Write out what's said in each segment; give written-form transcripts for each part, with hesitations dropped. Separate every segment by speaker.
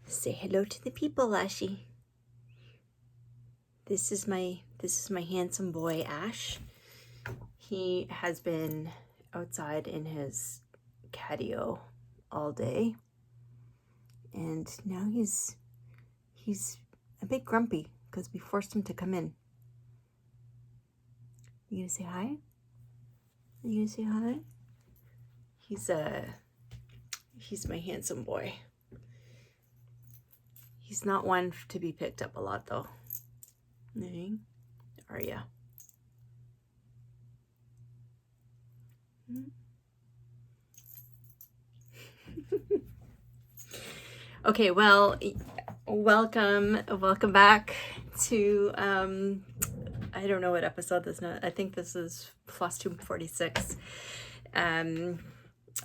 Speaker 1: Say hello to the people, Lashy. This is my handsome boy, Ash. He has been outside in his catio all day, and now he's a bit grumpy because we forced him to come in. You gonna say hi? Are you gonna say hi? He's my handsome boy. He's not one to be picked up a lot, though. Are ya? Okay, well, welcome back to I don't know what episode this is. I think this is Flosstube 46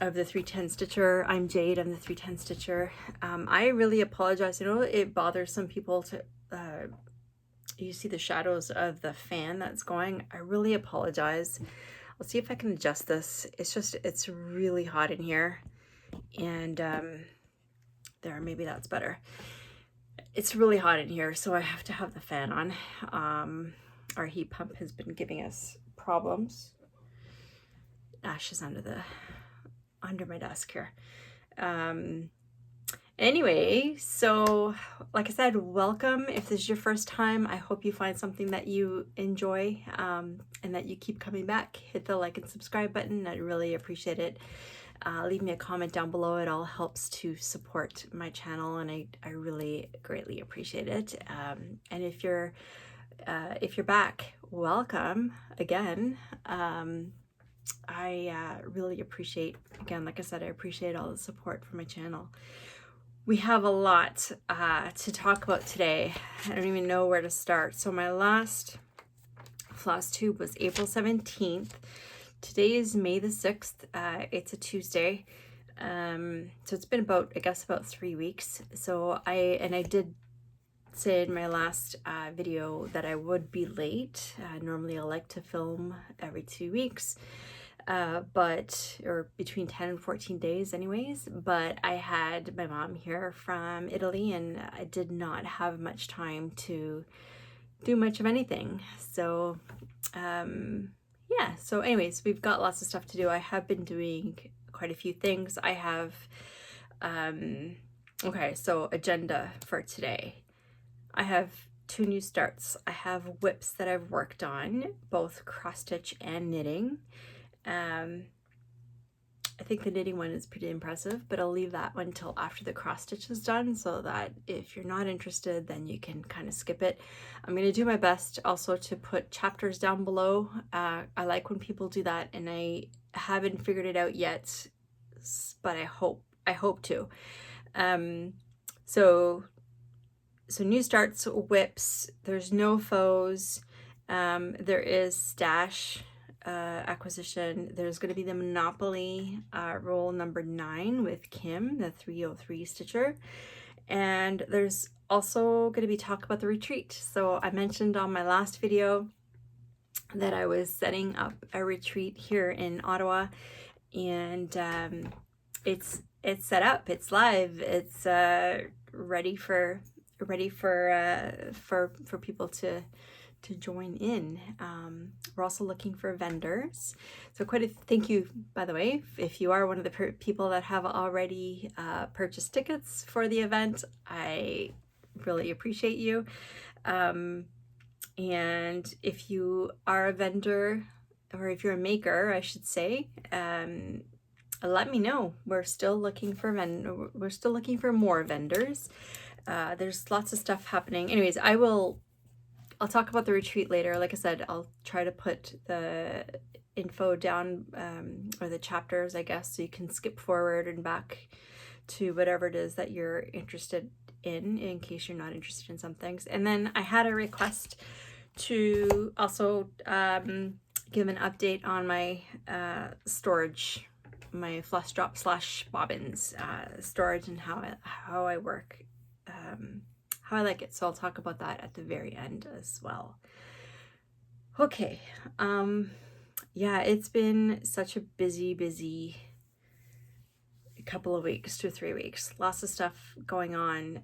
Speaker 1: of the 310 Stitcher. I'm Jade. I'm the 310 Stitcher. I really apologize. I know it bothers some people to you see the shadows of the fan that's going. I really apologize. I'll see if I can adjust this. It's really hot in here, and there, maybe that's better. It's really hot in here, so I have to have the fan on. Our heat pump has been giving us problems. Ash is under my desk here. Anyway, so like I said, welcome. If this is your first time, I hope you find something that you enjoy and that you keep coming back. Hit the like and subscribe button. I'd really appreciate it. Leave me a comment down below. It all helps to support my channel, and I really greatly appreciate it. And if you're back, welcome again. I really appreciate, again, like I said, I appreciate all the support for my channel. We have a lot to talk about today. I don't even know where to start. So my last Flosstube was April 17th. Today is May the 6th. It's a Tuesday. So it's been about 3 weeks. So I did say in my last video that I would be late. Normally I like to film every 2 weeks. Or between 10 and 14 days anyways, but I had my mom here from Italy and I did not have much time to do much of anything. So, yeah, so anyways, we've got lots of stuff to do. I have been doing quite a few things. I have, okay, so agenda for today. I have 2 new starts. I have WIPS that I've worked on, both cross stitch and knitting. I think the knitting one is pretty impressive, but I'll leave that one until after the cross stitch is done, so that if you're not interested, then you can kind of skip it. I'm going to do my best also to put chapters down below. I like when people do that, and I haven't figured it out yet, but I hope to. So new starts, WIPS, there's no foes, there is stash acquisition. There's going to be the Monopoly roll number 9 with Kim, the 303 stitcher, and there's also going to be talk about the retreat. So I mentioned on my last video that I was setting up a retreat here in Ottawa, and it's set up, it's live, it's ready for people to join in. We're also looking for vendors. So quite a thank you, by the way, if you are one of the people that have already purchased tickets for the event. I really appreciate you. And if you are a vendor, or if you're a maker, I should say, let me know. We're still looking for more vendors. There's lots of stuff happening. Anyways, I'll talk about the retreat later. Like I said, I'll try to put the info down, or the chapters, I guess, so you can skip forward and back to whatever it is that you're interested in case you're not interested in some things. And then I had a request to also give an update on my storage, my Flossdrop / Bobbins storage, and how I work, how I like it. So I'll talk about that at the very end as well. Okay, yeah, it's been such a busy couple of weeks, 2-3 weeks. Lots of stuff going on.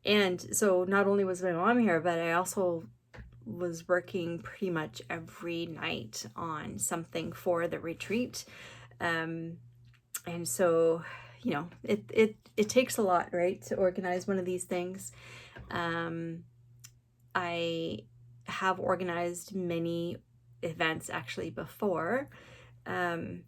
Speaker 1: And so not only was my mom here, but I also was working pretty much every night on something for the retreat. And so, you know, it takes a lot, right, to organize one of these things. I have organized many events actually before, and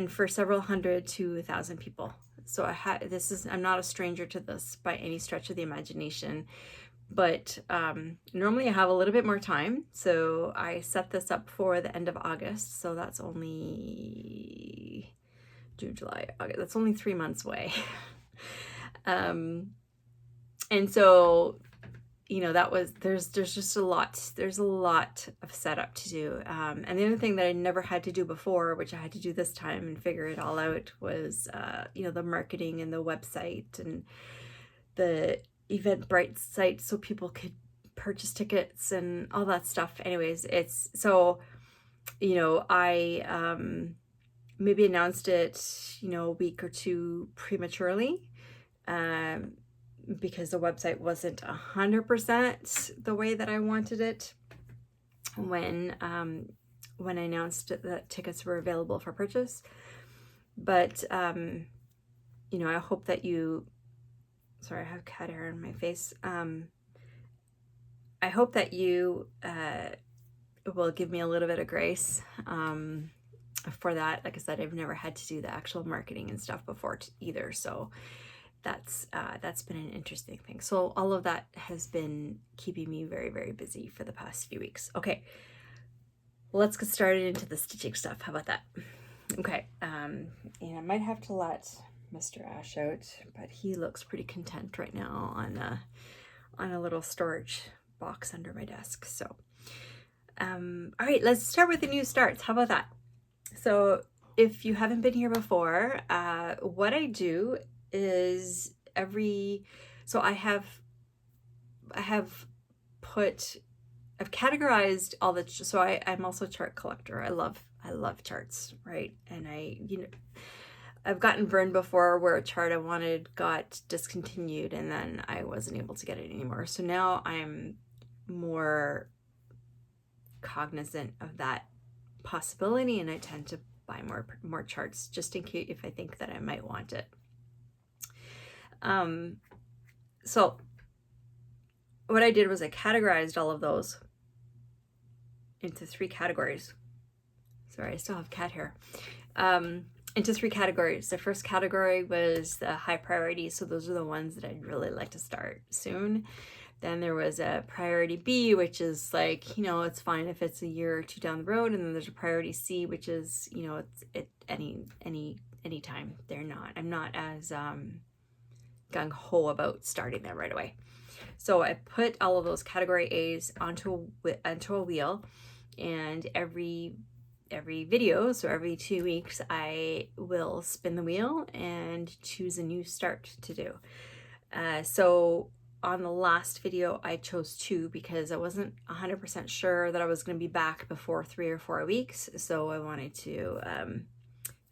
Speaker 1: for several hundred to 1,000 people. So I'm not a stranger to this by any stretch of the imagination, but normally I have a little bit more time. So I set this up for the end of August. So that's only June, July, August. That's only 3 months away. And so, you know, there's just a lot. There's a lot of setup to do. And the other thing that I never had to do before, which I had to do this time and figure it all out, was, you know, the marketing and the website and the Eventbrite site so people could purchase tickets and all that stuff. Anyways, it's so, you know, I maybe announced it, you know, a week or two prematurely, because the website wasn't 100% the way that I wanted it when I announced that tickets were available for purchase. But you know, I hope that you, sorry, I have cat hair on my face. I hope that you will give me a little bit of grace for that. Like I said, I've never had to do the actual marketing and stuff before either, so that's been an interesting thing. So all of that has been keeping me very, very busy for the past few weeks. Okay, well, let's get started into the stitching stuff. How about that? Okay, and I might have to let Mr. Ash out, but he looks pretty content right now on a little storage box under my desk. So all right, let's start with the new starts. How about that? So if you haven't been here before, what I do is I've categorized all the, so I'm also a chart collector. I love charts, right? And I've gotten burned before where a chart I wanted got discontinued and then I wasn't able to get it anymore. So now I'm more cognizant of that possibility, and I tend to buy more charts just in case, if I think that I might want it. So what I did was I categorized all of those into 3 categories. Sorry, I still have cat hair. Into 3 categories. The first category was the high priority. So those are the ones that I'd really like to start soon. Then there was a priority B, which is like, you know, it's fine if it's a year or 2 down the road. And then there's a priority C, which is, you know, it's any time. I'm not as gung-ho about starting them right away. So I put all of those category A's onto a wheel, and every video, so every 2 weeks, I will spin the wheel and choose a new start to do. So on the last video, I chose 2 because I wasn't 100% sure that I was going to be back before 3 or 4 weeks. So I wanted to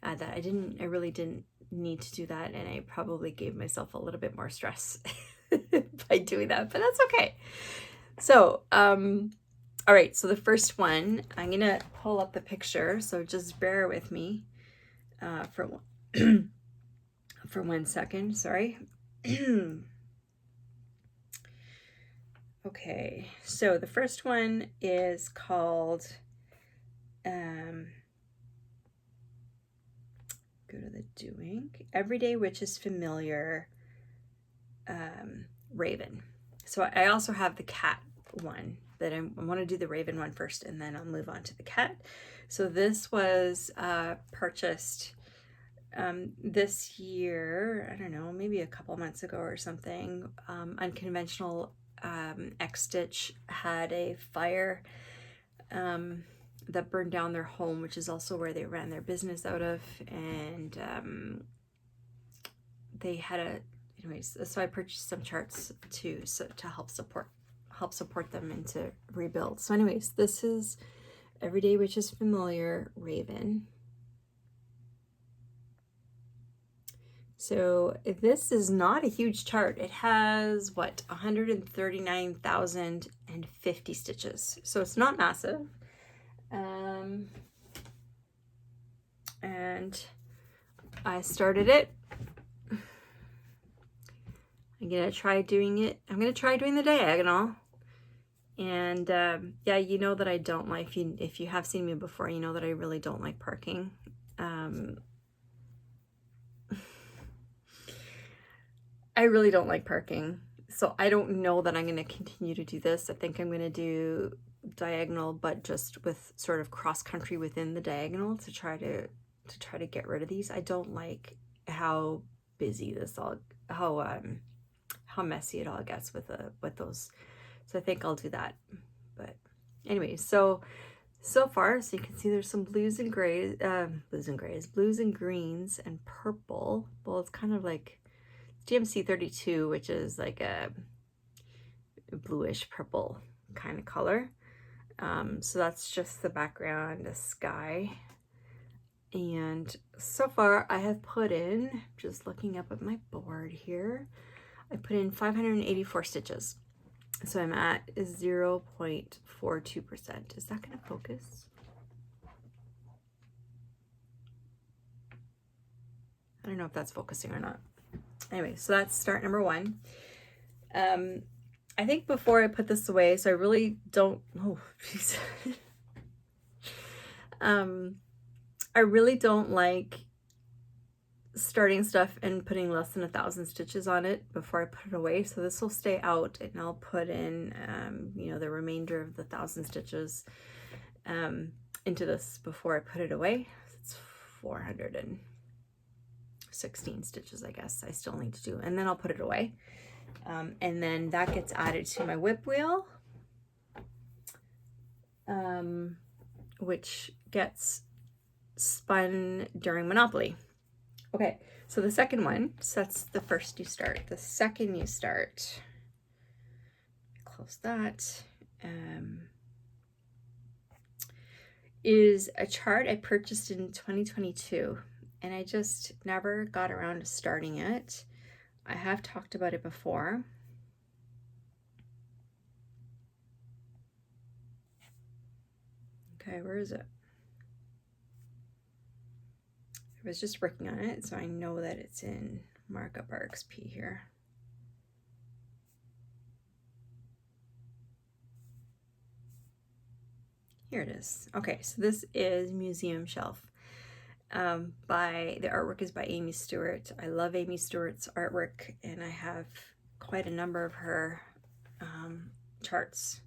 Speaker 1: add that. I really didn't need to do that, and I probably gave myself a little bit more stress by doing that, but that's okay. So all right, so the first one, I'm gonna pull up the picture, so just bear with me for 1 second. Sorry. Okay, so the first one is called go to the doing, Everyday Which is Familiar, Raven. So I also have the cat one, but I want to do the Raven one first, and then I'll move on to the cat. So this was purchased this year, I don't know, maybe a couple months ago or something. Unconventional X Stitch had a fire that burned down their home, which is also where they ran their business out of, and they had anyways, so I purchased some charts too, so to help support them and to rebuild. So anyways, this is Everyday Which is Familiar, Raven. So this is not a huge chart. It has, what, 139,050 stitches. So it's not massive. And I started it. I'm gonna try doing it. I'm gonna try doing the diagonal. And yeah, you know that I don't like, if you have seen me before, you know that I really don't like parking. I really don't like parking. So I don't know that I'm going to continue to do this. I think I'm going to do diagonal, but just with sort of cross country within the diagonal to try to get rid of these. I don't like how busy this all, how messy it all gets with those. So I think I'll do that. But anyway, so far, so you can see there's some blues and greens and purple. Well, it's kind of like GMC 32, which is like a bluish purple kind of color. So that's just the background, the sky. And so far I have put in, just looking up at my board here, I put in 584 stitches. So I'm at 0.42%. Is that going to focus? I don't know if that's focusing or not. Anyway, so that's start number one. I think before I put this away, so I really don't, oh, jeez. I really don't like starting stuff and putting less than 1,000 stitches on it before I put it away. So this will stay out, and I'll put in, you know, the remainder of the 1,000 stitches into this before I put it away. It's 416 stitches, I guess I still need to do, and then I'll put it away. And then that gets added to my whip wheel, which gets spun during Monopoly. Okay, so the second one, so that's the first you start. The second you start, close that, is a chart I purchased in 2022, and I just never got around to starting it. I have talked about it before. Okay, where is it? I was just working on it, so I know that it's in Markup RXP here. Here it is. Okay, so this is Museum Shelf. The artwork is by Amy Stewart. I love Amy Stewart's artwork, and I have quite a number of her charts.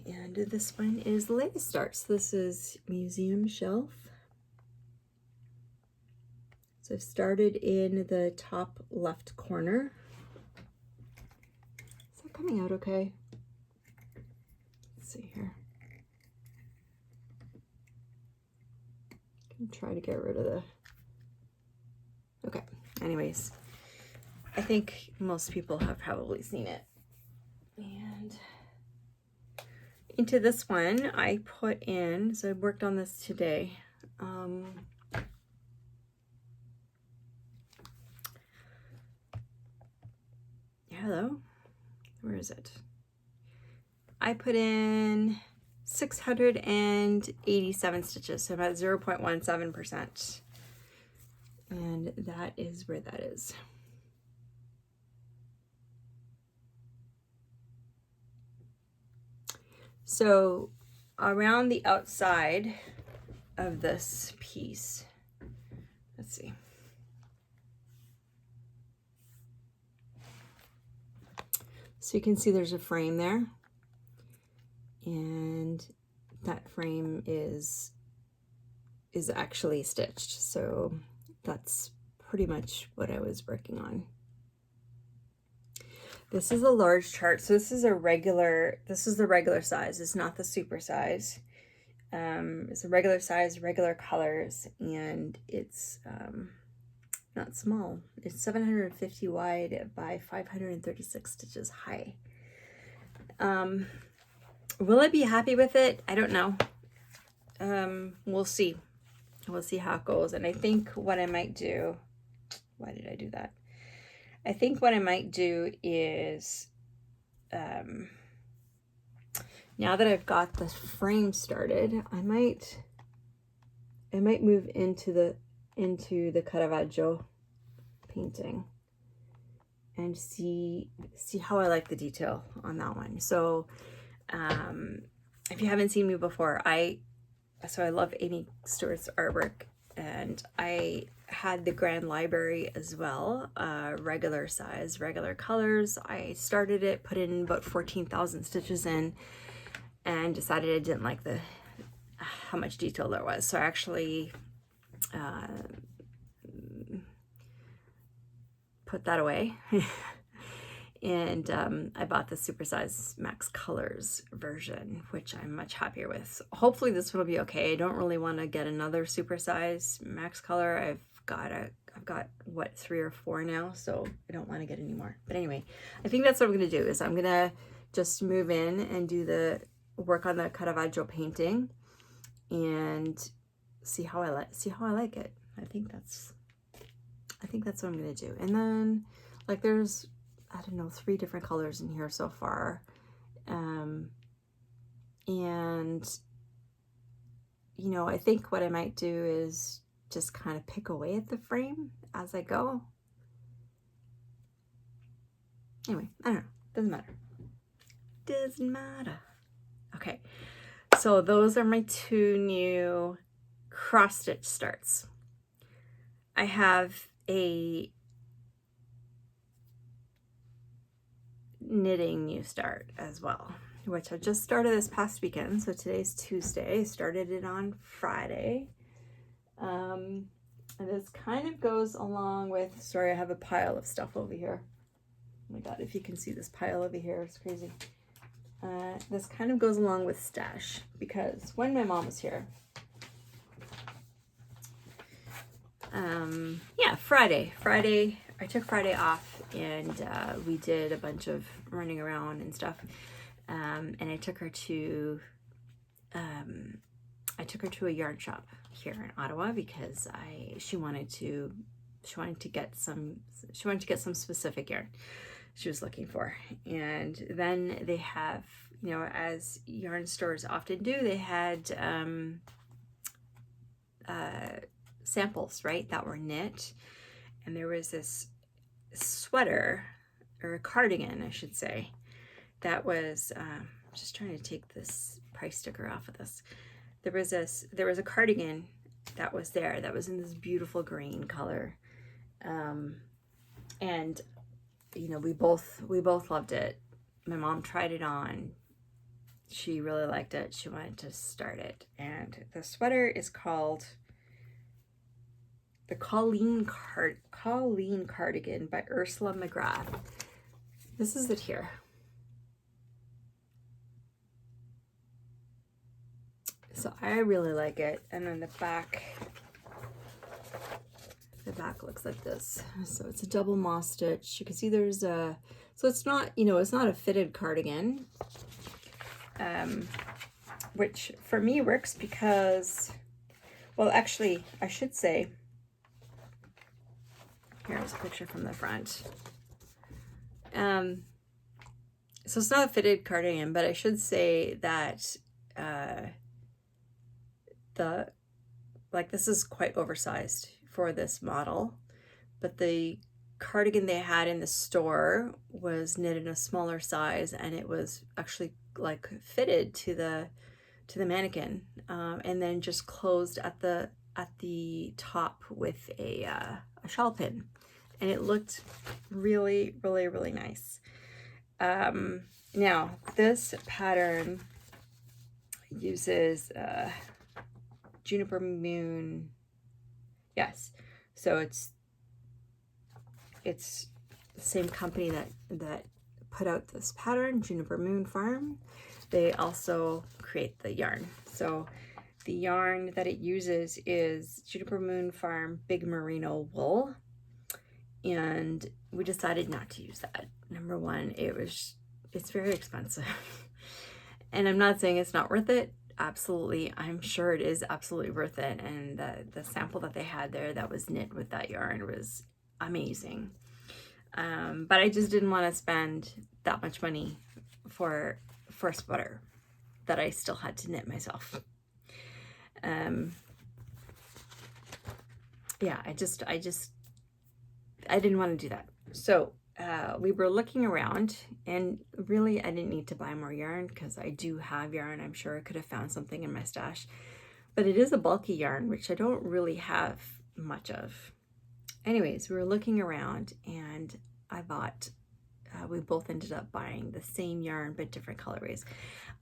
Speaker 1: And this one is the latest start. So this is Museum Shelf. So I've started in the top left corner. Is that coming out okay? Let's see here. Try to get rid of the, okay, anyways, I think most people have probably seen it. And into this one I put in, so I worked on this today, hello, where is it? I put in 687 stitches, so about 0.17%. And that is where that is. So around the outside of this piece, let's see. So you can see there's a frame there. And that frame is actually stitched, so that's pretty much what I was working on. This is a large chart, so this is the regular size. It's not the super size. It's a regular size, regular colors, and it's not small. It's 750 wide by 536 stitches high. Will I be happy with it? I don't know. We'll see. We'll see how it goes. And I think what I might do, why did I do that? I think what I might do is, now that I've got the frame started, I might move into the Caravaggio painting and see how I like the detail on that one. So if you haven't seen me before, I love Amy Stewart's artwork, and I had the Grand Library as well, regular size, regular colors. I started it, put in about 14,000 stitches in, and decided I didn't like how much detail there was. So I actually put that away. And I bought the supersize Max Colors version, which I'm much happier with. Hopefully this one will be okay. I don't really want to get another supersize Max Color. I've got what, 3 or 4 now, so I don't want to get any more. But anyway, I think that's what I'm going to do, is I'm going to just move in and do the work on the Caravaggio painting and see how I like it. I think that's what I'm going to do. And then, like, there's, I don't know, 3 different colors in here so far. And, you know, I think what I might do is just kind of pick away at the frame as I go. Anyway, I don't know. Doesn't matter. Doesn't matter. Okay. So those are my 2 new cross stitch starts. I have a knitting new start as well, which I just started this past weekend. So today's Tuesday. I started it on Friday. And this kind of goes along with, sorry, I have a pile of stuff over here. Oh my God, if you can see this pile over here, it's crazy. This kind of goes along with stash, because when my mom was here, yeah, Friday, I took Friday off, and we did a bunch of running around and stuff. And I took her to a yarn shop here in Ottawa, because she wanted to get some specific yarn she was looking for. And then they have, you know, as yarn stores often do, they had samples, right, that were knit. And there was this sweater, or a cardigan, I should say, that was, I'm just trying to take this price sticker off of this. There was a cardigan that was there, that was in this beautiful green color. And, you know, we both loved it. My mom tried it on. She really liked it. She wanted to start it. And the sweater is called the Colleen Cardigan by Ursula McGrath. This is it here. So I really like it. And then the back looks like this. So it's a double moss stitch. You can see there's a, so it's not, you know, it's not a fitted cardigan, which for me works because, well, actually, I should say, here's a picture from the front. So it's not a fitted cardigan, but I should say that this is quite oversized for this model, but the cardigan they had in the store was knit in a smaller size, and it was actually like fitted to the mannequin, and then just closed at the top with a shawl pin, and it looked really, really, really nice. Now this pattern uses Juniper Moon. Yes, so it's the same company that put out this pattern, Juniper Moon Farm. They also create the yarn. So the yarn that it uses is Juniper Moon Farm Big Merino wool, and we decided not to use that. Number one, it's very expensive. And I'm not saying it's not worth it. Absolutely, I'm sure it is absolutely worth it. And the sample that they had there that was knit with that yarn was amazing. But I just didn't want to spend that much money for a sweater that I still had to knit myself. Yeah, I didn't want to do that. So we were looking around, and really I didn't need to buy more yarn because I do have yarn. I'm sure I could have found something in my stash, but it is a bulky yarn, which I don't really have much of. Anyways, we were looking around, and I bought, we both ended up buying the same yarn but different colorways.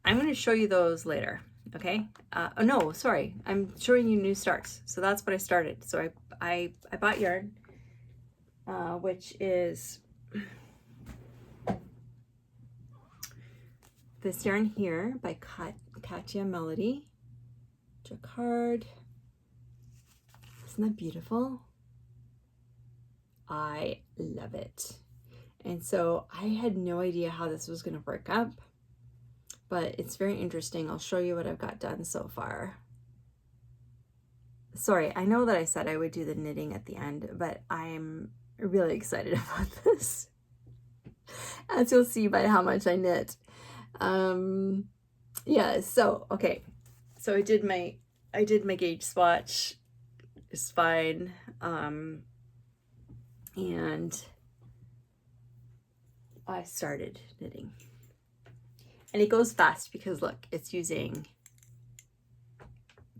Speaker 1: I'm going to show you those later, okay? Oh no, sorry, I'm showing you new starts. So that's what I started. So I bought yarn, which is this yarn here by Katya Melody, Jacquard. Isn't that beautiful? I love it. And so I had no idea how this was going to work up, but it's very interesting. I'll show you what I've got done so far. Sorry, I know that I said I would do the knitting at the end, but I'm really excited about this, as you'll see by how much I knit. Yeah, so okay, so I did my gauge swatch. It's fine, and I started knitting, and it goes fast because look, it's using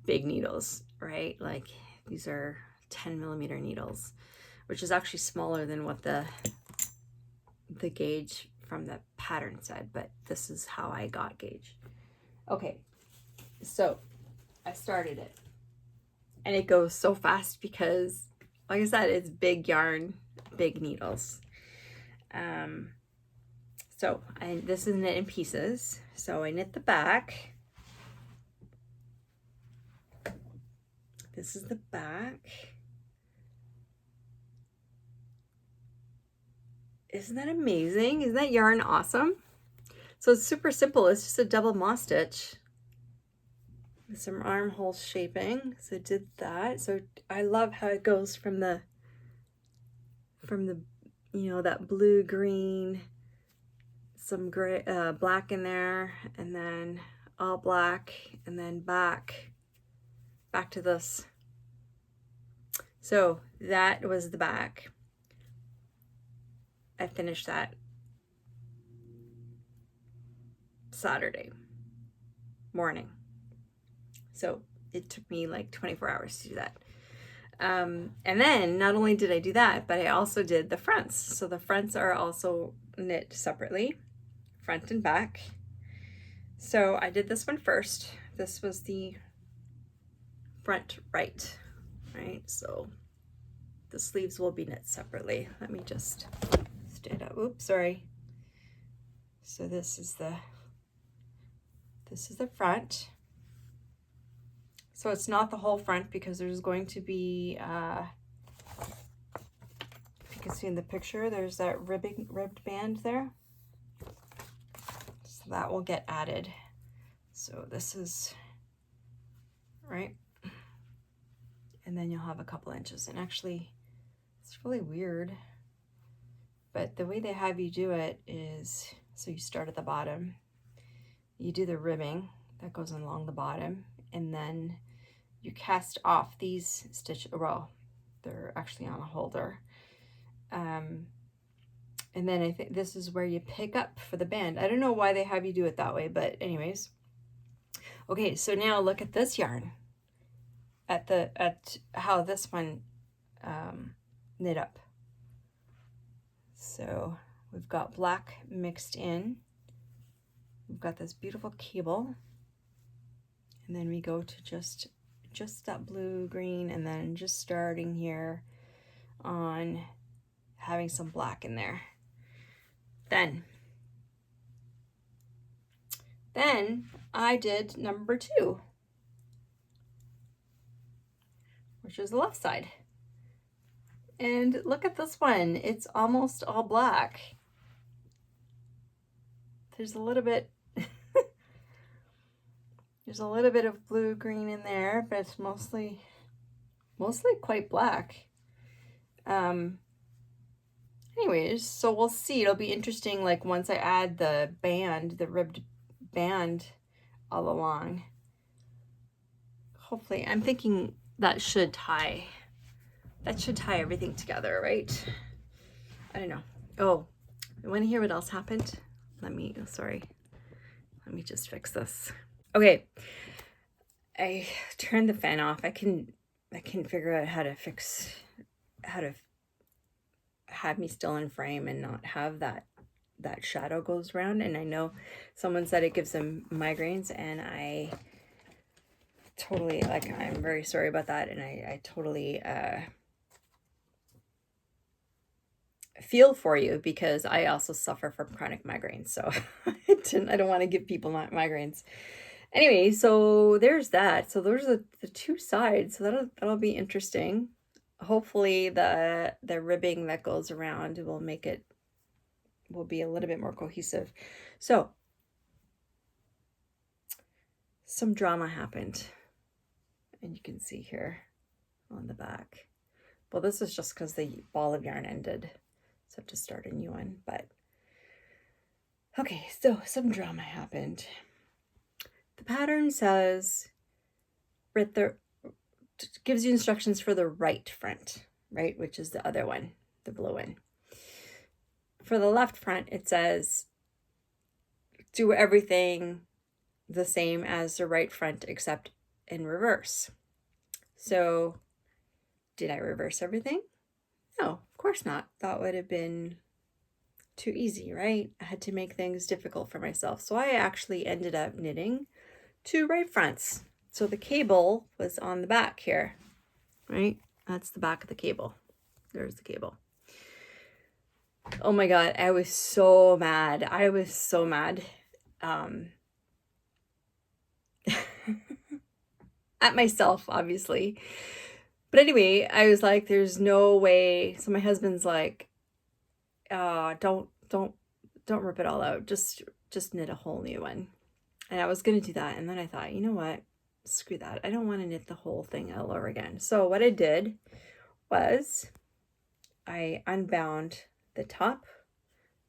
Speaker 1: big needles, right? Like these are 10mm needles, which is actually smaller than what the gauge from the pattern said, but this is how I got gauge. Okay, so I started it, and it goes so fast because, like I said, it's big yarn, big needles. So this is knit in pieces. So I knit the back. This is the back. Isn't that amazing? Isn't that yarn awesome? So it's super simple. It's just a double moss stitch with some armhole shaping. So I did that. So I love how it goes from the you know, that blue green, some gray, black in there, and then all black, and then back to this. So that was the back. I finished that Saturday morning. So it took me like 24 hours to do that. And then not only did I do that, but I also did the fronts. So the fronts are also knit separately, front and back. So I did this one first. This was the front right? So the sleeves will be knit separately. Let me just stand up. Oops, sorry. So this is the front. So it's not the whole front because there's going to be, if you can see in the picture, there's that ribbed band there. So that will get added. So this is, right? And then you'll have a couple inches. And actually, it's really weird, but the way they have you do it is, so you start at the bottom, you do the ribbing that goes along the bottom, and then you cast off these stitches. Well, they're actually on a holder. And then I think this is where you pick up for the band. I don't know why they have you do it that way, but anyways. Okay, so now look at this yarn. At how this one knit up. So we've got black mixed in. We've got this beautiful cable, and then we go to just that blue green, and then just starting here on having some black in there. Then I did number 2, which is the left side. And look at this one, it's almost all black. There's a little bit there's a little bit of blue green in there, but it's mostly quite black. anyways, so we'll see. It'll be interesting, like once I add the band, the ribbed band all along. Hopefully, I'm thinking that should tie everything together, right? I don't know. Oh, you want to hear what else happened? Sorry. Let me just fix this. Okay. I turned the fan off. I can figure out how to have me still in frame and not have that shadow goes around. And I know someone said it gives them migraines, and I totally, like, I'm very sorry about that. And I totally feel for you, because I also suffer from chronic migraines. So I don't want to give people migraines. Anyway, so there's that. So those are the two sides. So that'll be interesting. Hopefully the ribbing that goes around will be a little bit more cohesive. So some drama happened, and you can see here on the back. Well, this is just because the ball of yarn ended, so I have to start a new one. But okay, so some drama happened. The pattern says, gives you instructions for the right front, right, which is the other one, the blue one. For the left front, it says, do everything the same as the right front except in reverse. So did I reverse everything? No, of course not. That would have been too easy, right? I had to make things difficult for myself. So I actually ended up knitting 2 right fronts. So the cable was on the back here, right? That's the back of the cable. There's the cable. Oh my God, I was so mad. I was so mad. At myself, obviously. But anyway, I was like, there's no way. So my husband's like, don't rip it all out. Just knit a whole new one. And I was going to do that. And then I thought, you know what? Screw that. I don't want to knit the whole thing all over again. So what I did was I unbound the top,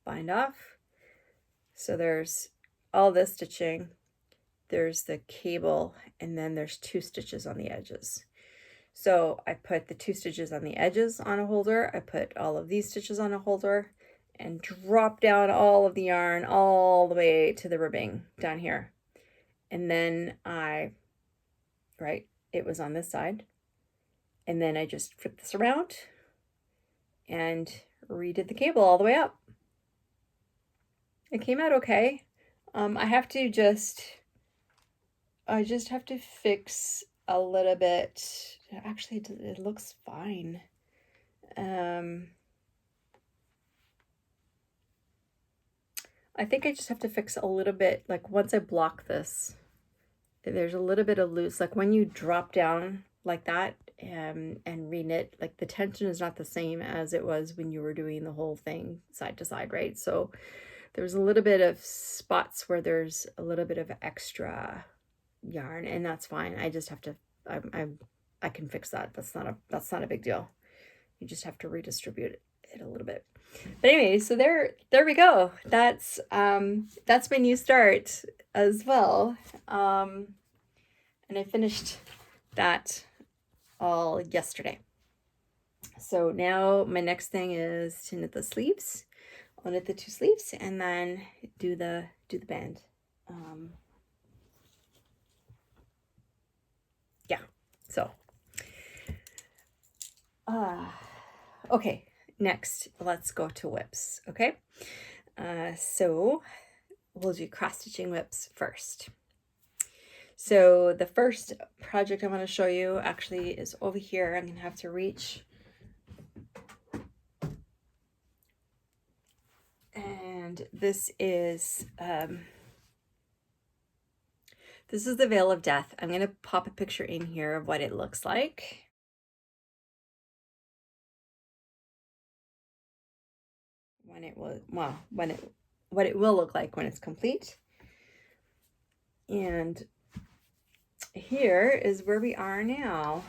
Speaker 1: bind off. So there's all this stitching. There's the cable, and then there's 2 stitches on the edges. So I put the 2 stitches on the edges on a holder. I put all of these stitches on a holder and drop down all of the yarn all the way to the ribbing down here. And then it was on this side. And then I just flipped this around and redid the cable all the way up. It came out okay. I just have to fix a little bit. Actually, it looks fine. I think I just have to fix a little bit, like once I block this, there's a little bit of loose, like when you drop down like that and reknit, like the tension is not the same as it was when you were doing the whole thing side to side, right? So there's a little bit of spots where there's a little bit of extra yarn, and that's fine. I just have to, I can fix that. That's not a big deal. You just have to redistribute it a little bit. But anyway, so there we go. That's my new start as well. And I finished that all yesterday. So now my next thing is to knit the sleeves. I'll knit the 2 sleeves and then do the band. Yeah. So okay, next let's go to WIPS. Okay, so we'll do cross-stitching WIPS first. So the first project I want to show you actually is over here. I'm gonna have to reach, and this is the Veil of Death. I'm gonna pop a picture in here of what it looks like. What it will look like when it's complete. And here is where we are now.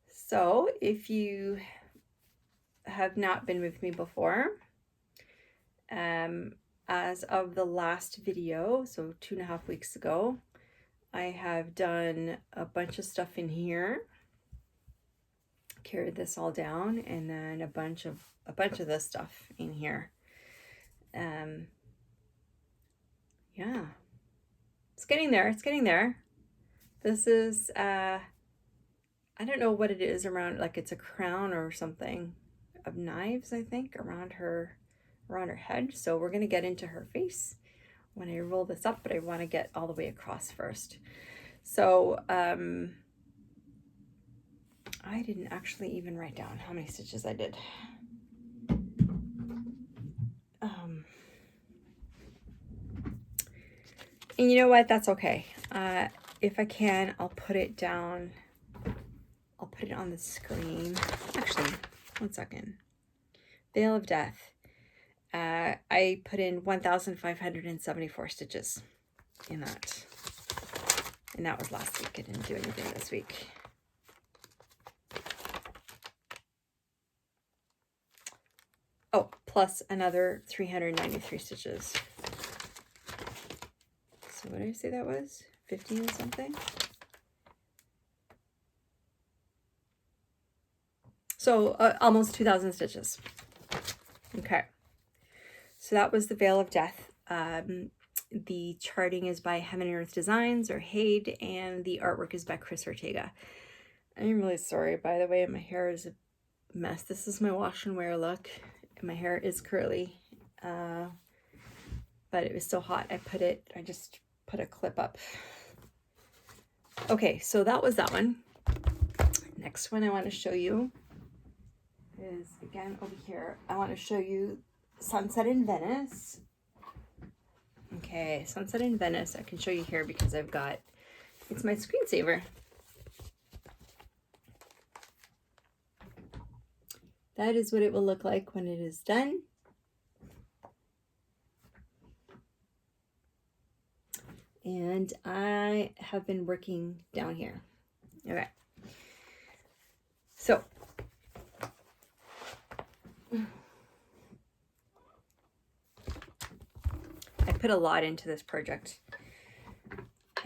Speaker 1: So if you have not been with me before, as of the last video, so 2.5 weeks ago, I have done a bunch of stuff in here, carried this all down, and then a bunch of this stuff in here. Yeah, it's getting there. It's getting there. This is I don't know what it is around, like it's a crown or something of knives, I think, around her head. So we're gonna get into her face when I roll this up, but I want to get all the way across first. So I didn't actually even write down how many stitches I did. And you know what? That's okay. If I can, I'll put it down. I'll put it on the screen. Actually, one second. Veil of Death. I put in 1,574 stitches in that. And that was last week. I didn't do anything this week. Oh, plus another 393 stitches. So what did I say that was? 15 and something? So almost 2,000 stitches. Okay. So that was the Veil of Death. The charting is by Heaven and Earth Designs, or Hade, and the artwork is by Chris Ortega. I'm really sorry, by the way, my hair is a mess. This is my wash and wear look. My hair is curly, but it was so hot. I just put a clip up. Okay, so that was that one. Next one I want to show you is, again, over here. I want to show you Sunset in Venice. Okay, Sunset in Venice. I can show you here because it's my screensaver. That is what it will look like when it is done. And I have been working down here. Okay. So I put a lot into this project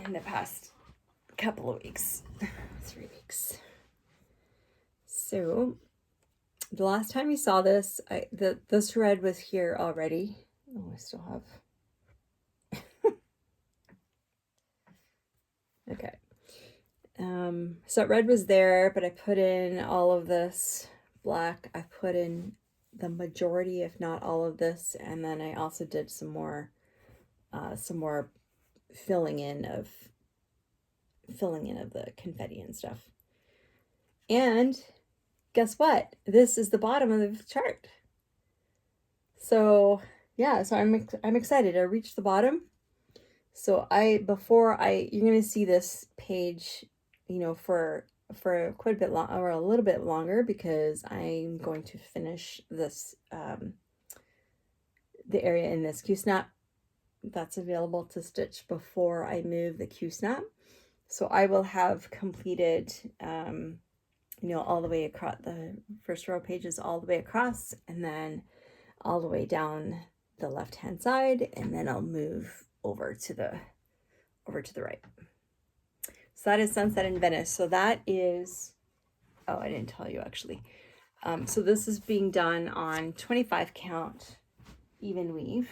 Speaker 1: in the past couple of weeks, 3 weeks. So the last time you saw this, the thread was here already. Oh, I still have. Okay. So red was there, but I put in all of this black. I put in the majority, if not all of this, and then I also did some more filling in of the confetti and stuff. And guess what? This is the bottom of the chart. So yeah, so I'm excited. I reached the bottom. So you're gonna see this page, you know, for quite a bit long, or a little bit longer, because I'm going to finish this the area in this Q-snap that's available to stitch before I move the Q-snap. So I will have completed you know, all the way across the first row pages, all the way across, and then all the way down the left hand side, and then I'll move over to the right. So that is Sunset in Venice. So that is, oh, I didn't tell you actually. So this is being done on 25 count even weave.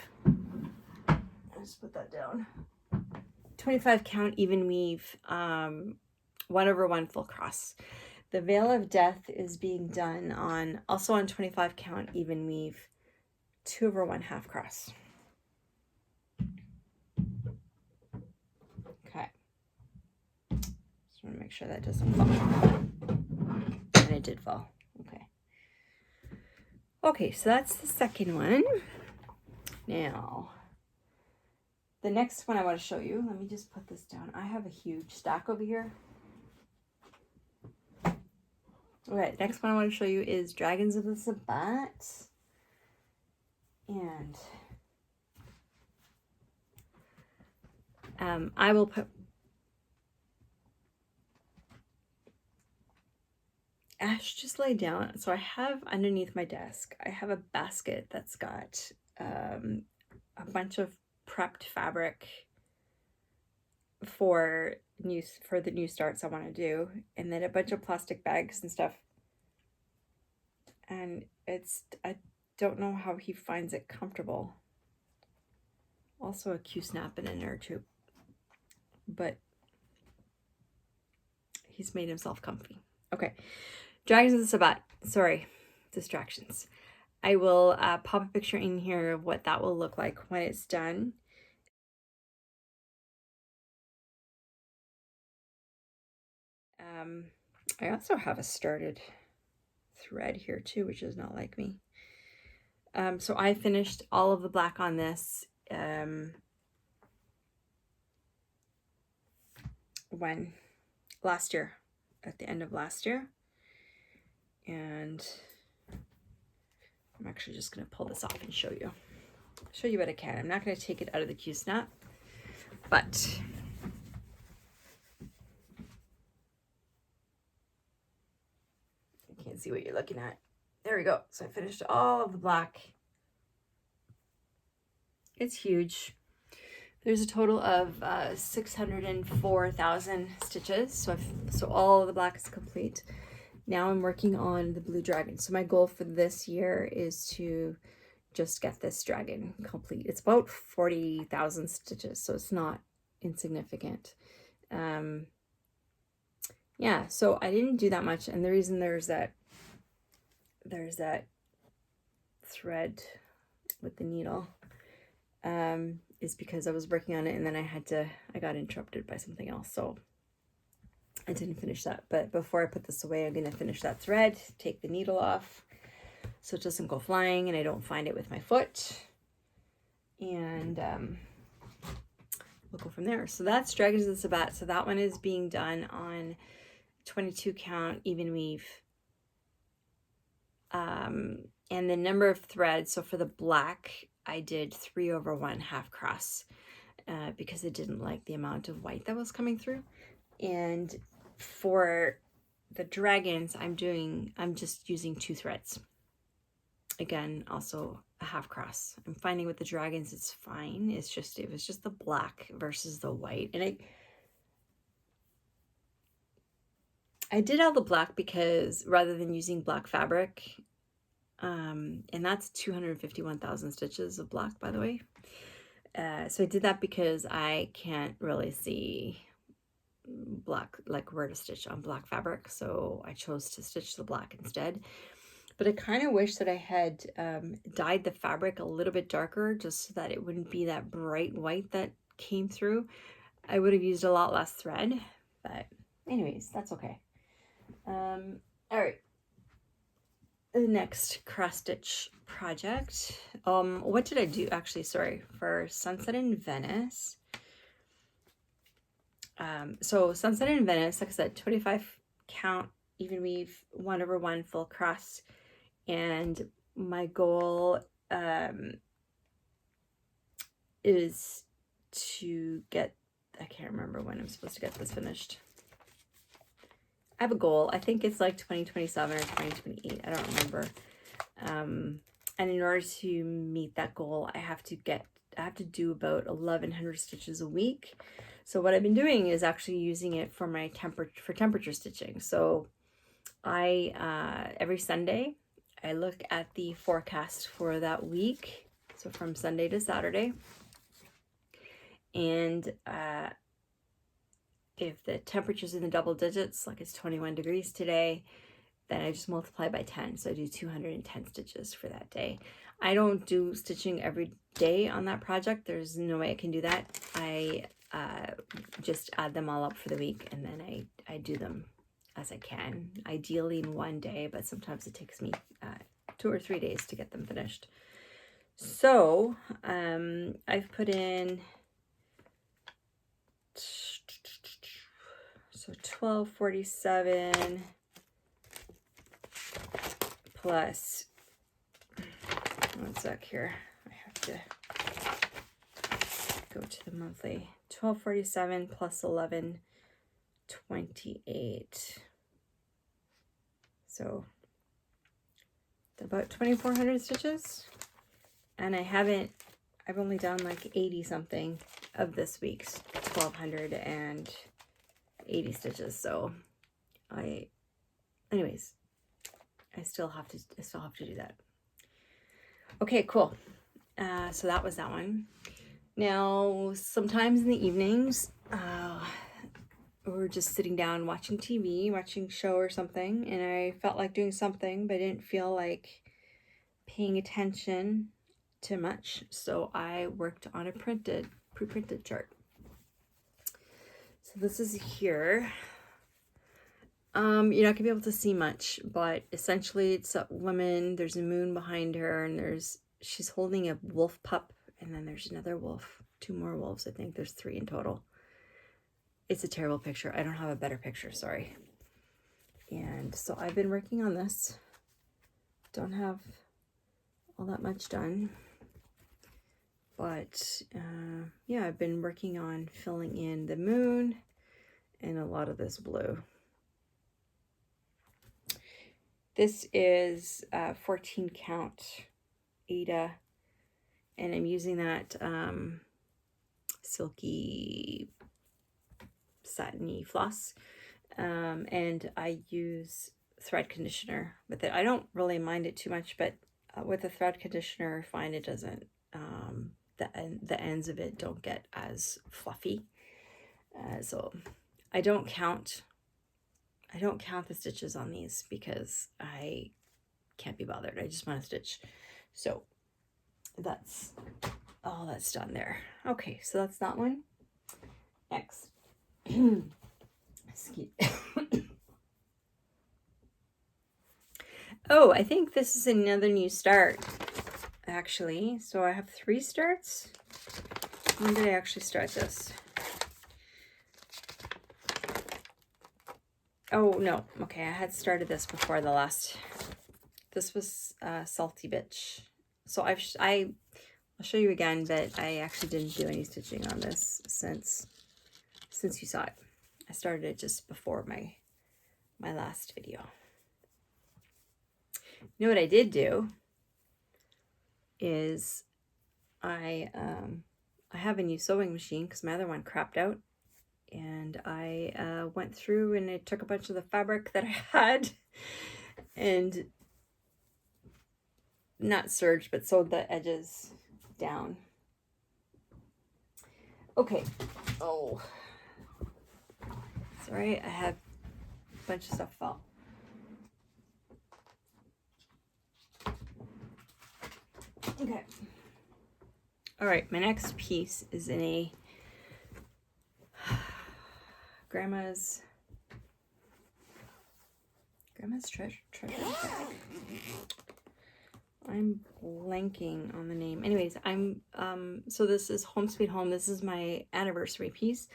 Speaker 1: I'll just put that down. 25 count even weave, 1/1 full cross. The Veil of Death is being done also on 25 count even weave, 2/1 half cross. Okay. Just want to make sure that doesn't fall. And it did fall. Okay. Okay, so that's the second one. Now, the next one I want to show you, let me just put this down. I have a huge stack over here. Okay, next one I want to show you is Dragons of the Sabbat. And I will put Ash just laid down. So I have underneath my desk, I have a basket that's got a bunch of prepped fabric for the new starts I want to do, and then a bunch of plastic bags and stuff. And I don't know how he finds it comfortable. Also a Q-snap and an air tube, but he's made himself comfy. Okay, Dragons of the Sabbat. Sorry, distractions. I will pop a picture in here of what that will look like when it's done. I also have a started thread here too, which is not like me. So I finished all of the black on this when last year, at the end of last year. And I'm actually just going to pull this off and show you what I can. I'm not going to take it out of the Q-snap, but you can't see what you're looking at. There we go. So I finished all of the black. It's huge. There's a total of 604,000 stitches. So all of the black is complete. Now I'm working on the blue dragon. So my goal for this year is to just get this dragon complete. It's about 40,000 stitches, so it's not insignificant. Yeah, so I didn't do that much, and the reason there's that thread with the needle is because I was working on it, and then I got interrupted by something else, so I didn't finish that. But before I put this away, I'm going to finish that thread, take the needle off so it doesn't go flying and I don't find it with my foot, and we'll go from there. So that's Dragons of the Sabbat. So that one is being done on 22 count even weave, and the number of threads. So for the black, I did 3/1 half cross because I didn't like the amount of white that was coming through. And for the dragons, I'm just using 2 threads. Again, also a half cross. I'm finding with the dragons it's fine. It was just the black versus the white. And I did all the black because rather than using black fabric, and that's 251,000 stitches of black, by the way. So I did that because I can't really see black, like where to stitch on black fabric. So I chose to stitch the black instead. But I kind of wish that I had dyed the fabric a little bit darker just so that it wouldn't be that bright white that came through. I would have used a lot less thread, but anyways, that's okay. All right. The next cross stitch project. What did I do? Actually, sorry, for Sunset in Venice. So Sunset in Venice, like I said, 25 count even weave 1/1 full cross, and my goal is to get, I can't remember when I'm supposed to get this finished. I have a goal. I think it's like 2027 or 2028. I don't remember. And in order to meet that goal, I have to do about 1,100 stitches a week. So what I've been doing is actually using it for my temperature stitching. So I every Sunday I look at the forecast for that week. So from Sunday to Saturday, and if the temperature's in the double digits, like it's 21 degrees today, then I just multiply by 10. So I do 210 stitches for that day. I don't do stitching every day on that project. There's no way I can do that. I just add them all up for the week, and then I do them as I can, ideally in one day, but sometimes it takes me 2 or 3 days to get them finished. So I've put in 1247 plus, one sec here, I have to go to the monthly. 1247 plus 1128. So about 2,400 stitches, and I've only done like 80 something of this week's 1,280 stitches. So anyways, I still have to do that. Okay, cool. So that was that one. Now, sometimes in the evenings, we're just sitting down watching TV, watching a show or something, and I felt like doing something, but I didn't feel like paying attention too much, so I worked on a pre-printed chart. So this is here. You're not gonna be able to see much, but essentially it's a woman, there's a moon behind her, and she's holding a wolf pup, and then there's another wolf, 2 more wolves, I think there's 3 in total. It's a terrible picture. I don't have a better picture, sorry. And so I've been working on this. Don't have all that much done. But yeah, I've been working on filling in the moon and a lot of this blue. This is 14 count Ada, and I'm using that silky satiny floss, and I use thread conditioner with it. I don't really mind it too much, but with the thread conditioner, I find it doesn't, the ends of it don't get as fluffy. So I don't count the stitches on these because I can't be bothered. I just want to stitch. So that's all that's done there. Okay, so that's that one. Next. Oh, I think this is another new start, actually. So I have 3 starts. When did I actually start this? Oh, no. Okay, I had started this before the last. This was Salty Bitch. So I'll show you again, but I actually didn't do any stitching on this since you saw it. I started it just before my last video. You know what I did do is I have a new sewing machine because my other one crapped out, and I went through and I took a bunch of the fabric that I had and not serged, but sewed the edges down. Okay. Oh, sorry, I had a bunch of stuff fall. Okay. All right, my next piece is in a grandma's treasure bag. I'm blanking on the name. Anyways, so this is Home Sweet Home. This is my anniversary piece.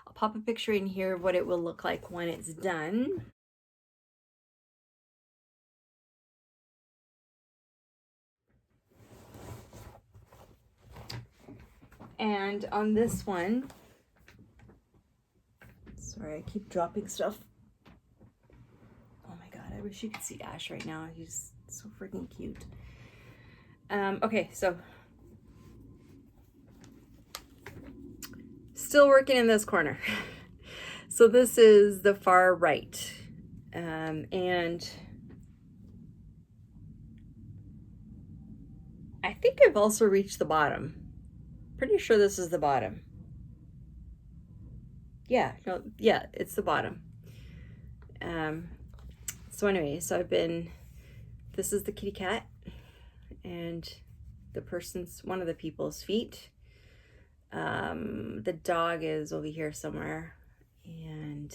Speaker 1: I'll pop a picture in here of what it will look like when it's done. And on this one, sorry, I keep dropping stuff. Oh my God, I wish you could see Ash right now. He's so freaking cute. Okay, so still working in this corner. So this is the far right. And I think I've also reached the bottom. Pretty sure this is the bottom. Yeah, no, yeah, it's the bottom. So anyway, so this is the kitty cat, and one of the people's feet. The dog is over here somewhere, and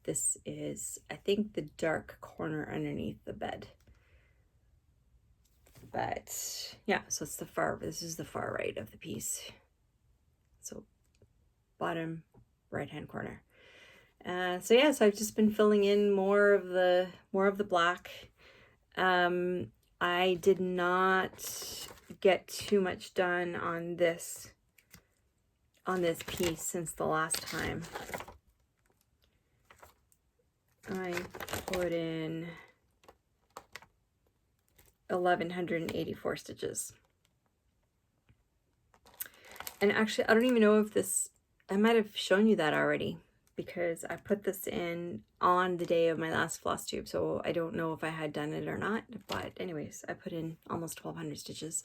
Speaker 1: this is, I think, the dark corner underneath the bed. But yeah, so this is the far right of the piece. So bottom right-hand corner. So yeah, so I've just been filling in more of the black. I did not get too much done on this piece since the last time. I put in 1,184 stitches. And actually, I don't even know if this, I might have shown you that already, because I put this in on the day of my last floss tube, so I don't know if I had done it or not. But anyways, I put in almost 1,200 stitches.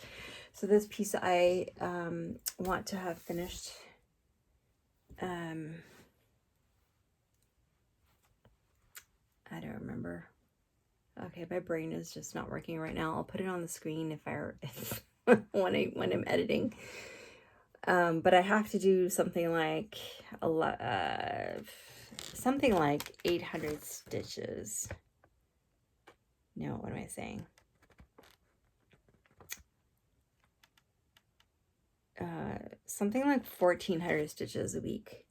Speaker 1: So this piece I want to have finished. I don't remember. Okay, my brain is just not working right now. I'll put it on the screen if when I'm editing. But I have to do something like 800 stitches. No, what am I saying? Something like 1,400 stitches a week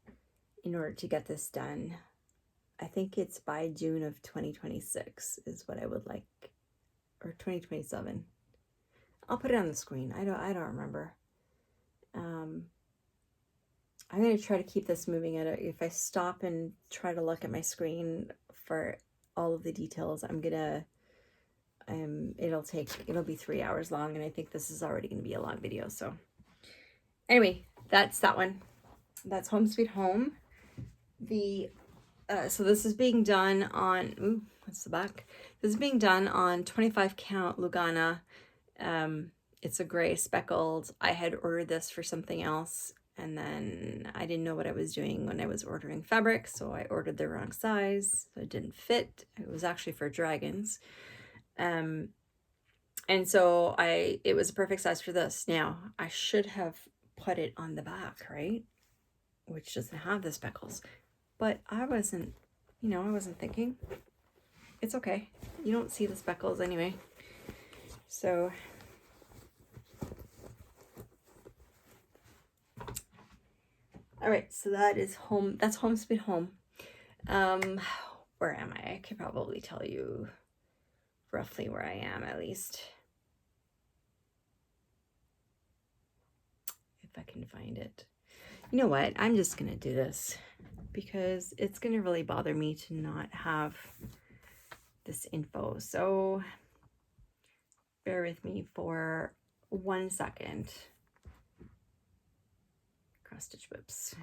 Speaker 1: in order to get this done. I think it's by June of 2026 is what I would like, or 2027. I'll put it on the screen. I don't remember. I'm going to try to keep this moving. If I stop and try to look at my screen for all of the details, it'll be 3 hours long, and I think this is already going to be a long video. So anyway, that's that one. That's Home Sweet Home. So this is being done on, what's the back? This is being done on 25 count Lugana. It's a gray speckled. I had ordered this for something else, and then I didn't know what I was doing when I was ordering fabric, so I ordered the wrong size, so it didn't fit. It was actually for dragons. And so it was a perfect size for this. Now, I should have put it on the back, right? Which doesn't have the speckles. But I wasn't thinking. It's okay. You don't see the speckles anyway. So all right, so that's Home Sweet Home. Where am I? I could probably tell you roughly where I am, at least. If I can find it. You know what? I'm just gonna do this because it's gonna really bother me to not have this info. So bear with me for 1 second. Cross stitch WIPS.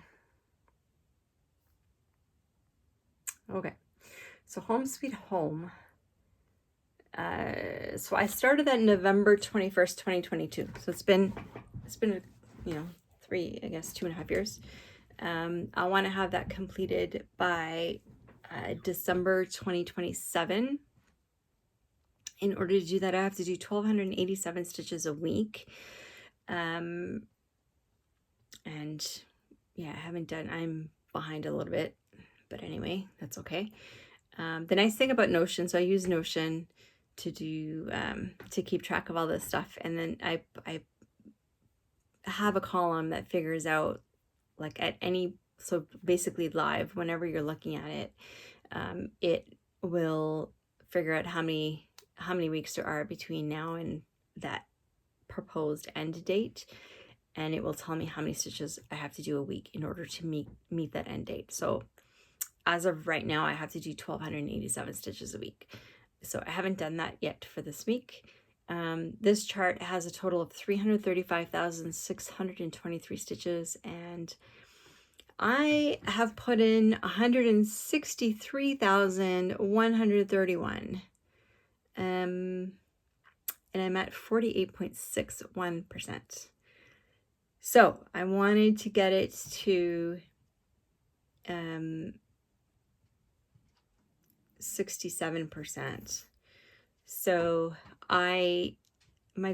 Speaker 1: Okay, so Home Sweet Home. So I started that November 21st, 2022. So it's been 2.5 years. I want to have that completed by December 2027. In order to do that, I have to do 1,287 stitches a week. And yeah, I'm behind a little bit, but anyway, that's okay. The nice thing about Notion, so I use Notion to do to keep track of all this stuff, and then I have a column that figures out, like, so basically live, whenever you're looking at it, it will figure out how many weeks there are between now and that proposed end date, and it will tell me how many stitches I have to do a week in order to meet that end date. So as of right now, I have to do 1,287 stitches a week. So I haven't done that yet for this week. This chart has a total of 335,623 stitches, and I have put in 163,131. And I'm at 48.61%. So I wanted to get it to 67%. So my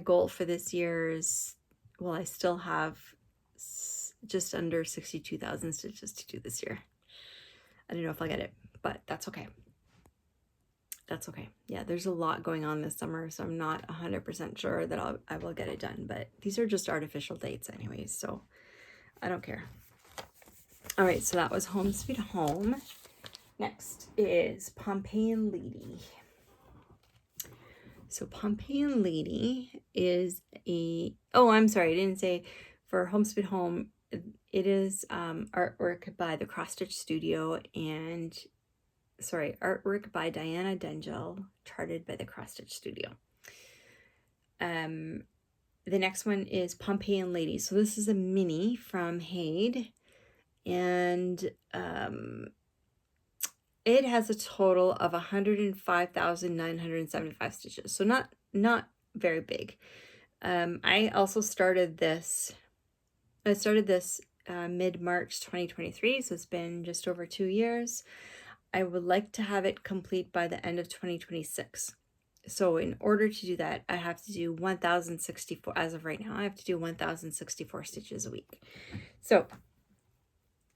Speaker 1: goal for this year is, well, I still have just under 62,000 stitches to do this year. I don't know if I'll get it, but that's okay. That's okay. Yeah, there's a lot going on this summer, so I'm not 100% sure that I will get it done, but these are just artificial dates anyways, so I don't care. All right, so that was Home Sweet Home. Next is Pompeian Lady. So Pompeian Lady is I'm sorry, I didn't say, for Home Sweet Home, it is artwork by the Cross Stitch Studio, and artwork by Diana Dengel, charted by the Cross Stitch Studio. The next one is Pompeian Lady. So this is a mini from Haid, and it has a total of 105,975 stitches. So not very big. I also started this. I started this mid-March 2023, so it's been just over 2 years. I would like to have it complete by the end of 2026. So in order to do that, I have to do 1,064, as of right now, I have to do 1,064 stitches a week. So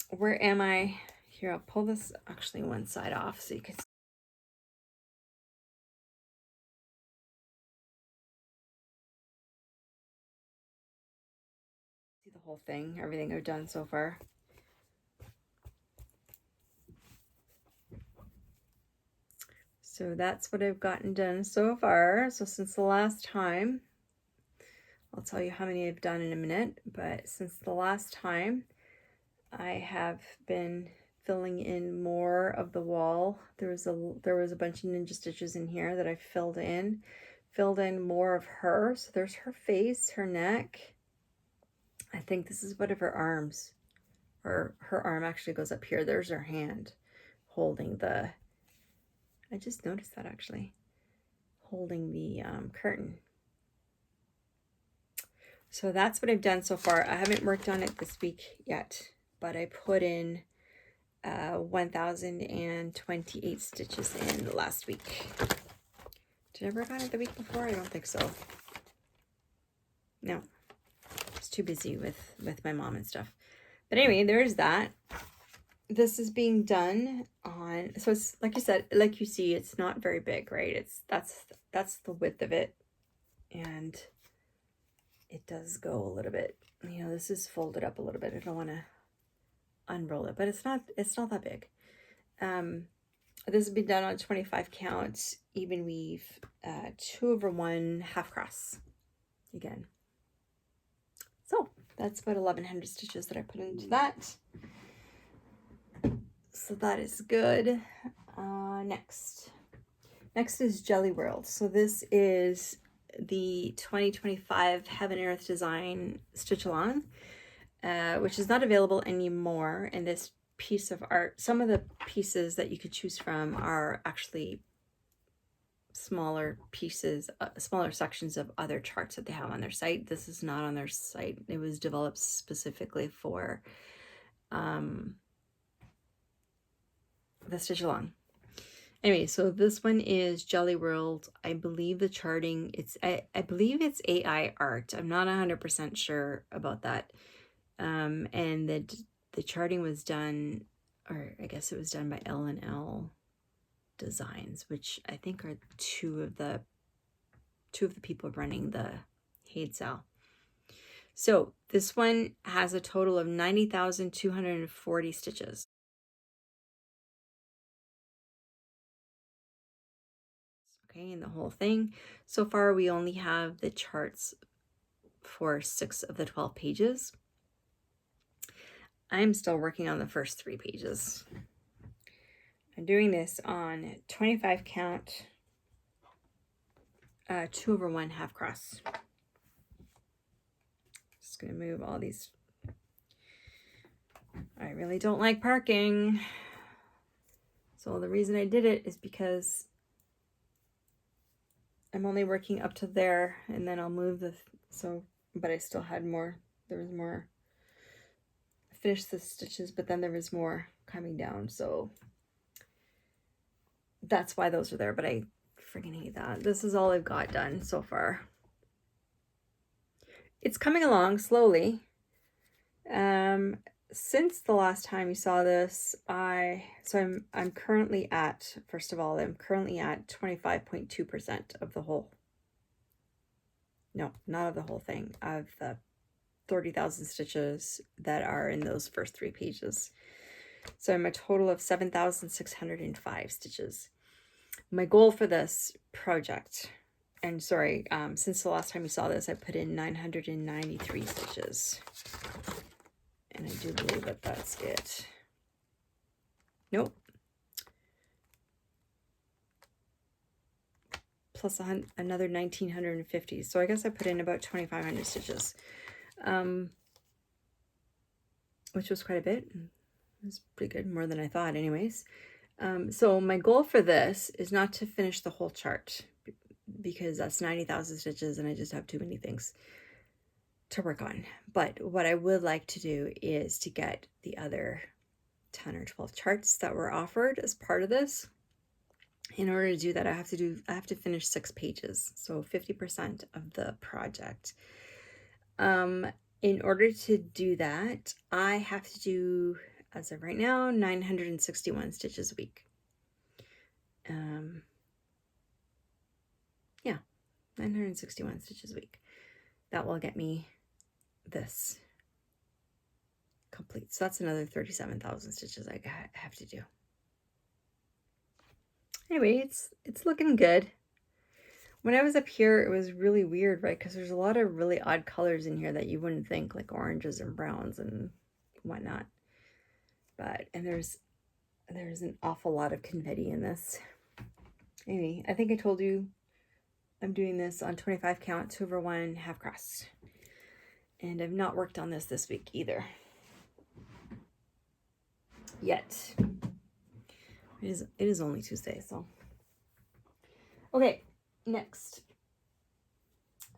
Speaker 1: where am I? Here, I'll pull this actually one side off so you can see the whole thing, everything I've done so far. So that's what I've gotten done so far. So since the last time, I'll tell you how many I've done in a minute, but since the last time, I have been filling in more of the wall. There was a bunch of ninja stitches in here that I filled in more of her. So there's her face, her neck. I think this is one of her arms, or her arm actually goes up here. There's her hand holding the, I just noticed that actually, holding the curtain. So that's what I've done so far. I haven't worked on it this week yet, but I put in 1,028 stitches in last week. Did I work on it the week before? I don't think so. No, I was too busy with my mom and stuff. But anyway, there's that. This is being done on, so it's like you said, like you see, it's not very big, right? That's the width of it, and it does go a little bit, you know, this is folded up a little bit. I don't want to unroll it, but it's not that big. This has been done on 25 count even weave, 2/1 half cross again. So that's about 1,100 stitches that I put into that. So that is good. Next is Jelly World. So this is the 2025 Heaven Earth Design Stitch Along, which is not available anymore. And this piece of art, some of the pieces that you could choose from are actually smaller pieces, smaller sections of other charts that they have on their site. This is not on their site. It was developed specifically for the Stitch Along. Anyway, so this one is Jelly World. I believe the charting, I believe it's AI art. I'm not 100% sure about that. And the charting was done, or I guess it was done by L&L Designs, which I think are two of the people running the Haid sale. So this one has a total of 90,240 stitches. Okay, and the whole thing. So far, we only have the charts for 6 of the 12 pages. I'm still working on the first 3 pages. I'm doing this on 25 count, 2/1 half cross. Just gonna move all these. I really don't like parking. So the reason I did it is because I'm only working up to there, and then I'll move but I still had more. There was more. I finished the stitches, but then there was more coming down, so that's why those are there, but I freaking hate that. This is all I've got done so far. It's coming along slowly. Since the last time you saw this, I'm currently at, first of all, I'm currently at 25.2% of the whole. No, not of the whole thing, of the 30,000 stitches that are in those first 3 pages. So I'm a total of 7,605 stitches. My goal for this project, and sorry, since the last time you saw this, I put in 993 stitches. And I do believe that that's it. Nope. plus another 1950. So I guess I put in about 2,500 stitches, which was quite a bit. It was pretty good, more than I thought anyways. So my goal for this is not to finish the whole chart, because that's 90,000 stitches and I just have too many things to work on. But what I would like to do is to get the other 10 or 12 charts that were offered as part of this. In order to do that, I have to finish 6 pages, so 50% of the project. In order to do that, I have to do, as of right now, 961 stitches a week. Yeah, 961 stitches a week. That will get me this complete. So that's another 37,000 stitches I have to do. Anyway, it's looking good. When I was up here, it was really weird, right? Because there's a lot of really odd colors in here that you wouldn't think, like oranges and browns and whatnot. And there's an awful lot of confetti in this. Anyway, I think I told you I'm doing this on 25 count, 2/1 half cross. And I've not worked on this week either. Yet. It is only Tuesday, so. Okay, next.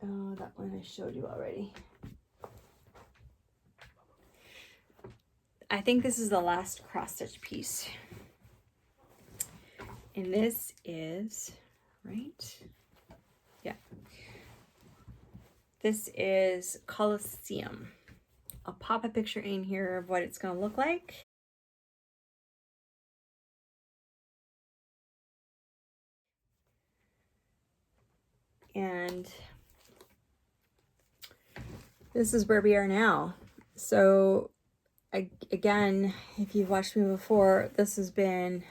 Speaker 1: Oh, that one I showed you already. I think this is the last cross stitch piece. And this is, right? Yeah. This is Colosseum. I'll pop a picture in here of what it's going to look like. And this is where we are now. So again, if you've watched me before, this has been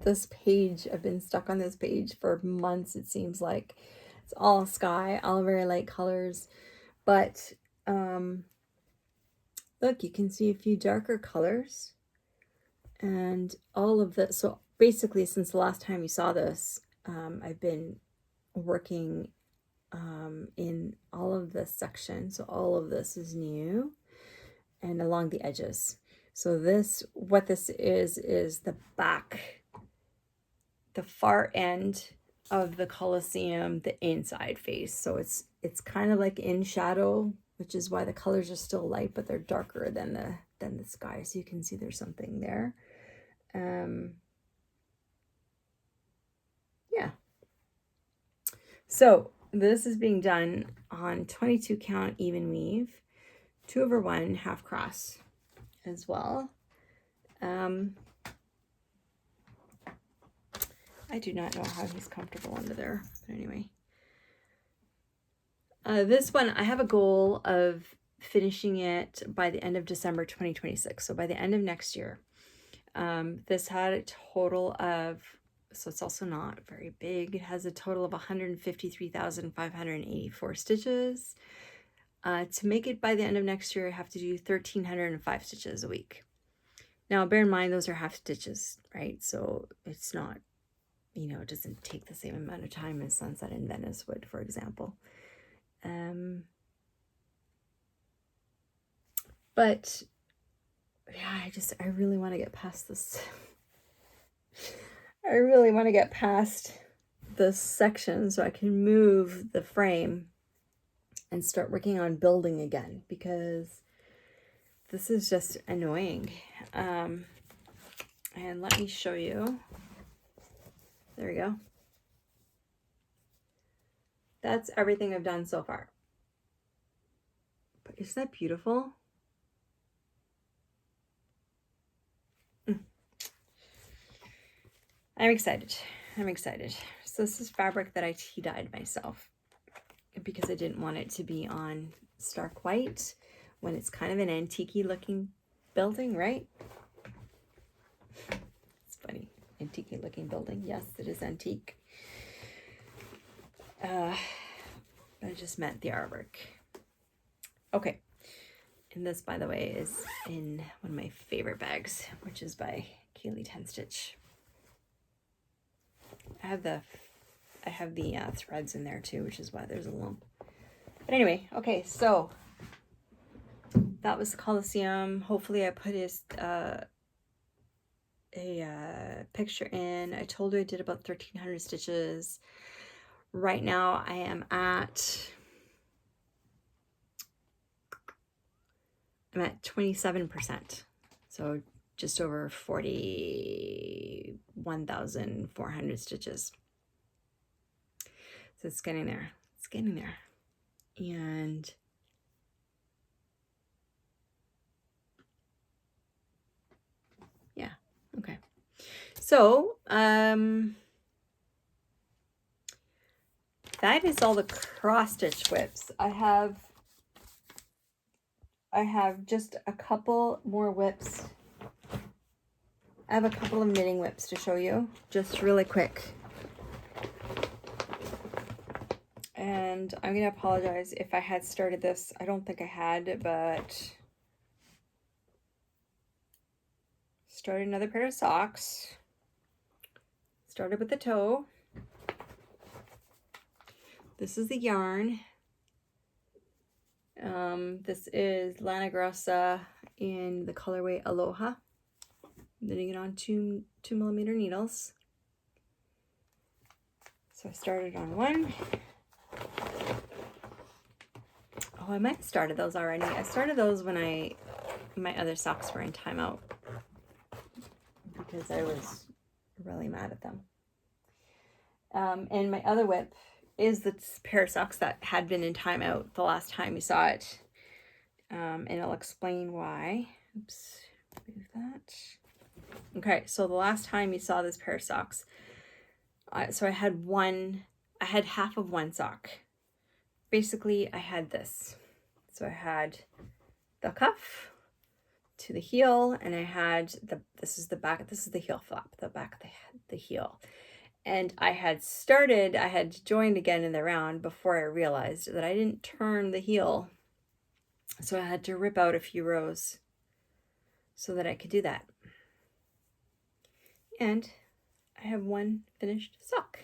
Speaker 1: this page, I've been stuck on this page for months, it seems like. It's all sky, all very light colors, but look, you can see a few darker colors and all of this. So basically, since the last time you saw this, I've been working in all of this section. So all of this is new and along the edges. So what this is the back, the far end of the Colosseum, the inside face. So it's kind of like in shadow, which is why the colors are still light, but they're darker than the sky. So you can see there's something there. Yeah. So this is being done on 22 count even weave, 2/1 half cross as well. I do not know how he's comfortable under there, but anyway. This one, I have a goal of finishing it by the end of December 2026, so by the end of next year. This had a total of, so it's also not very big, it has a total of 153,584 stitches. To make it by the end of next year, I have to do 1,305 stitches a week. Now, bear in mind, those are half stitches, right? So it's not, it doesn't take the same amount of time as Sunset in Venice would, for example. But yeah, I really want to get past this. I really want to get past this section so I can move the frame and start working on building again, because this is just annoying. And let me show you. There we go. That's everything I've done so far. But isn't that beautiful? I'm excited. I'm excited. So this is fabric that I tea dyed myself because I didn't want it to be on stark white when it's kind of an antique-y looking building, right? It's funny. Antique-y looking building. Yes, it is antique. I just meant the artwork. Okay. And this, by the way, is in one of my favorite bags, which is by Kaylee 10 Stitch. I have the threads in there too, which is why there's a lump. But anyway, okay, so that was the Coliseum. Hopefully I put his picture in. I told her I did about 1,300 stitches. Right now I am at 27%. So just over 41,400 stitches. So it's getting there. It's getting there. And yeah, okay. So, that is all the cross stitch WIPs. I have just a couple more WIPs. I have a couple of knitting WIPs to show you, just really quick. And I'm going to apologize if I had started this. I don't think I had, but started another pair of socks. Started with the toe. This is the yarn. This is Lana Grossa in the colorway Aloha. Knitting it on 2mm needles. So I started on one. Oh, I might have started those already. I started those when my other socks were in timeout because I was really mad at them. And my other WIP is the pair of socks that had been in timeout the last time you saw it. And I'll explain why. Oops, move that. Okay, so the last time you saw this pair of socks, so I had half of one sock. Basically, I had this. So I had the cuff to the heel, and I had this is the back, this is the heel flap, the back of the heel. And I had joined again in the round before I realized that I didn't turn the heel. So I had to rip out a few rows so that I could do that. And I have one finished sock.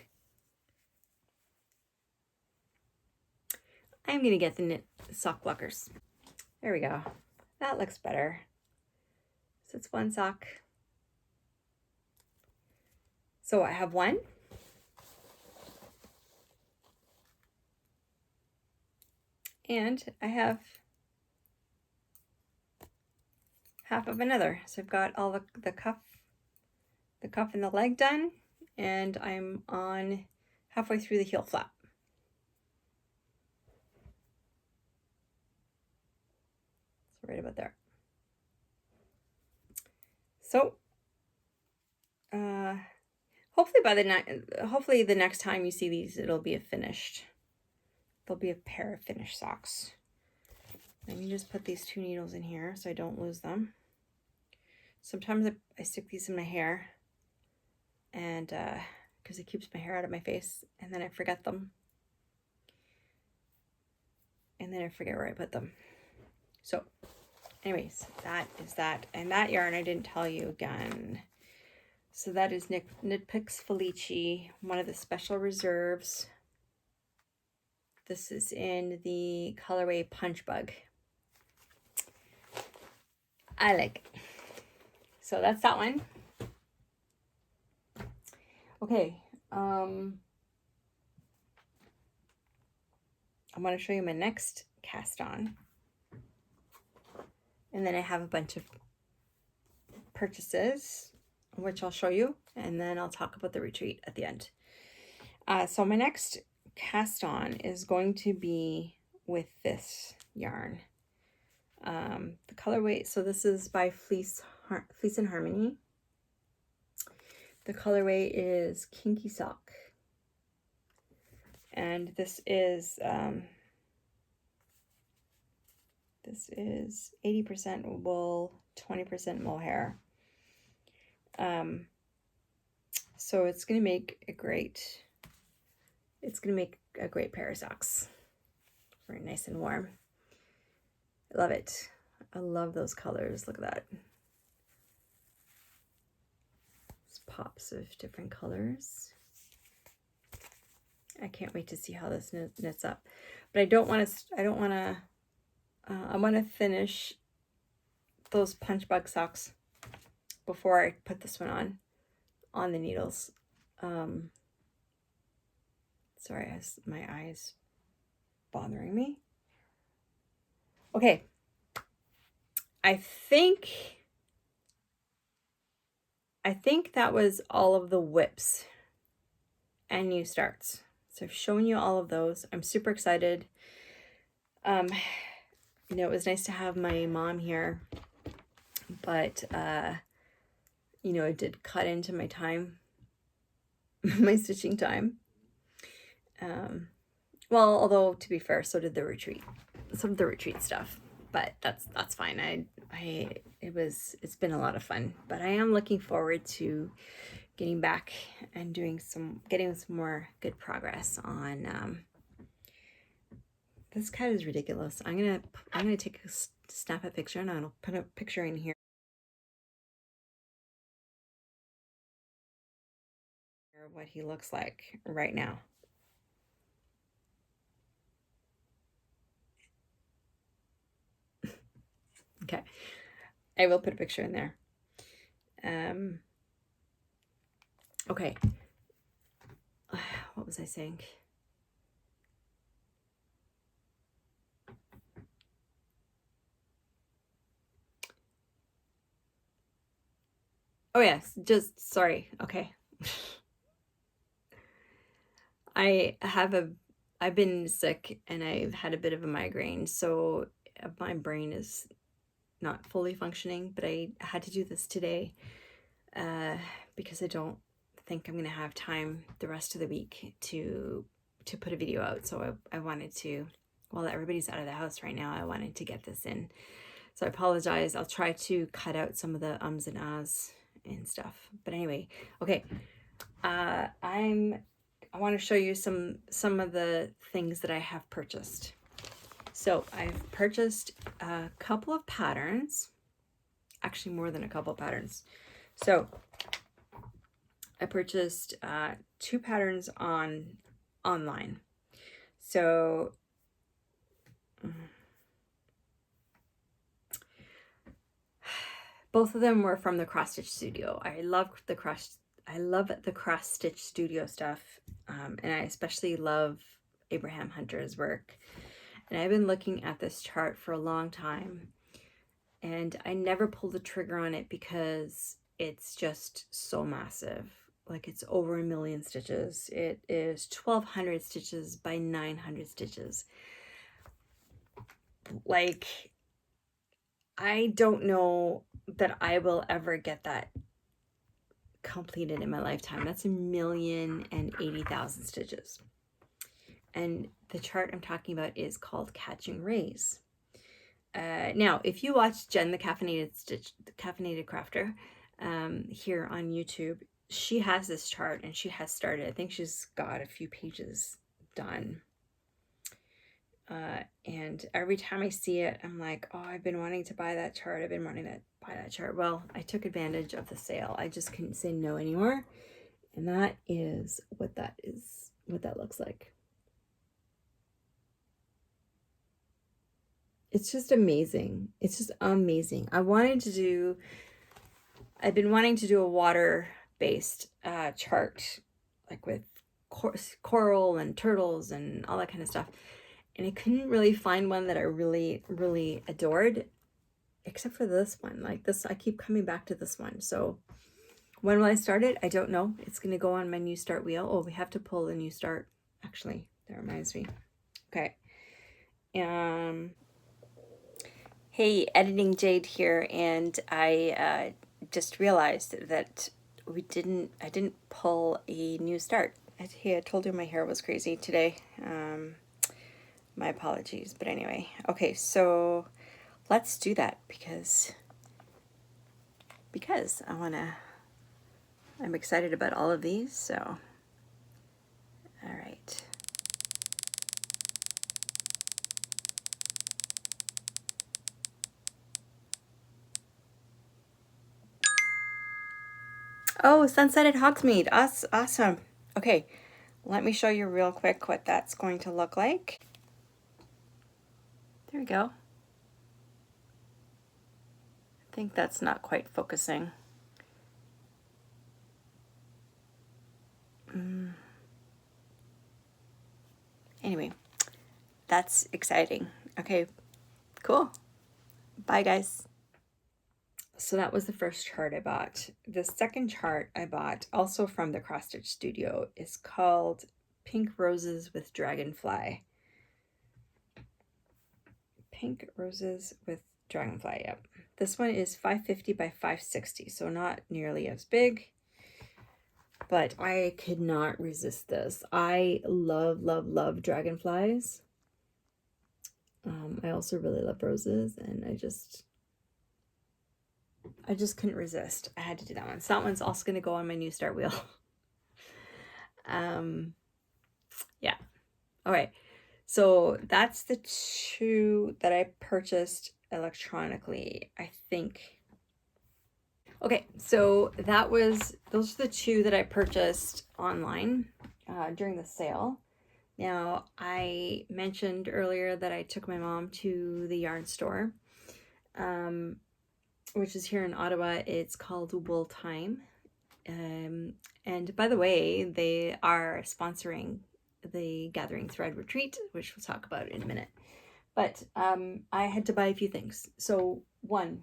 Speaker 1: I'm going to get the knit sock blockers. There we go. That looks better. So it's one sock. So I have one. And I have half of another. So I've got all the cuff and the leg done, and I'm on halfway through the heel flap. So right about there. So hopefully the next time you see these, there'll be a pair of finished socks. Let me just put these 2 needles in here so I don't lose them. Sometimes I stick these in my hair, and because it keeps my hair out of my face, and then I forget them. And then I forget where I put them. So anyways, that is that. And that yarn I didn't tell you again. So that is Knit Picks Felici, one of the special reserves. This is in the colorway Punch Bug. I like it. So that's that one. Okay. I'm going to show you my next cast on. And then I have a bunch of purchases, which I'll show you, and then I'll talk about the retreat at the end. So my next cast on is going to be with this yarn. The colorway, so this is by Fleece and Harmony. The colorway is Kinky Sock. And this is 80% wool, 20% mohair. So it's going to make a great pair of socks. Very nice and warm. I love it. I love those colors. Look at that. It's pops of different colors. I can't wait to see how this knits up. But I want to finish those punch bug socks before I put this one on the needles. Sorry, my eyes bothering me. Okay. I think that was all of the WIPS and new starts. So I've shown you all of those. I'm super excited. You know, it was nice to have my mom here, but you know, it did cut into my time, my stitching time. Well, although to be fair, so did the retreat, some of the retreat stuff, but that's fine. It's been a lot of fun, but I am looking forward to getting back and getting some more good progress on this cat is ridiculous. I'm gonna take a snap a picture, and I'll put a picture in here of what he looks like right now. Okay, I will put a picture in there. Okay, what was I saying? Oh yes, just sorry. Okay. I've been sick and I've had a bit of a migraine, so my brain is not fully functioning, but I had to do this today because I don't think I'm going to have time the rest of the week to put a video out. So I wanted to, while everybody's out of the house right now, I wanted to get this in. So I apologize. I'll try to cut out some of the ums and ahs and stuff. But anyway, okay. I want to show you some of the things that I have purchased. So I've purchased a couple of patterns, actually more than a couple of patterns. So I purchased 2 patterns online. So both of them were from the Cross Stitch Studio. I love the Cross Stitch Studio stuff, and I especially love Abraham Hunter's work. And I've been looking at this chart for a long time, and I never pulled the trigger on it because it's just so massive. Like, it's over 1 million stitches. It is 1,200 stitches by 900 stitches. Like, I don't know that I will ever get that completed in my lifetime. That's 1,080,000 stitches. And the chart I'm talking about is called Catching Rays. Now, if you watch Jen, the Caffeinated Crafter, here on YouTube, she has this chart and she has started. I think she's got a few pages done. And every time I see it, I'm like, oh, I've been wanting to buy that chart. I've been wanting to buy that chart. Well, I took advantage of the sale. I just couldn't say no anymore. And that is what that looks like. It's just amazing. It's just amazing. I've been wanting to do a water-based chart, like with coral and turtles and all that kind of stuff. And I couldn't really find one that I really, really adored, except for this one. Like this, I keep coming back to this one. So when will I start it? I don't know. It's going to go on my new start wheel. Oh, we have to pull a new start. Actually, that reminds me. Okay. Hey, Editing Jade here, and I just realized that I didn't pull a new start. I told you my hair was crazy today. My apologies, but anyway. Okay, so let's do that because I'm excited about all of these, so all right. Oh, Sunset at Hogsmeade. Awesome. Okay, let me show you real quick what that's going to look like. There we go. I think that's not quite focusing. Anyway, that's exciting. Okay, cool. Bye, guys. So that was the first chart I bought. The second chart I bought, also from the Cross Stitch Studio, is called Pink Roses with Dragonfly. Pink Roses with Dragonfly, yep. This one is 550 by 560, so not nearly as big, but I could not resist this. I love, love, love dragonflies. I also really love roses, and I just couldn't resist. I had to do that one. So that one's also going to go on my new start wheel. Yeah. All right. So that's the two that I purchased electronically, I think. Okay, so those are the two that I purchased online during the sale. Now, I mentioned earlier that I took my mom to the yarn store, which is here in Ottawa. It's called Wool Time. And by the way, they are sponsoring the Gathering Thread Retreat, which we'll talk about in a minute. But I had to buy a few things. So one,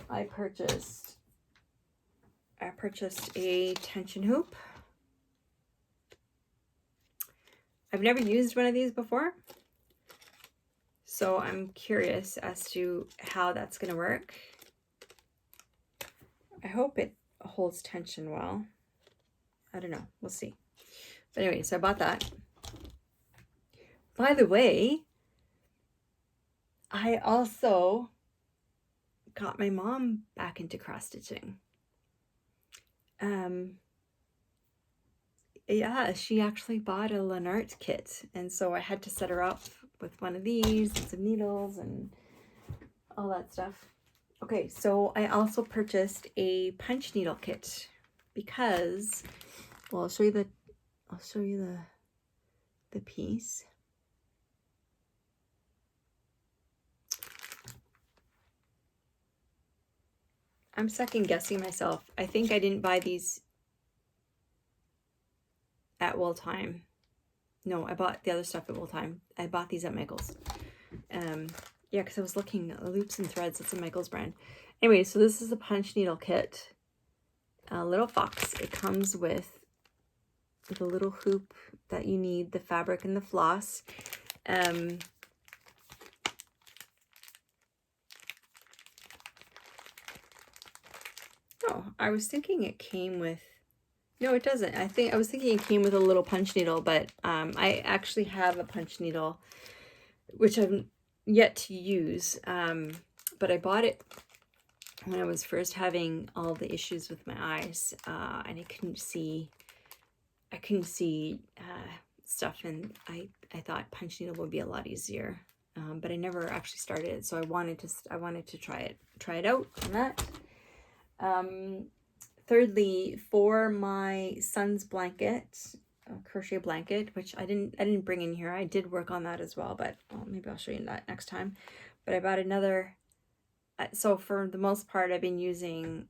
Speaker 1: I purchased a tension hoop. I've never used one of these before, so I'm curious as to how that's going to work. I hope it holds tension well. I don't know. We'll see. But anyway, so I bought that. By the way, I also got my mom back into cross stitching. Yeah, she actually bought a Lenart kit, and so I had to set her up with one of these and some needles and all that stuff. Okay, so I also purchased a punch needle kit because, well, I'll show you the piece. I'm second guessing myself. I think I didn't buy these at Wool Time. No, I bought the other stuff at Wool Time. I bought these at Michael's. Yeah, because I was looking at Loops and Threads. It's a Michael's brand. Anyway, so this is a punch needle kit. A little fox. It comes with the little hoop that you need, the fabric and the floss. Oh, I was thinking it came with... No, it doesn't. I was thinking it came with a little punch needle, but I actually have a punch needle, which I've yet to use. But I bought it when I was first having all the issues with my eyes, and I couldn't see stuff, and I thought punch needle would be a lot easier. But I never actually started it, so I wanted to try it out on that. Thirdly, for my son's blanket, crochet blanket, which I didn't bring in here. I did work on that as well, but maybe I'll show you that next time. But I bought another. So for the most part, I've been using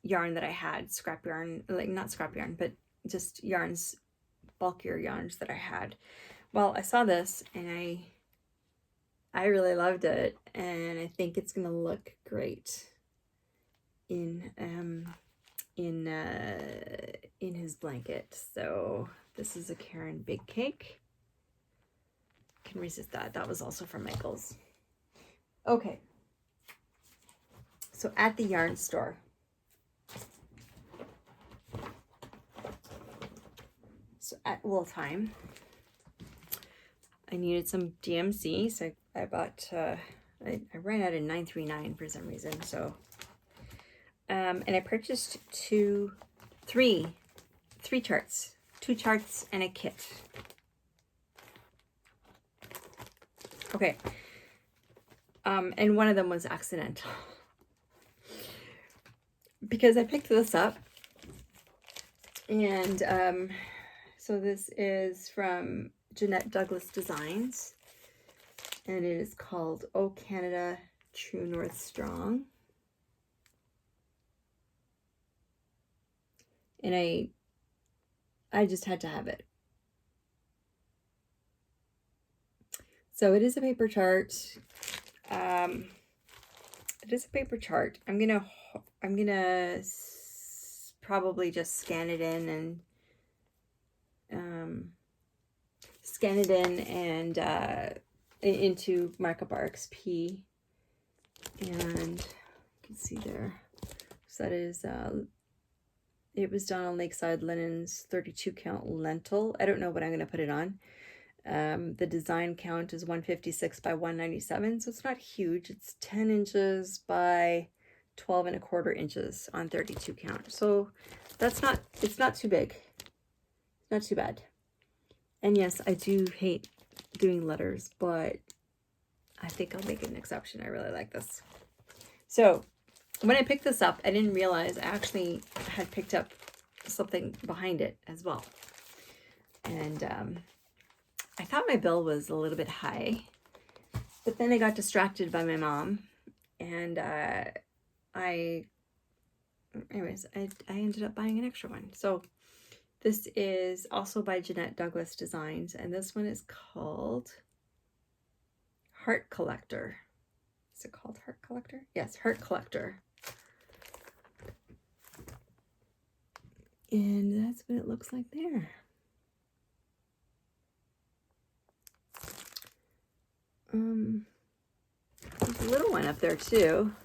Speaker 1: yarn that I had, scrap yarn, like not scrap yarn, but just yarns, bulkier yarns that I had. Well, I saw this and I really loved it, and I think it's gonna look great in his blanket. So this is a Karen Big Cake. Can resist that. That was also from Michael's. Okay. So at the yarn store, so at Wool Time, I needed some DMC, so I bought, I ran out of 939 for some reason, so, and I purchased three charts, 2 charts and a kit. Okay, and one of them was accidental, because I picked this up, And so this is from Jeanette Douglas Designs, and it is called Oh Canada True North Strong. And I just had to have it. So it is a paper chart. It is a paper chart. I'm gonna probably just scan it in and into Markup RXP, and you can see there. So that is it was done on Lakeside Linens 32 count lentil. I don't know what I'm going to put it on. The design count is 156 by 197, so it's not huge. It's 10 inches by 12 1/4 inches on 32 count. So it's not too big. It's not too bad. And yes, I do hate doing letters, but I think I'll make an exception. I really like this. So when I picked this up, I didn't realize I actually had picked up something behind it as well. And I thought my bill was a little bit high, but then I got distracted by my mom, and I ended up buying an extra one. So this is also by Jeanette Douglas Designs, and this one is called Heart Collector. Is it called Heart Collector? Yes, Heart Collector. And that's what it looks like there. There's a little one up there too.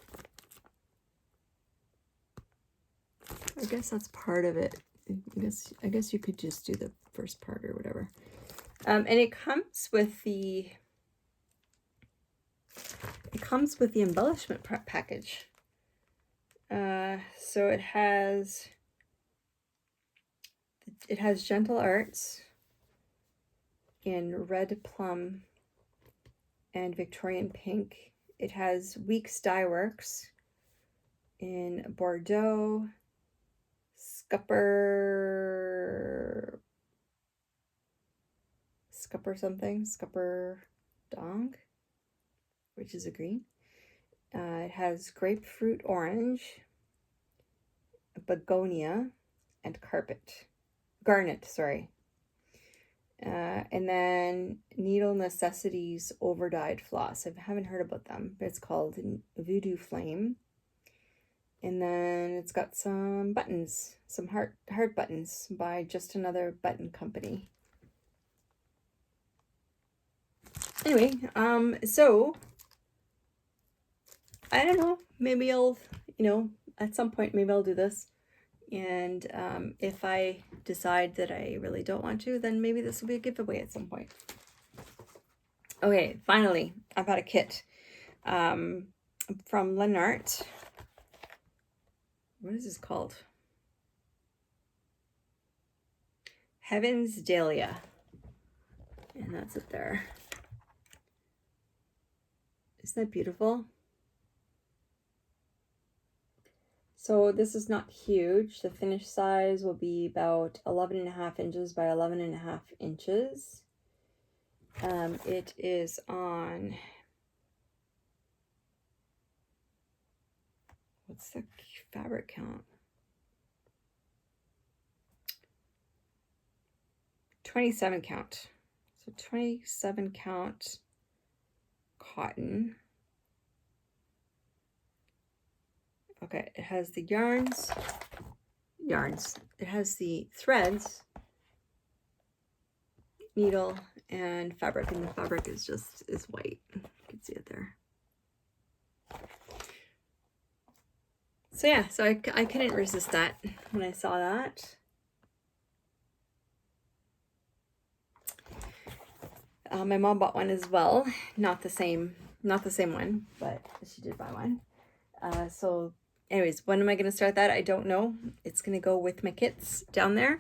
Speaker 1: I guess that's part of it. I guess you could just do the first part or whatever. And it comes with the embellishment package. So it has Gentle Arts in red plum and Victorian pink. It has Weeks Dye Works in Bordeaux, Scupper Dong, which is a green. It has grapefruit orange, begonia, and garnet, sorry. And then Needle Necessities Overdyed Floss. I haven't heard about them, but it's called Voodoo Flame. And then it's got some buttons, some heart buttons by Just Another Button Company. Anyway, so I don't know, maybe I'll, at some point, maybe I'll do this. And if I decide that I really don't want to, then maybe this will be a giveaway at some point. Okay, finally, I bought a kit from Lenart. What is this called? Heaven's Dahlia. And that's it there. Isn't that beautiful? So this is not huge. The finished size will be about 11.5 inches by 11.5 inches. It is on, what's the fabric count? 27 count. So 27 count cotton. Okay, it has the yarns. It has the threads, needle, and fabric, and the fabric is white. You can see it there. So yeah, so I couldn't resist that when I saw that. My mom bought one as well, not the same one, but she did buy one. So anyways, when am I going to start that? I don't know. It's going to go with my kits down there.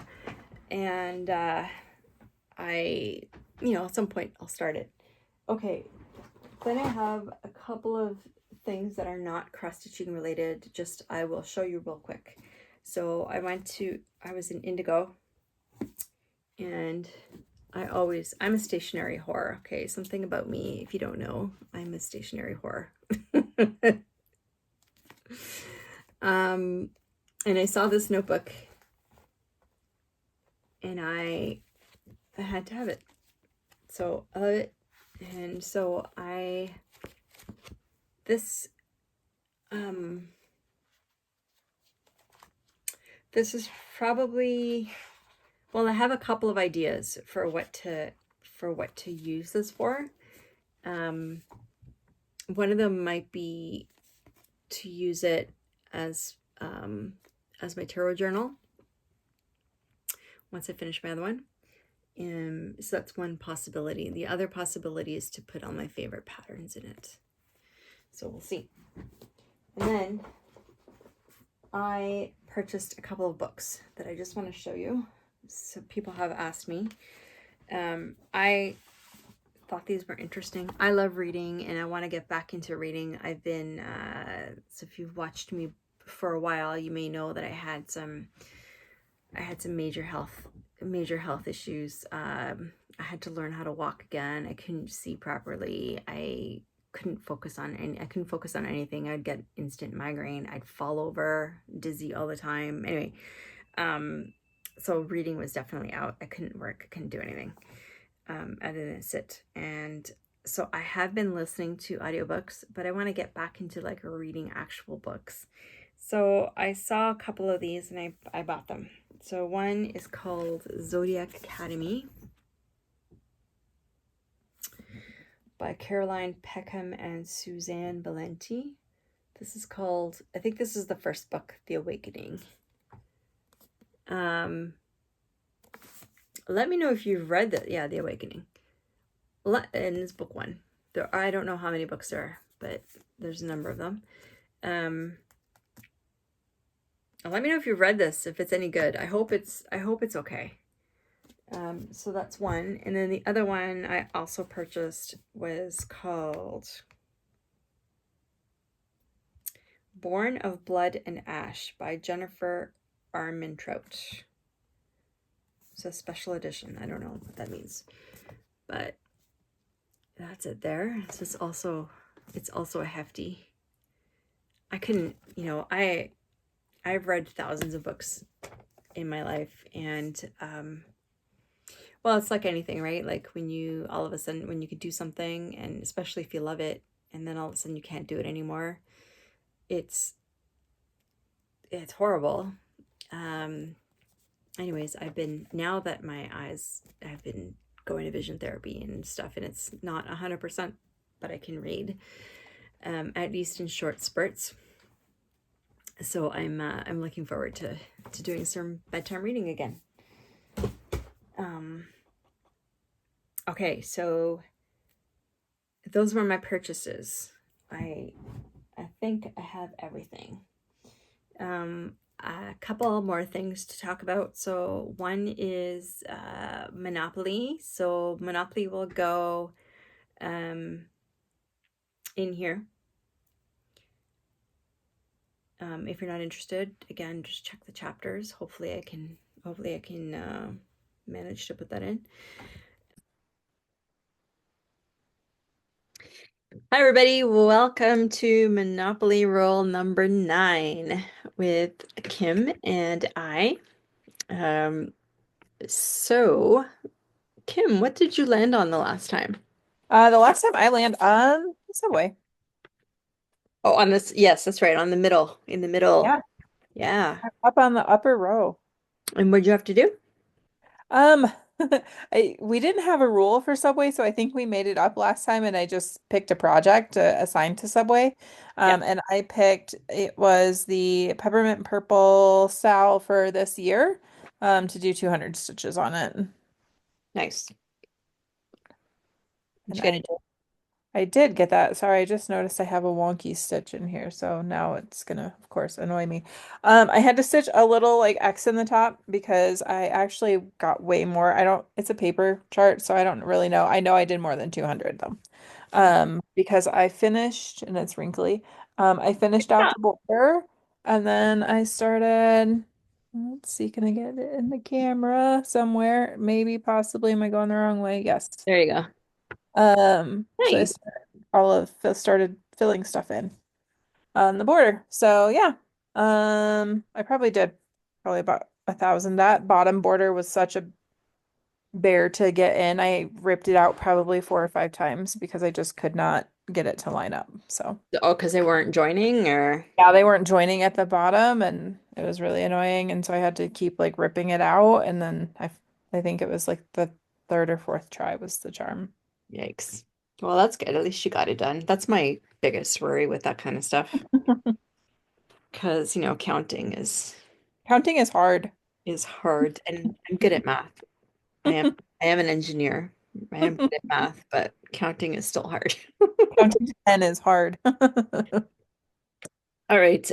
Speaker 1: And at some point I'll start it. Okay, then I have a couple of things that are not cross stitching related. I will show you real quick. So I was in Indigo, and I'm a stationary whore. Okay, something about me, if you don't know, I'm a stationary whore. And I saw this notebook, and I had to have it. So I love it. And so this this is probably, well, I have a couple of ideas for what to use this for. One of them might be to use it as my tarot journal once I finish my other one. So that's one possibility. The other possibility is to put all my favorite patterns in it. So we'll see. And then I purchased a couple of books that I just want to show you. So people have asked me. I thought these were interesting. I love reading, and I want to get back into reading. I've been, so if you've watched me for a while, you may know that I had some major health issues. I had to learn how to walk again. I couldn't see properly. I couldn't focus on anything. I'd get instant migraine. I'd fall over, dizzy all the time. Anyway, so reading was definitely out. I couldn't work. I couldn't do anything other than sit. And so I have been listening to audiobooks, but I want to get back into like reading actual books. So I saw a couple of these, and I bought them. So one is called Zodiac Academy by Caroline Peckham and Suzanne Valenti. This is called, I think this is the first book, The Awakening. Let me know if you've read that. Yeah, The Awakening. And it's book one. I don't know how many books there are, but there's a number of them. Let me know if you've read this, if it's any good. I hope it's okay. So that's one. And then the other one I also purchased was called Born of Blood and Ash by Jennifer Armentrout. It's a special edition. I don't know what that means, but that's it there. It's also a hefty. I couldn't, I've read thousands of books in my life, and well, it's like anything, right? Like when you all of a sudden, when you could do something, and especially if you love it, and then all of a sudden you can't do it anymore, it's horrible. Anyways, now that my eyes have been going to vision therapy and stuff, and it's not 100%, but I can read, at least in short spurts. So I'm looking forward to doing some bedtime reading again. Okay, so those were my purchases. I think I have everything. A couple more things to talk about. So one is Monopoly. So Monopoly will go in here. If you're not interested, again, just check the chapters. Hopefully I can manage to put that in. Hi everybody, welcome to Monopoly roll number 9 with Kim and I. So Kim, what did you land on the last time?
Speaker 2: The last time I land on the subway.
Speaker 1: Oh, on this, yes, that's right, in the middle.
Speaker 2: Yeah,
Speaker 1: Yeah.
Speaker 2: up on the upper row.
Speaker 1: And what'd you have to do?
Speaker 2: Um, we didn't have a rule for Subway, so I think we made it up last time, and I just picked a project assigned to Subway.
Speaker 1: Yeah,
Speaker 2: And it was the peppermint purple style for this year, to do 200 stitches on it.
Speaker 1: nice. Did
Speaker 2: And
Speaker 1: you get it?
Speaker 2: I did get that. Sorry, I just noticed I have a wonky stitch in here, so now it's gonna, of course, annoy me. I had to stitch a little like X in the top because I actually got way more. It's a paper chart, so I don't really know. I know I did more than 200 though. Because I finished, and it's wrinkly. I finished out
Speaker 1: Yeah.
Speaker 2: the border, and then I started. Let's see, can I get it in the camera somewhere? Maybe, possibly. Am I going the wrong way? Yes.
Speaker 1: There you go.
Speaker 2: So
Speaker 1: Nice.
Speaker 2: started filling stuff in on the border. So yeah. I probably did probably about 1,000. That bottom border was such a bear to get in. I ripped it out probably 4 or 5 times because I just could not get it to line up. So
Speaker 1: Oh, because they weren't joining or
Speaker 2: yeah, they weren't joining at the bottom and it was really annoying. And so I had to keep like ripping it out. And then I think it was like the third or fourth try was the charm.
Speaker 1: yikes. Well, that's good. At least you got it done. That's my biggest worry with that kind of stuff. Because, counting
Speaker 2: Counting is hard.
Speaker 1: is hard and I'm good at math. I am I am an engineer. I am good at math, but counting is still hard.
Speaker 2: Counting to 10 is hard.
Speaker 1: All right.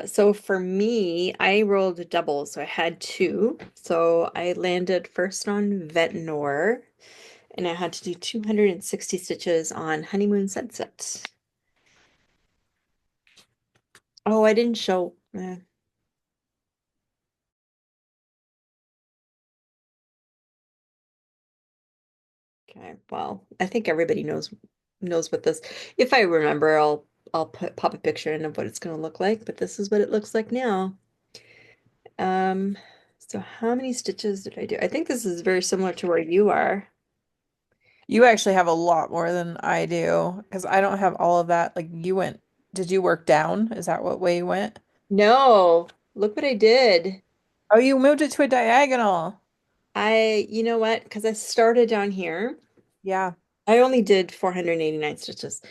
Speaker 1: So for me, I rolled a double, so I had two. So I landed first on Ventnor, and I had to do 260 stitches on Honeymoon Sunset. Oh, I didn't show. Okay, well, I think everybody knows what this. If I remember, I'll pop a picture in of what it's going to look like, but this is what it looks like now. Um, so how many stitches did I do? I think this is very similar to where you are.
Speaker 2: You actually have a lot more than I do because I don't have all of that. Did you work down? Is that what way you went?
Speaker 1: No, look what I did.
Speaker 2: Oh, you moved it to a diagonal.
Speaker 1: You know what? Because I started down here.
Speaker 2: Yeah.
Speaker 1: I only did 489 stitches,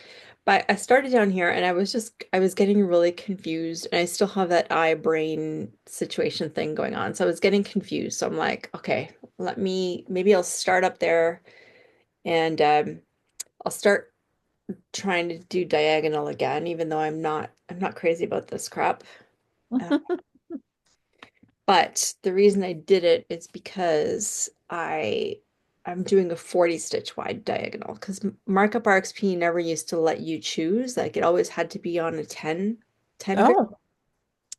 Speaker 1: but I started down here and I was getting really confused. And I still have that eye brain situation thing going on. So I was getting confused. So I'm like, okay, maybe I'll start up there and I'll start trying to do diagonal again, even though I'm not crazy about this crap. Uh, But the reason I did it is because I'm doing a 40 stitch wide diagonal because Markup RXP never used to let you choose. Like it always had to be on a 10 grid.
Speaker 2: Oh,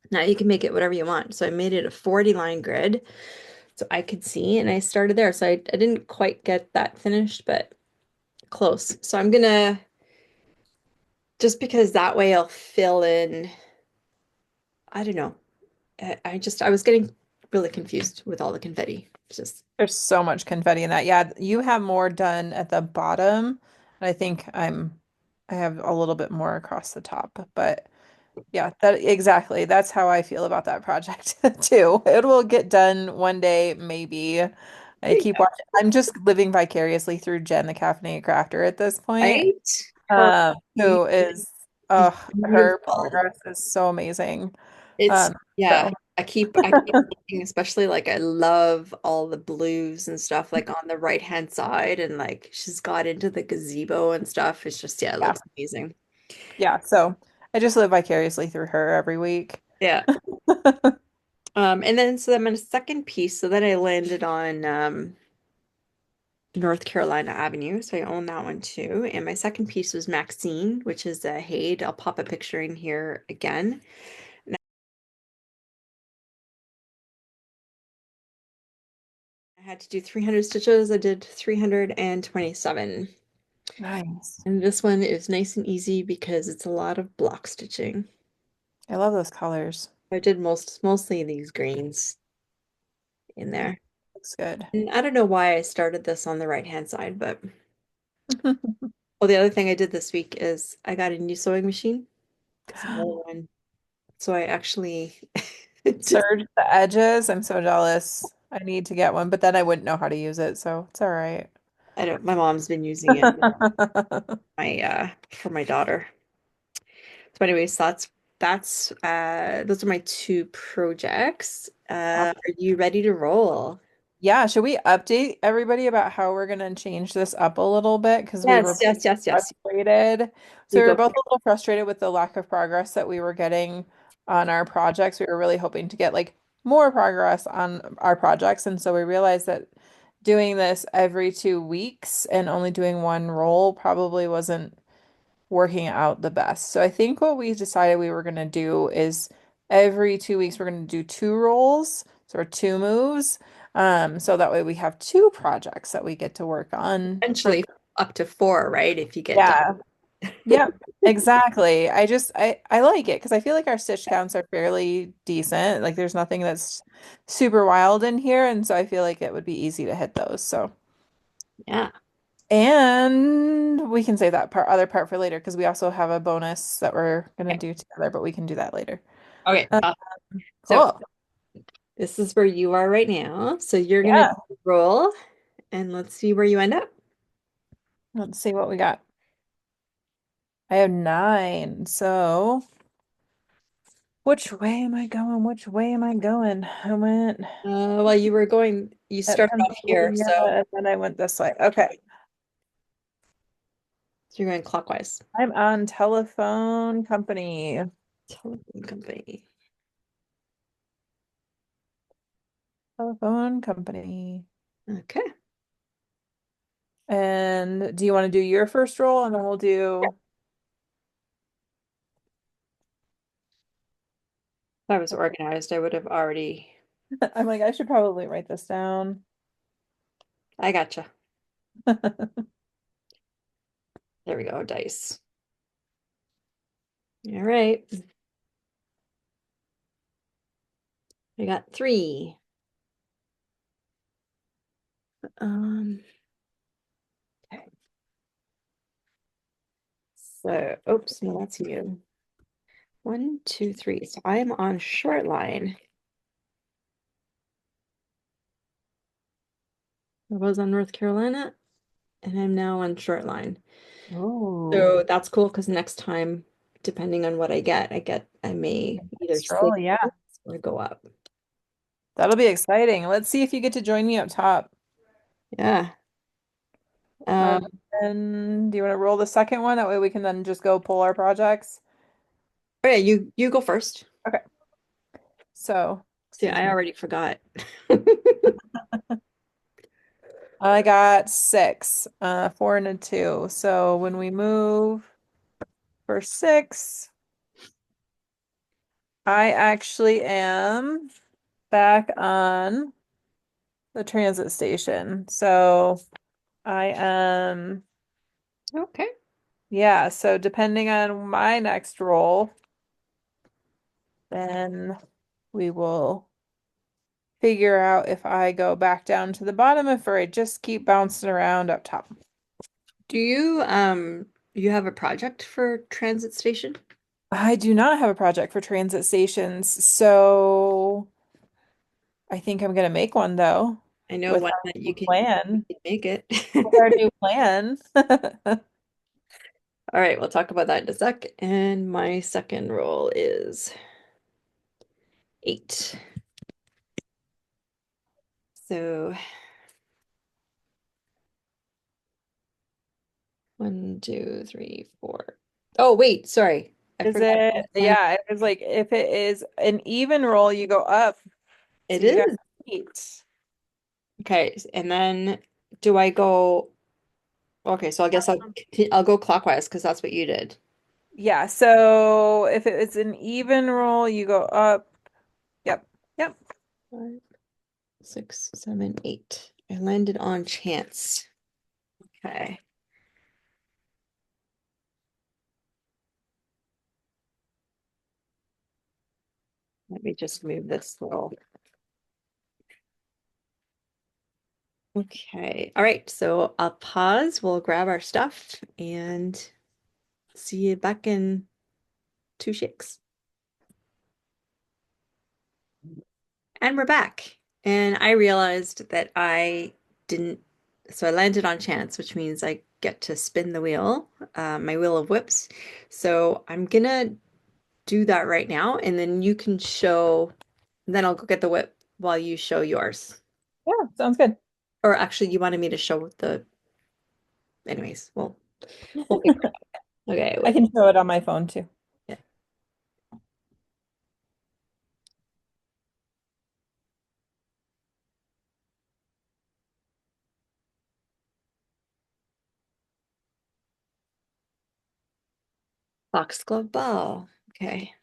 Speaker 1: Now you can make it whatever you want. So I made it a 40 line grid so I could see and I started there. So I didn't quite get that finished, but close. So I'm gonna just because that way I'll fill in, I don't know. I was getting really confused with all the confetti. It's just
Speaker 2: there's so much confetti in that. Yeah, you have more done at the bottom. And I have a little bit more across the top. But yeah, that exactly. That's how I feel about that project too. It will get done one day, maybe. I keep watching. I'm just living vicariously through Jen, the caffeinated crafter at this point.
Speaker 1: right? Her
Speaker 2: Who is her
Speaker 1: beautiful.
Speaker 2: progress is so amazing.
Speaker 1: It's
Speaker 2: Um,
Speaker 1: yeah.
Speaker 2: so
Speaker 1: I keep looking, especially like I love all the blues and stuff like on the right hand side and like she's got into the gazebo and stuff. It's just yeah, it
Speaker 2: yeah,
Speaker 1: looks amazing.
Speaker 2: yeah. So I just live vicariously through her every week.
Speaker 1: Yeah. And then so then my second piece, so then I landed on North Carolina Avenue. So I own that one too. And my second piece was Maxine, which is a Hade. I'll pop a picture in here again. I had to do 300 stitches. I did 327.
Speaker 2: Nice.
Speaker 1: And this one is nice and easy because it's a lot of block stitching.
Speaker 2: I love those colors.
Speaker 1: I did mostly these greens in there.
Speaker 2: Looks good.
Speaker 1: And I don't know why I started this on the right hand side, but well, the other thing I did this week is I got a new sewing machine because my old one. So I actually just
Speaker 2: Serge the edges. I'm so jealous. I need to get one, but then I wouldn't know how to use it, so it's all right.
Speaker 1: I don't my mom's been using it my for my daughter. So anyways, that's those are my two projects. Are you ready to roll?
Speaker 2: Yeah, should we update everybody about how we're gonna change this up a little bit? Because we were
Speaker 1: Yes, yes, yes, yes.
Speaker 2: frustrated. So
Speaker 1: You
Speaker 2: we were
Speaker 1: go
Speaker 2: both
Speaker 1: for
Speaker 2: a little frustrated with the lack of progress that we were getting on our projects. We were really hoping to get like more progress on our projects. And so we realized that doing this every 2 weeks and only doing one roll probably wasn't working out the best. So I think what we decided we were gonna do is every 2 weeks we're going to do two rolls, so 2 moves. So that way we have two projects that we get to work on for,
Speaker 1: Eventually up to 4, right? If you get done.
Speaker 2: yeah. Yep, exactly. I like it because I feel like our stitch counts are fairly decent. Like there's nothing that's super wild in here, and so I feel like it would be easy to hit those. So,
Speaker 1: Yeah.
Speaker 2: and we can save that other part for later because we also have a bonus that we're gonna
Speaker 1: Okay.
Speaker 2: do together, but we can do that later.
Speaker 1: Okay.
Speaker 2: Uh,
Speaker 1: So
Speaker 2: cool.
Speaker 1: this is where you are right now. So you're gonna
Speaker 2: Yeah.
Speaker 1: roll and let's see where you end up.
Speaker 2: Let's see what we got. I have 9. So, which way am I going? Which way am I going? I went
Speaker 1: Well, you
Speaker 2: at
Speaker 1: started off here,
Speaker 2: Pennsylvania
Speaker 1: so
Speaker 2: and then I went this way. Okay.
Speaker 1: you're going clockwise.
Speaker 2: I'm on telephone company.
Speaker 1: Telephone company.
Speaker 2: Telephone company.
Speaker 1: Okay.
Speaker 2: And do you want to do your first roll and then we'll do
Speaker 1: If I was organized, I would have already.
Speaker 2: I'm like, I should probably write this down.
Speaker 1: I gotcha. There we go, dice. All right. I got 3. Okay. So, oops, no, that's you. 1, 2, 3. So I'm on short line. I was on North Carolina, and I'm now on short line.
Speaker 2: Oh,
Speaker 1: So that's cool because next time, depending on what I may either stay
Speaker 2: stroll, yeah.
Speaker 1: or go up.
Speaker 2: That'll be exciting. Let's see if you get to join me up top.
Speaker 1: Yeah.
Speaker 2: Uh,
Speaker 1: Um,
Speaker 2: and do you want to roll the second one? That way we can then just go pull our projects.
Speaker 1: oh yeah, you go first.
Speaker 2: Okay. So,
Speaker 1: See,
Speaker 2: excuse
Speaker 1: I
Speaker 2: me.
Speaker 1: already forgot.
Speaker 2: I got 6, 4 and a 2. So when we move for 6, I actually am back on the transit station. So I am,
Speaker 1: Okay.
Speaker 2: yeah, so depending on my next roll, then we will figure out if I go back down to the bottom or if I just keep bouncing around up top.
Speaker 1: Do you have a project for transit station?
Speaker 2: I do not have a project for transit stations, so I think I'm gonna make one though
Speaker 1: I know
Speaker 2: with
Speaker 1: one
Speaker 2: our
Speaker 1: that
Speaker 2: new plan.
Speaker 1: you can make it.
Speaker 2: With our new plan.
Speaker 1: All right, we'll talk about that in a sec. And my second roll is 8. So 1, 2, 3, 4. Oh, wait, sorry. I
Speaker 2: Is
Speaker 1: forgot.
Speaker 2: it?
Speaker 1: One.
Speaker 2: Yeah, it was like if it is an even roll, you go up. So
Speaker 1: It
Speaker 2: you got
Speaker 1: is.
Speaker 2: 8.
Speaker 1: Okay, and then do I go? Okay, so I guess I'll go clockwise because that's what you did.
Speaker 2: Yeah, so if it is an even roll, you go up. Yep. Yep.
Speaker 1: 5, 6, 7, 8. I landed on chance. Okay. Let me just move this little. Okay. All right. So I'll pause. We'll grab our stuff and see you back in 2 shakes. And we're back. And I realized that I didn't, so I landed on chance, which means I get to spin the wheel, my wheel of whips. So I'm gonna do that right now, and then you can show, then I'll go get the whip while you show yours.
Speaker 2: Yeah, sounds good.
Speaker 1: Or actually, you wanted me to show anyways, we'll figure it out. Okay,
Speaker 2: I
Speaker 1: wait.
Speaker 2: can show it on my phone too.
Speaker 1: Yeah. Foxglove ball. Okay.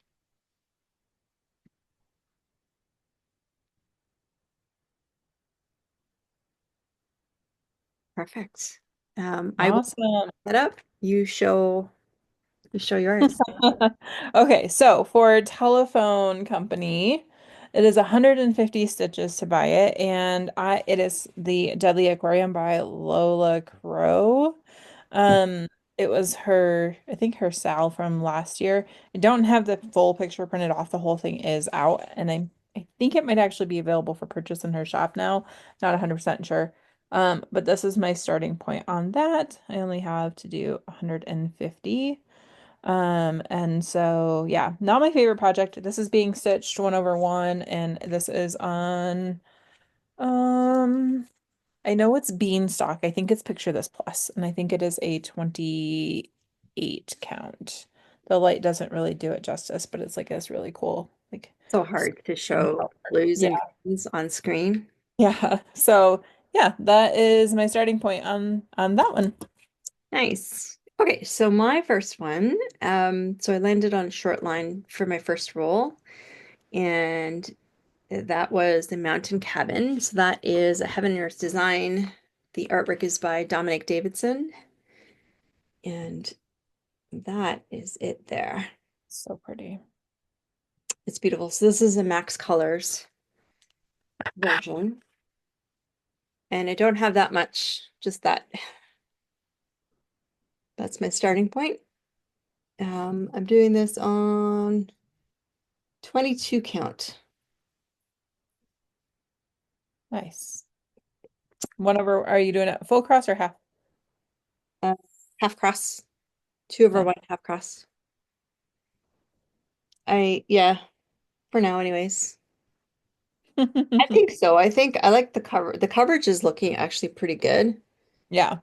Speaker 1: Perfect. I will
Speaker 2: Awesome.
Speaker 1: set up. You show yours.
Speaker 2: Okay, so for telephone company, it is 150 stitches to buy it, and it is the Deadly Aquarium by Lola Crow. Um, it was her, I think her Sal from last year. I don't have the full picture printed off. The whole thing is out, and I think it might actually be available for purchase in her shop now. Not 100% sure. But this is my starting point on that. I only have to do 150. And so yeah, not my favorite project. This is being stitched 1/1, and this is on um I know it's Beanstalk. I think it's Picture This Plus, and I think it is a 28 count. The light doesn't really do it justice, but it's like this really cool, like
Speaker 1: So hard to
Speaker 2: skin
Speaker 1: show
Speaker 2: color.
Speaker 1: blues
Speaker 2: Yeah.
Speaker 1: and greens on screen.
Speaker 2: Yeah. So yeah, that is my starting point on that one.
Speaker 1: Nice. Okay, so my first one, so I landed on a short line for my first roll, and that was the Mountain Cabin. So that is a Heaven and Earth design. The artwork is by Dominic Davidson, and that is it there.
Speaker 2: So pretty.
Speaker 1: It's beautiful. So this is a Max Colors version, and I don't have that much, just that. That's my starting point. I'm doing this on 22 count.
Speaker 2: Nice. Are you doing it full cross or half?
Speaker 1: Uh, Half cross, two over
Speaker 2: Nice.
Speaker 1: one half cross. Yeah, for now, anyways. I think so. I think I like the cover. The coverage is looking actually pretty good.
Speaker 2: Yeah.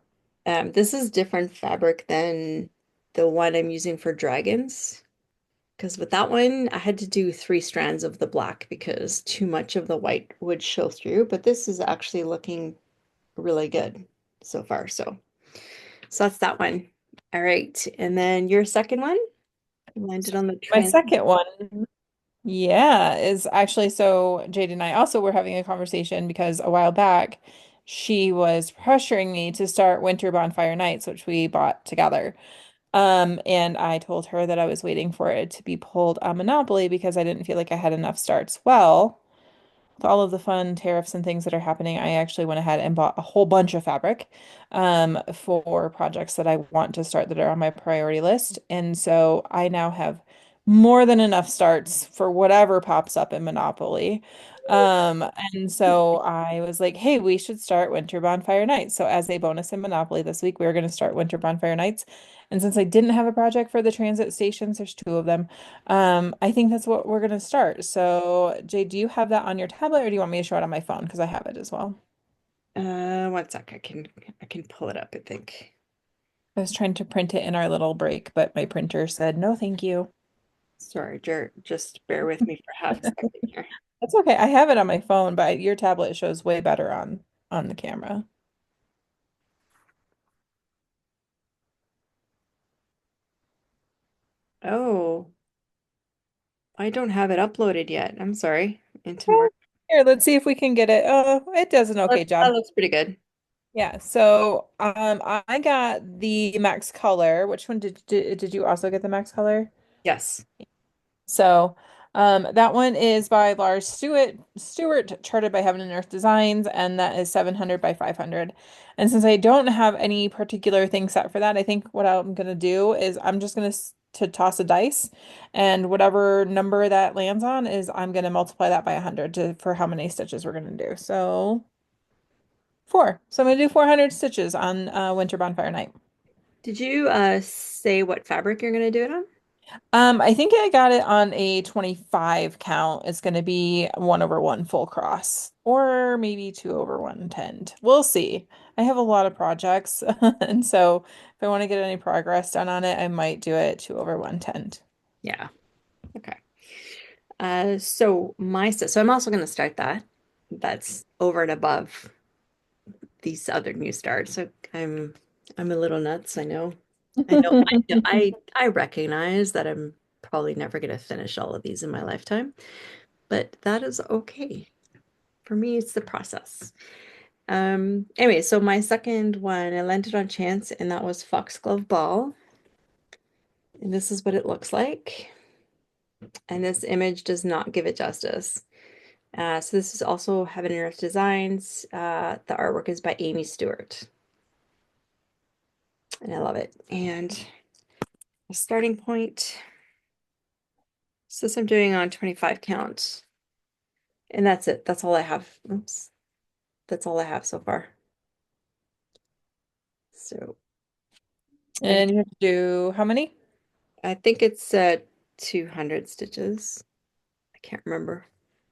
Speaker 1: This is different fabric than the one I'm using for dragons. Because with that one, I had to do 3 strands of the black because too much of the white would show through. But this is actually looking really good so far. So that's that one. All right. And then your second one landed on the
Speaker 2: My
Speaker 1: trans.
Speaker 2: second one, yeah, is actually so Jade and I also were having a conversation because a while back she was pressuring me to start Winter Bonfire Nights, which we bought together. And I told her that I was waiting for it to be pulled on Monopoly because I didn't feel like I had enough starts. Well, with all of the fun tariffs and things that are happening, I actually went ahead and bought a whole bunch of fabric for projects that I want to start that are on my priority list. And so I now have more than enough starts for whatever pops up in Monopoly. Um, and so I was like, hey, we should start Winter Bonfire Nights. So as a bonus in Monopoly this week, we're going to start Winter Bonfire Nights. And since I didn't have a project for the transit stations, there's two of them. I think that's what we're gonna start. So, Jay, do you have that on your tablet or do you want me to show it on my phone? Because I have it as well.
Speaker 1: One sec. I can pull it up, I think.
Speaker 2: I was trying to print it in our little break, but my printer said no, thank you.
Speaker 1: Sorry, just bear with me for half a second here.
Speaker 2: That's okay. I have it on my phone, but your tablet shows way better on the camera.
Speaker 1: Oh, I don't have it uploaded yet. I'm sorry. Into
Speaker 2: Okay.
Speaker 1: Mark.
Speaker 2: Here, let's see if we can get it. Oh, it does an okay
Speaker 1: That
Speaker 2: job.
Speaker 1: looks pretty good.
Speaker 2: Yeah, so I got the Max Color. Which one did you also get the Max Color?
Speaker 1: Yes.
Speaker 2: So that one is by Lars Stewart, charted by Heaven and Earth Designs, and that is 700 by 500. And since I don't have any particular thing set for that, I think what I'm gonna do is I'm just gonna to toss a dice, and whatever number that lands on is I'm gonna multiply that by 100 for how many stitches we're gonna do. So 4. So I'm gonna do 400 stitches on Winter Bonfire Night.
Speaker 1: Did you say what fabric you're gonna do it on?
Speaker 2: I think I got it on a 25 count. It's going to be 1/1 full cross, or maybe 2/1 We'll see. I have a lot of projects, and so if I want to get any progress done on it, I might do it 2/1
Speaker 1: Yeah. Okay. So I'm also gonna start that. That's over and above these other new starts. So I'm a little nuts, I know. I recognize that I'm probably never gonna finish all of these in my lifetime, but that is okay. For me, it's the process. Anyway, so my second one, I landed on chance, and that was Foxglove Ball. And this is what it looks like. And this image does not give it justice. So this is also Heaven and Earth Designs. The artwork is by Amy Stewart. And I love it. And the starting point. So this I'm doing on 25 count. And that's it. That's all I have. Oops. That's all I have so far. So
Speaker 2: And you have to do how many?
Speaker 1: I think it's 200 stitches. I can't remember.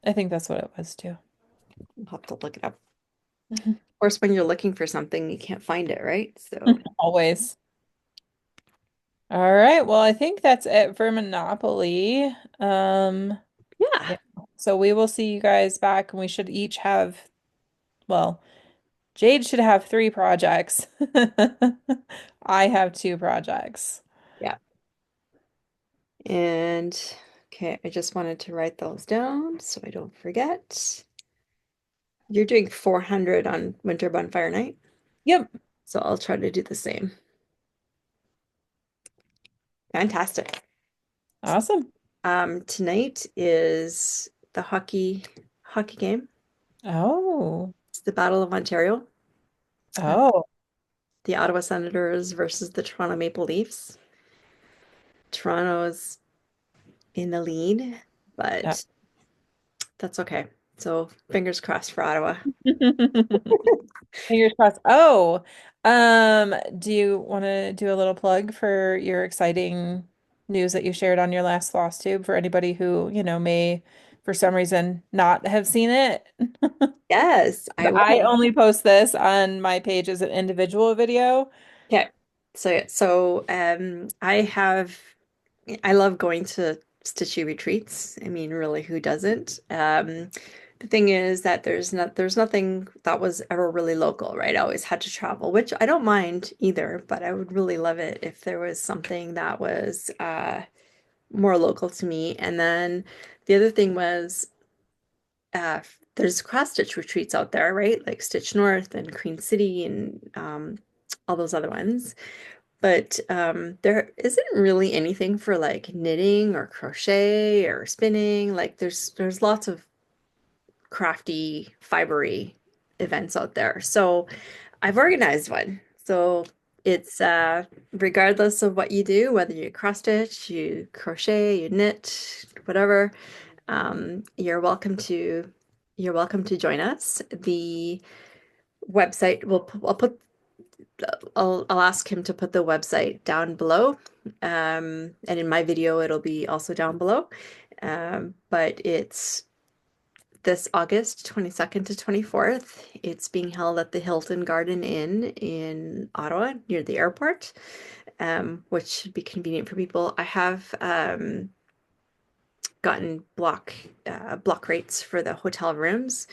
Speaker 2: I think that's what it was too.
Speaker 1: I'll have to look it up. Of course, when you're looking for something, you can't find it, right? So,
Speaker 2: Always. All right. Well, I think that's it for Monopoly.
Speaker 1: yeah.
Speaker 2: Yeah. So we will see you guys back, and we should each have, well, Jade should have 3 projects. I have 2 projects.
Speaker 1: Yeah. And okay, I just wanted to write those down so I don't forget. You're doing 400 on Winter Bonfire Night,
Speaker 2: Yep.
Speaker 1: so I'll try to do the same. Fantastic.
Speaker 2: Awesome.
Speaker 1: Tonight is the hockey game.
Speaker 2: Oh.
Speaker 1: It's the Battle of Ontario. Uh,
Speaker 2: Oh.
Speaker 1: the Ottawa Senators versus the Toronto Maple Leafs. Toronto's in the lead,
Speaker 2: Yeah.
Speaker 1: but that's okay. So fingers crossed for Ottawa.
Speaker 2: Fingers crossed. Oh, do you want to do a little plug for your exciting news that you shared on your last Flosstube for anybody who, may, for some reason, not have seen it?
Speaker 1: Yes, I
Speaker 2: I
Speaker 1: will.
Speaker 2: only post this on my page as an individual video.
Speaker 1: Okay. So I love going to stitchy retreats. I mean, really, who doesn't? The thing is that there's nothing that was ever really local, right? I always had to travel, which I don't mind either, but I would really love it if there was something that was more local to me. And then the other thing was there's cross stitch retreats out there, right? Like Stitch North and Queen City and all those other ones. But there isn't really anything for like knitting or crochet or spinning. Like there's lots of crafty, fibery events out there. So I've organized one. So it's regardless of what you do, whether you cross stitch, you crochet, you knit, whatever, you're welcome to join us. The website will I'll ask him to put the website down below. And in my video, it'll be also down below. But it's this August 22nd to 24th. It's being held at the Hilton Garden Inn in Ottawa near the airport, which should be convenient for people. I have gotten block rates for the hotel rooms.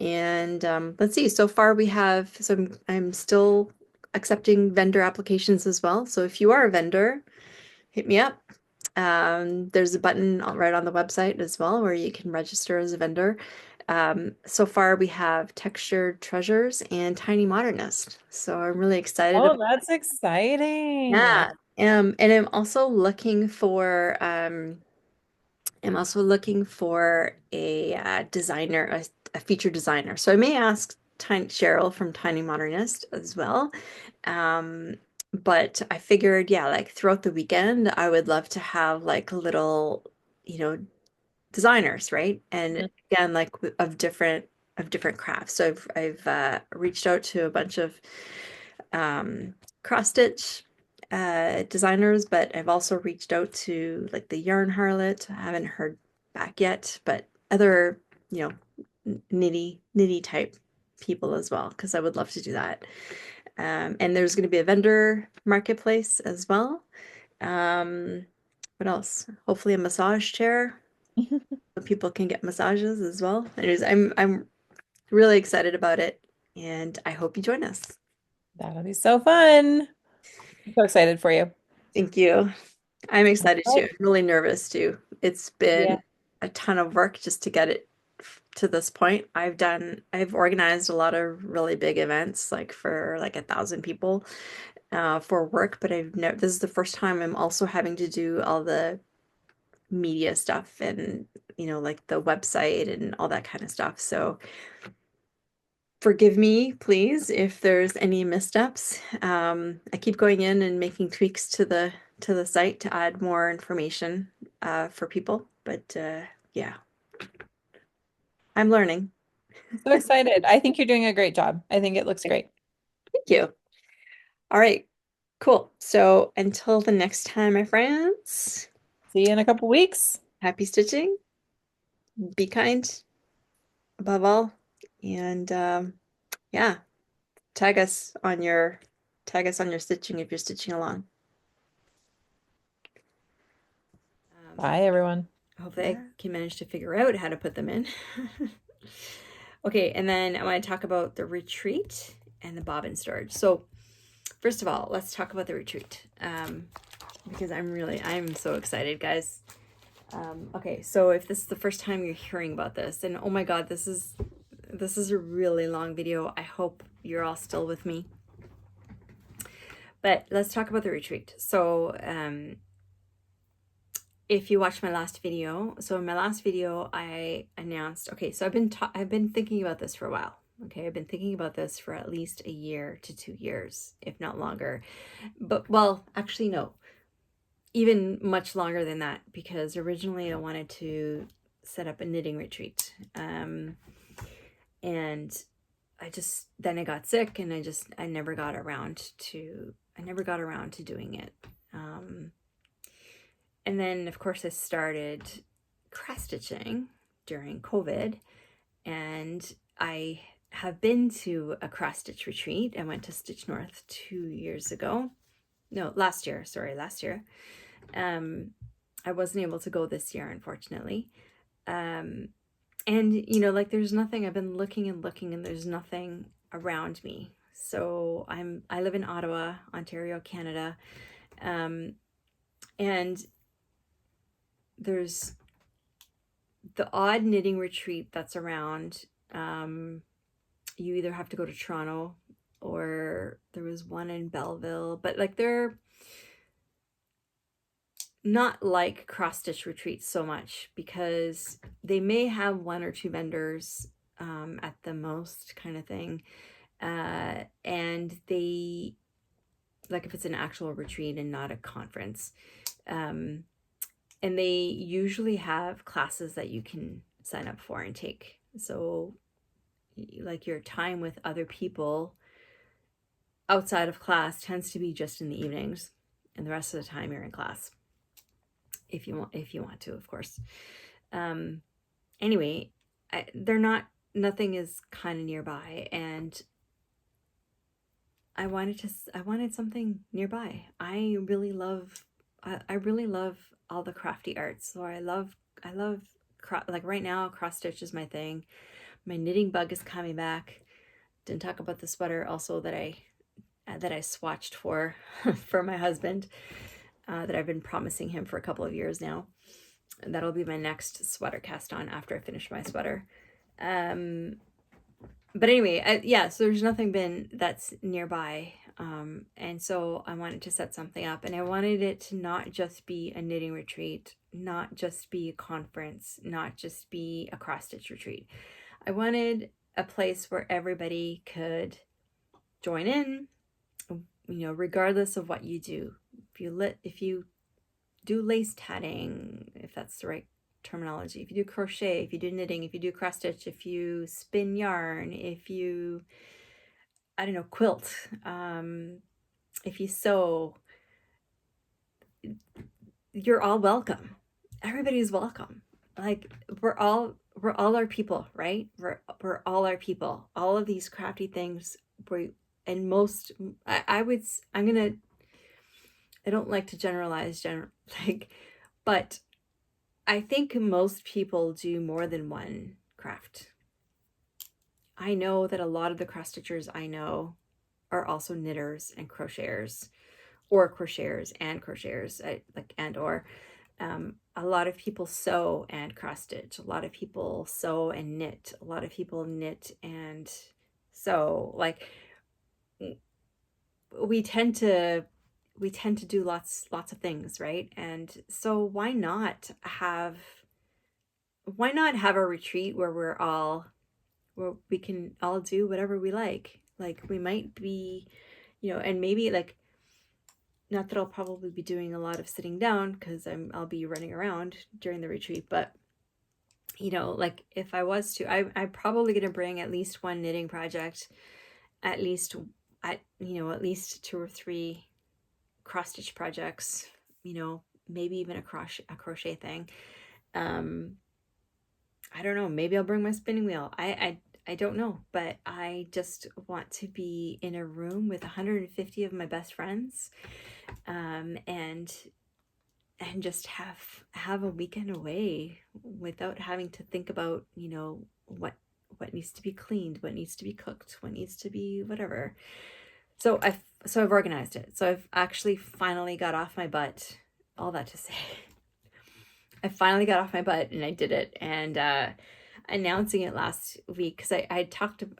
Speaker 1: And let's see, so far we have, so I'm still accepting vendor applications as well. So if you are a vendor, hit me up. There's a button right on the website as well where you can register as a vendor. So far we have Textured Treasures and Tiny Modernist. So I'm really excited
Speaker 2: Oh,
Speaker 1: about,
Speaker 2: that's exciting.
Speaker 1: yeah. And I'm also looking for a designer, a feature designer. So I may ask Cheryl from Tiny Modernist as well. Um, but I figured, yeah, like throughout the weekend, I would love to have like little, you know, designers, right? And again, like of different crafts. So I've reached out to a bunch of cross stitch designers, but I've also reached out to like the Yarn Harlot. I haven't heard back yet, but other, nitty type people as well, because I would love to do that. And there's going to be a vendor marketplace as well. What else? Hopefully a massage chair so people can get massages as well. Anyways, I'm really excited about it, and I hope you join us.
Speaker 2: That'll be so fun. I'm so excited for you.
Speaker 1: Thank you. I'm excited too.
Speaker 2: Right.
Speaker 1: I'm really nervous too. It's been
Speaker 2: Yeah.
Speaker 1: a ton of work just to get it to this point. I've organized a lot of really big events, like for like 1,000 people for work, but this is the first time I'm also having to do all the media stuff and, like the website and all that kind of stuff. So forgive me, please, if there's any missteps. I keep going in and making tweaks to the site to add more information for people, but yeah, I'm learning.
Speaker 2: I'm so excited. I think you're doing a great job. I think it looks great.
Speaker 1: Thank you. All right, cool. So until the next time, my friends,
Speaker 2: See you in a couple weeks.
Speaker 1: happy stitching. Be kind above all, and yeah, tag us on your stitching if you're stitching along.
Speaker 2: Bye, everyone.
Speaker 1: Hopefully I can manage to figure out how to put them in. Okay, and then I want to talk about the retreat and the bobbin storage. So first of all, let's talk about the retreat, because I'm so excited, guys. Okay, so if this is the first time you're hearing about this, and oh my God, this is a really long video. I hope you're all still with me. But let's talk about the retreat. So if you watched my last video, so in my last video, I announced, okay, so I've been thinking about this for a while. Okay, I've been thinking about this for at least a year to 2 years, if not longer. But well, actually, no, even much longer than that, because originally I wanted to set up a knitting retreat. And then I got sick and I never got around to doing it. And then, of course, I started cross stitching during COVID, and I have been to a cross stitch retreat. I went to Stitch North 2 years ago. No, last year. Sorry, last year. I wasn't able to go this year, unfortunately. And like there's nothing. I've been looking and looking, and there's nothing around me. So I live in Ottawa, Ontario, Canada, and there's the odd knitting retreat that's around. You either have to go to Toronto, or there was one in Belleville, but like they're not like cross stitch retreats so much, because they may have one or two vendors at the most, kind of thing. And they, like, if it's an actual retreat and not a conference, and they usually have classes that you can sign up for and take. So like your time with other people outside of class tends to be just in the evenings, and the rest of the time you're in class, if you want to, of course. Anyway, nothing is kind of nearby, and I wanted something nearby. I really love all the crafty arts. So I love like right now, cross stitch is my thing. My knitting bug is coming back. Didn't talk about the sweater also that I swatched for my husband, that I've been promising him for a couple of years now. And that'll be my next sweater cast on after I finish my sweater. But anyway, yeah, so there's nothing been that's nearby. And so I wanted to set something up, and I wanted it to not just be a knitting retreat, not just be a conference, not just be a cross stitch retreat. I wanted a place where everybody could join in, regardless of what you do. If you do lace tatting, if that's the right terminology, if you do crochet, if you do knitting, if you do cross stitch, if you spin yarn, if you, I don't know, quilt, if you sew, you're all welcome. Everybody's welcome. Like we're all our people, right? We're all our people. All of these crafty things, and most, I don't like to generalize, but I think most people do more than one craft. I know that a lot of the cross stitchers I know are also knitters and crocheters, or crocheters and crocheters, a lot of people sew and cross stitch. A lot of people sew and knit. A lot of people knit and sew. Like we tend to do lots of things, right? And so why not have a retreat where we can all do whatever we like. Like we might be, and maybe like, not that I'll probably be doing a lot of sitting down because I'll be running around during the retreat, but like if I was to, I'm probably going to bring at least one knitting project, at least at least 2 or 3 cross stitch projects, maybe even a crochet thing. I don't know, maybe I'll bring my spinning wheel. I don't know, but I just want to be in a room with 150 of my best friends, and just have a weekend away without having to think about, what needs to be cleaned, what needs to be cooked, what needs to be whatever. So I've organized it. So I've actually finally got off my butt. All that to say, I finally got off my butt and I did it. And announcing it last week because I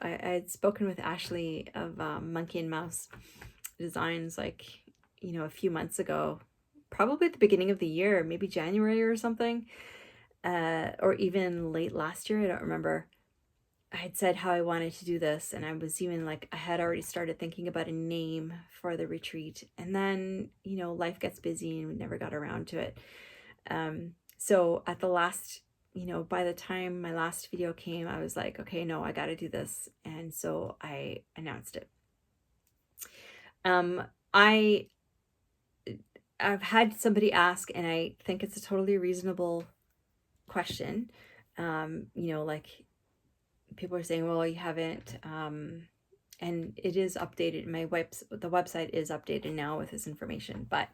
Speaker 1: had spoken with Ashley of Monkey and Mouse Designs, like, a few months ago, probably at the beginning of the year, maybe January or something, or even late last year. I don't remember. I had said how I wanted to do this, and I was even like, I had already started thinking about a name for the retreat, and then life gets busy and we never got around to it. So at the last, by the time my last video came, I was like, okay, no, I got to do this, and so I announced it. I've had somebody ask, and I think it's a totally reasonable question. Like people are saying, well, you haven't, and it is updated. The website is updated now with this information, but,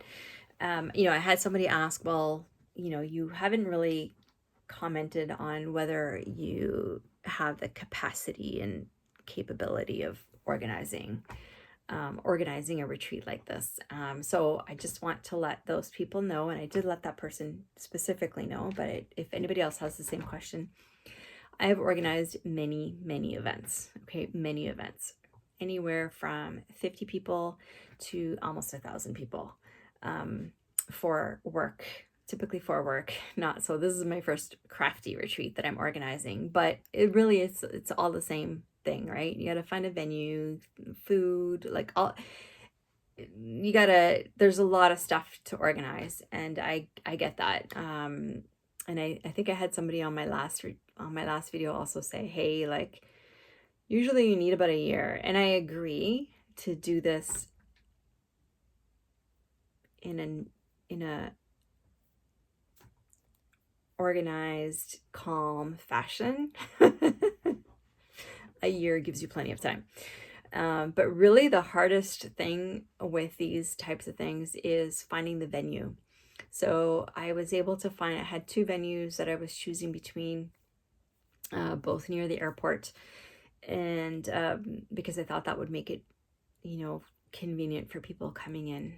Speaker 1: I had somebody ask, well, you haven't really commented on whether you have the capacity and capability of organizing a retreat like this. So I just want to let those people know, and I did let that person specifically know, but if anybody else has the same question, I have organized many, many events. Okay, many events, anywhere from 50 people to almost 1,000 people, for work, typically for work. Not so. This is my first crafty retreat that I'm organizing, but it really is. It's all the same thing, right? You got to find a venue, food, like all. There's a lot of stuff to organize, and I get that. And I think I had somebody on my last video also say, hey, like usually you need about a year, and I agree to do this in a organized, calm fashion. A year gives you plenty of time. But really the hardest thing with these types of things is finding the venue. So I was able to I had 2 venues that I was choosing between, both near the airport, and because I thought that would make it, convenient for people coming in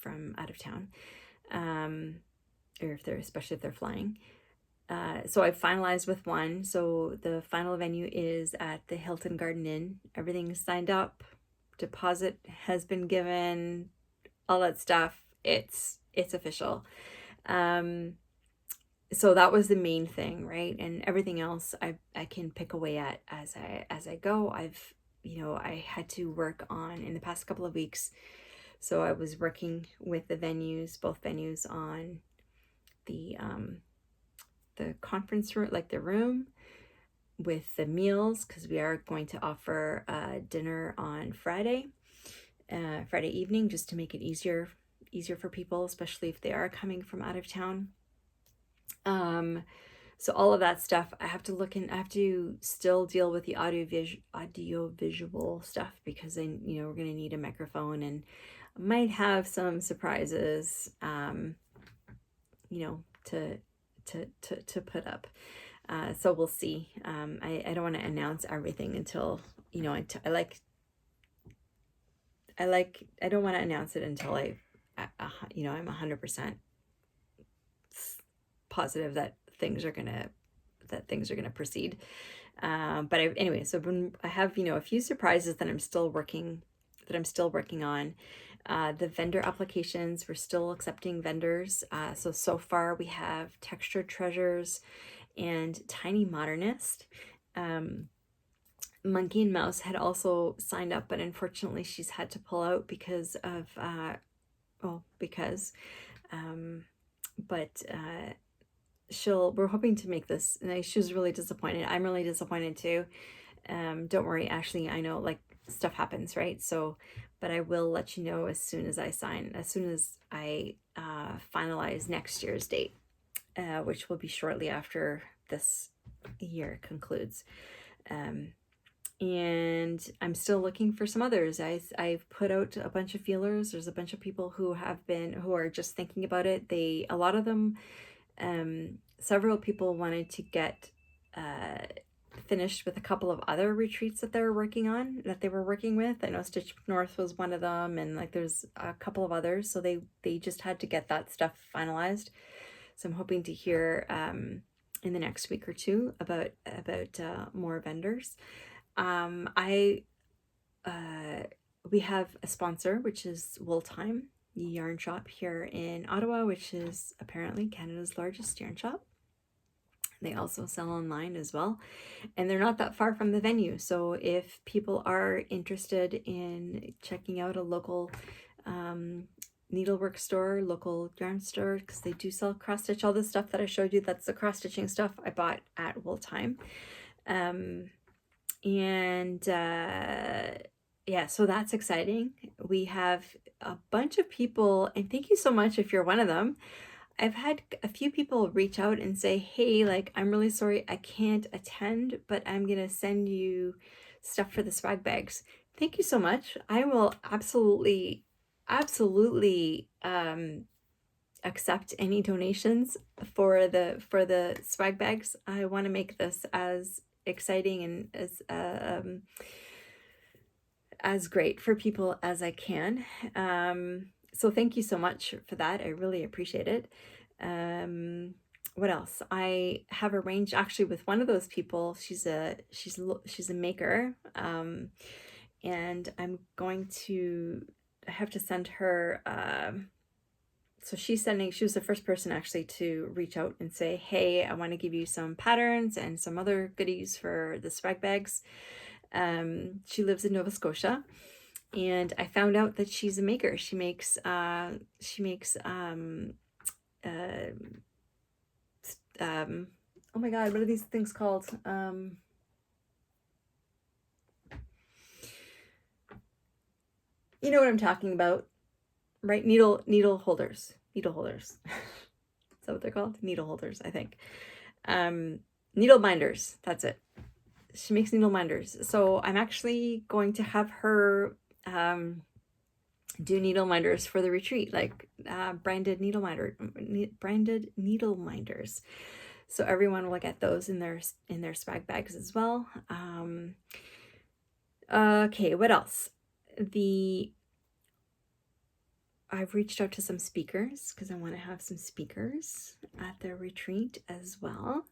Speaker 1: from out of town, or especially if they're flying. So I finalized with one. So the final venue is at the Hilton Garden Inn. Everything's signed up. Deposit has been given. All that stuff. It's official. So that was the main thing, right? And everything else I can pick away at as I go. I had to work on in the past couple of weeks. So I was working with both venues, on the conference room, like the room, with the meals, because we are going to offer dinner on Friday evening, just to make it easier for people, especially if they are coming from out of town. So all of that stuff, I have to still deal with the audio visual stuff, because we're going to need a microphone, and I might have some surprises, to put up. So we'll see. I don't want to announce everything until, I don't want to announce it until I'm 100% positive that things are gonna proceed. But anyway, so I have, a few surprises that I'm still working on. The vendor applications, we're still accepting vendors. So far we have Textured Treasures and Tiny Modernist. Monkey and Mouse had also signed up, but unfortunately she's had to pull out because of, but we're hoping to make this. And she was really disappointed. I'm really disappointed too. Don't worry, Ashley, I know like stuff happens, right? So, but I will let you know as soon as I finalize next year's date, which will be shortly after this year concludes. And I'm still looking for some others. I've put out a bunch of feelers. There's a bunch of people who are just thinking about it. A lot of them, several people wanted to get finished with a couple of other retreats that they were working with. I know Stitch North was one of them, and like there's a couple of others. So they just had to get that stuff finalized. So I'm hoping to hear in the next week or two about more vendors. We have a sponsor, which is Wool Time, the yarn shop here in Ottawa, which is apparently Canada's largest yarn shop. They also sell online as well, and they're not that far from the venue. So if people are interested in checking out a local needlework store, local yarn store, because they do sell cross stitch, all the stuff that I showed you, that's the cross stitching stuff I bought at Wool Time. Yeah, so that's exciting. We have a bunch of people, and thank you so much if you're one of them. I've had a few people reach out and say, hey, like, I'm really sorry I can't attend, but I'm going to send you stuff for the swag bags. Thank you so much. I will absolutely accept any donations for the swag bags. I want to make this as exciting and as great for people as I can. So thank you so much for that. I really appreciate it. What else? I have arranged actually with one of those people. She's a maker, and I have to send her. So she was the first person actually to reach out and say, hey, I want to give you some patterns and some other goodies for the swag bags. She lives in Nova Scotia, and I found out that she's a maker. She makes oh my God, what are these things called? You know what I'm talking about, right? Needle holders. Is that what they're called? Needle holders, I think. Needle minders. That's it. She makes needle minders. So I'm actually going to have her do needle minders for the retreat, like branded needle minders. So everyone will get those in their swag bags as well. Okay, what else? I've reached out to some speakers because I want to have some speakers at the retreat as well.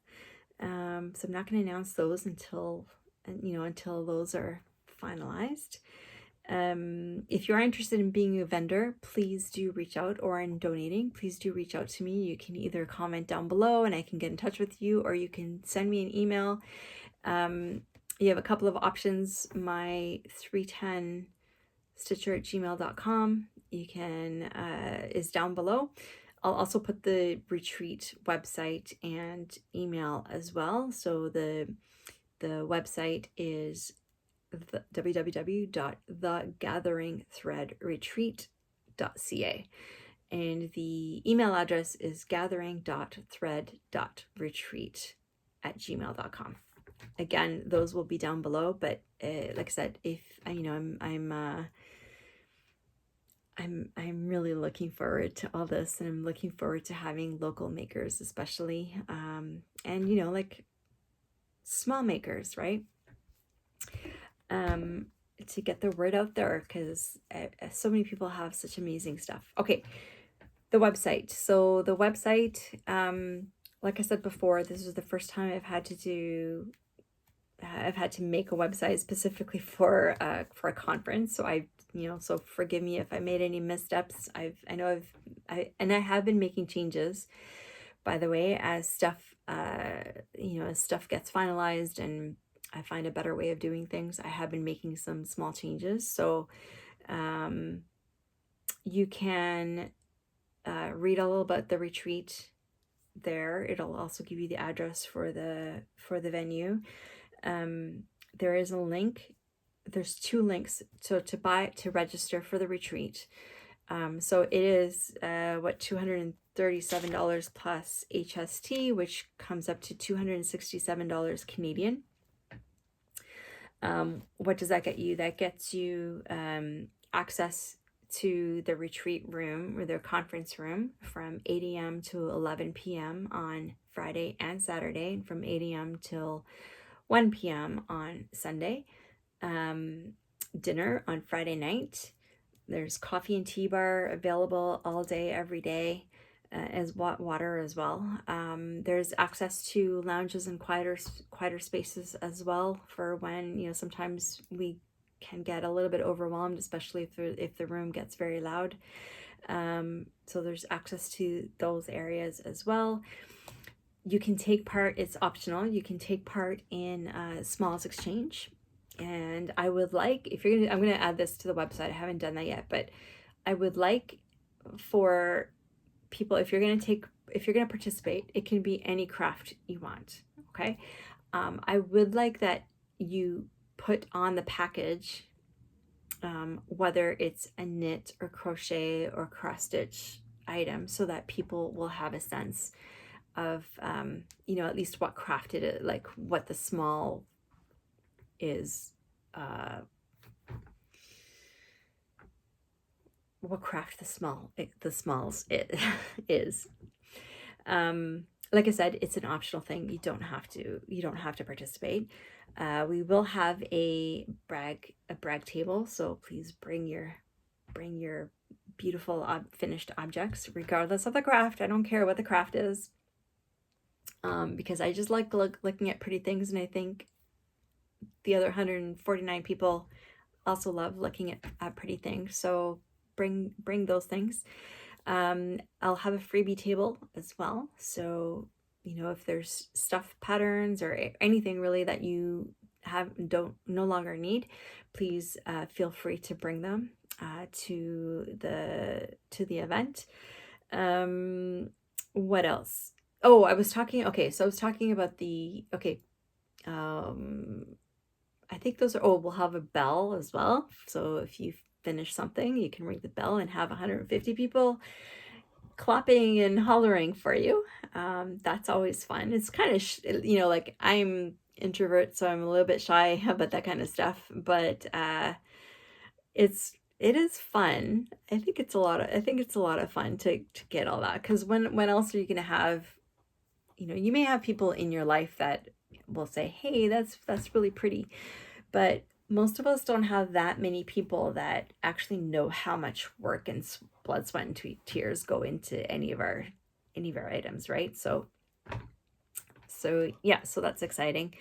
Speaker 1: So I'm not going to announce those until those are finalized. If you're interested in being a vendor, please do reach out, or in donating, please do reach out to me. You can either comment down below and I can get in touch with you, or you can send me an email. You have a couple of options. My 310stitcher@gmail.com. You can is down below. I'll also put the retreat website and email as well. So the website is www.thegatheringthreadretreat.ca, and the email address is gathering.thread.retreat@gmail.com. Again, those will be down below, but like I said, if I'm really looking forward to all this, and I'm looking forward to having local makers, especially, and like small makers, right? To get the word out there, because so many people have such amazing stuff. Okay, the website. So the website, like I said before, this is the first time I've had to make a website specifically for a conference. So so forgive me if I made any missteps. I have been making changes, by the way, as stuff as stuff gets finalized and I find a better way of doing things. I have been making some small changes. So um, you can read all about the retreat there. It'll also give you the address for the venue. There is a link. There's two links. So to register for the retreat. So it is $237 plus HST, which comes up to $267 Canadian. What does that get you? That gets you access to the retreat room or their conference room from 8 a.m. to 11 p.m. on Friday and Saturday, and from 8 a.m. till 1 p.m. on Sunday. Dinner on Friday night. There's coffee and tea bar available all day, every day, as water as well. There's access to lounges and quieter spaces as well for when, sometimes we can get a little bit overwhelmed, especially if the room gets very loud. So there's access to those areas as well. You can take part, it's optional, you can take part in smalls exchange. And I would like, I'm gonna add this to the website. I haven't done that yet, but I would like for people, if you're gonna participate, it can be any craft you want. Okay, I would like that you put on the package, whether it's a knit or crochet or cross stitch item, so that people will have a sense of at least what craft it is, like what the small is, what craft the smalls it is. Like I said, it's an optional thing. You don't have to participate. We will have a brag table, so please bring your beautiful finished objects, regardless of the craft. I don't care what the craft is, because I just like looking at pretty things, and I think the other 149 people also love looking at pretty things. So bring those things. I'll have a freebie table as well. So, if there's stuff patterns or anything really that you no longer need, please feel free to bring them to the event. What else? Oh, I was talking about I think those are, we'll have a bell as well. So if you finish something, you can ring the bell and have 150 people clapping and hollering for you. That's always fun. It's kind of, like, I'm introvert, so I'm a little bit shy about that kind of stuff, but it is fun. I think it's a lot of fun to get all that, because when else are you going to have, you may have people in your life that will say, hey, that's really pretty, but most of us don't have that many people that actually know how much work and blood, sweat, and tears go into any of our items, right? So yeah, so that's exciting.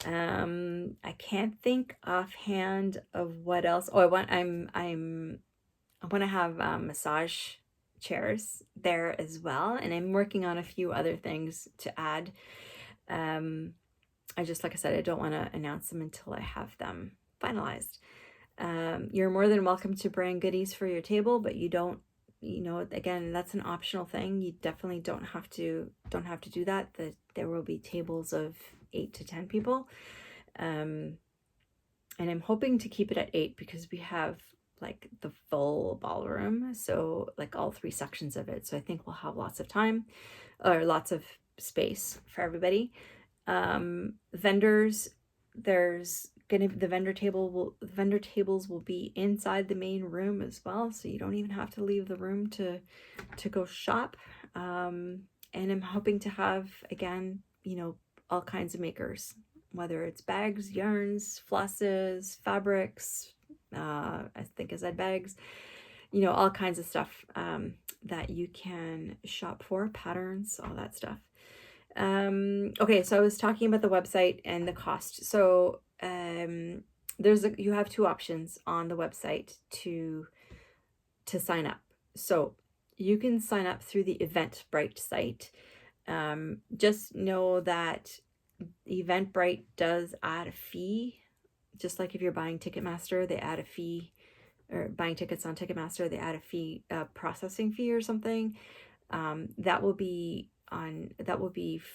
Speaker 1: I can't think offhand of what else. Oh, I want to have massage chairs there as well, and I'm working on a few other things to add. Like I said, I don't want to announce them until I have them finalized. You're more than welcome to bring goodies for your table, but you don't, again, that's an optional thing. You definitely don't have to do that. There will be tables of 8 to 10 people. And I'm hoping to keep it at 8 because we have like the full ballroom. So like all 3 sections of it. So I think we'll have lots of time, or lots of space for everybody. Vendors, the vendor tables will be inside the main room as well, so you don't even have to leave the room to go shop. And I'm hoping to have, again, all kinds of makers, whether it's bags, yarns, flosses, fabrics, I think I said bags, all kinds of stuff that you can shop for, patterns, all that stuff. Okay, so I was talking about the website and the cost. So you have two options on the website to sign up. So you can sign up through the Eventbrite site. Just know that Eventbrite does add a fee. Just like if you're buying Ticketmaster, they add a fee, or buying tickets on Ticketmaster, they add a fee, a processing fee or something. That will be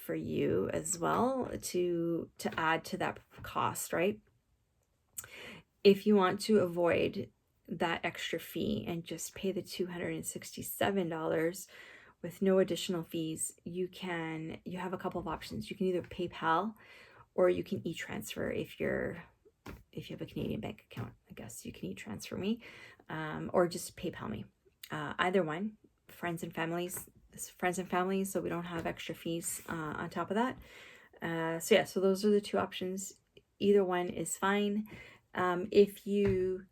Speaker 1: for you as well to add to that cost, right? If you want to avoid that extra fee and just pay the $267 with no additional fees, you have a couple of options. You can either PayPal or you can e-transfer. If you have a Canadian bank account, I guess you can e-transfer me, or just PayPal me. Either one, friends and families, so we don't have extra fees on top of that. So those are the two options. Either one is fine. If you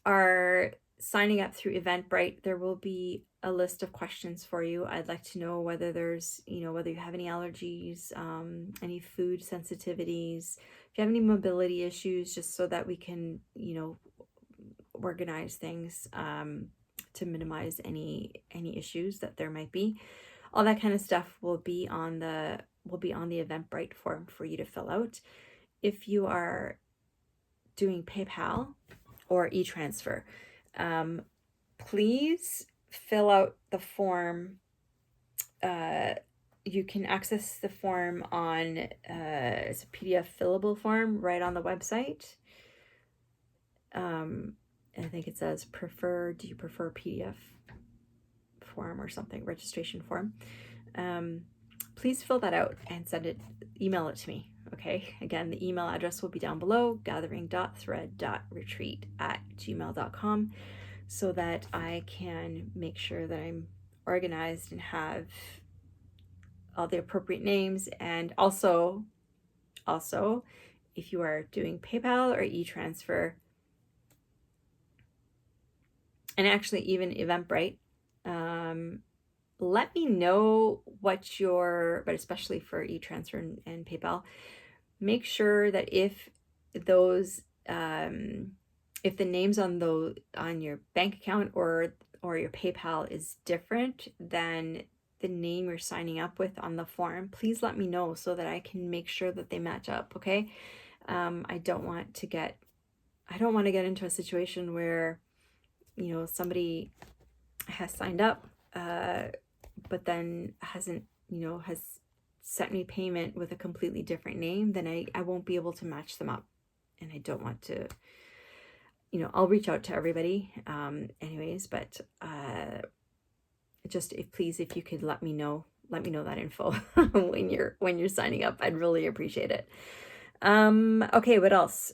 Speaker 1: are signing up through Eventbrite, there will be a list of questions for you. I'd like to know whether whether you have any allergies, any food sensitivities, if you have any mobility issues, just so that we can, organize things to minimize any issues that there might be. All that kind of stuff will be on the Eventbrite form for you to fill out. If you are doing PayPal or e-transfer, please fill out the form. You can access the form on it's a PDF fillable form right on the website. I think it says do you prefer PDF form or something, registration form. Please fill that out and email it to me. Okay, again, the email address will be down below, gathering.thread.retreat@gmail.com, so that I can make sure that I'm organized and have all the appropriate names. And also, if you are doing PayPal or e-transfer, and actually even Eventbrite, let me know but especially for e-transfer and PayPal, make sure that if those if the names on your bank account or your PayPal is different than the name you're signing up with on the form, please let me know so that I can make sure that they match up. Okay. I don't want to get into a situation where somebody has signed up but then has sent me payment with a completely different name. Then I won't be able to match them up, and I don't want to. I'll reach out to everybody anyways, but just if you could let me know that info when you're signing up, I'd really appreciate it. Okay, what else?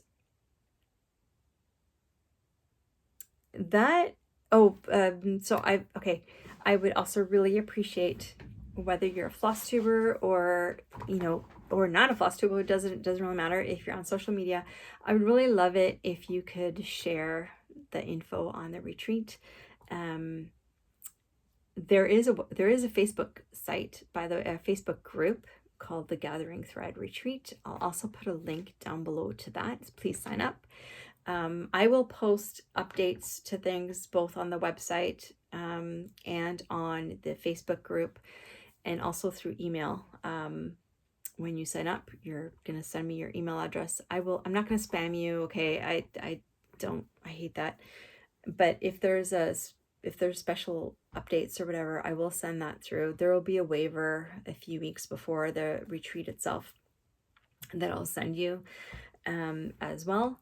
Speaker 1: I would also really appreciate, whether you're a Flosstuber or not a Flosstuber, it doesn't really matter. If you're on social media, I would really love it if you could share the info on the retreat. There is a Facebook site, a Facebook group called the Gathering Thread Retreat. I'll also put a link down below to that. Please sign up. I will post updates to things both on the website and on the Facebook group, and also through email. When you sign up, you're gonna send me your email address. I'm not gonna spam you. Okay, I hate that. But if there's special updates or whatever, I will send that through. There will be a waiver a few weeks before the retreat itself that I'll send you as well.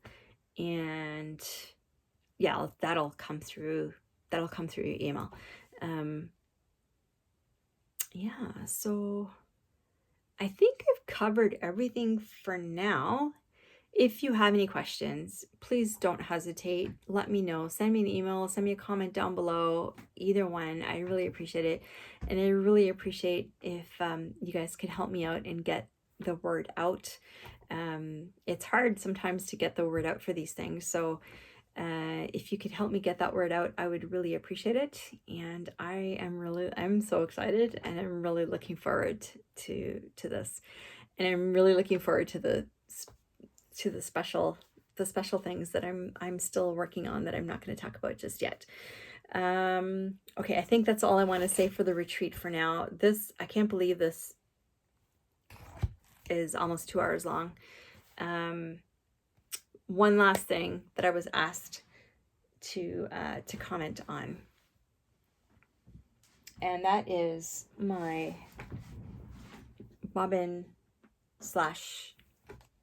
Speaker 1: And yeah, that'll come through your email. Yeah, so I think I've covered everything for now. If you have any questions, please don't hesitate. Let me know. Send me an email, send me a comment down below. Either one, I really appreciate it. And I really appreciate if you guys could help me out and get the word out. It's hard sometimes to get the word out for these things. So If you could help me get that word out, I would really appreciate it. And I'm so excited, and I'm really looking forward to this. And I'm really looking forward to the special things that I'm still working on that I'm not going to talk about just yet. Okay, I think that's all I want to say for the retreat for now. I can't believe this is almost 2 hours long. One last thing that I was asked to comment on, and that is my bobbin /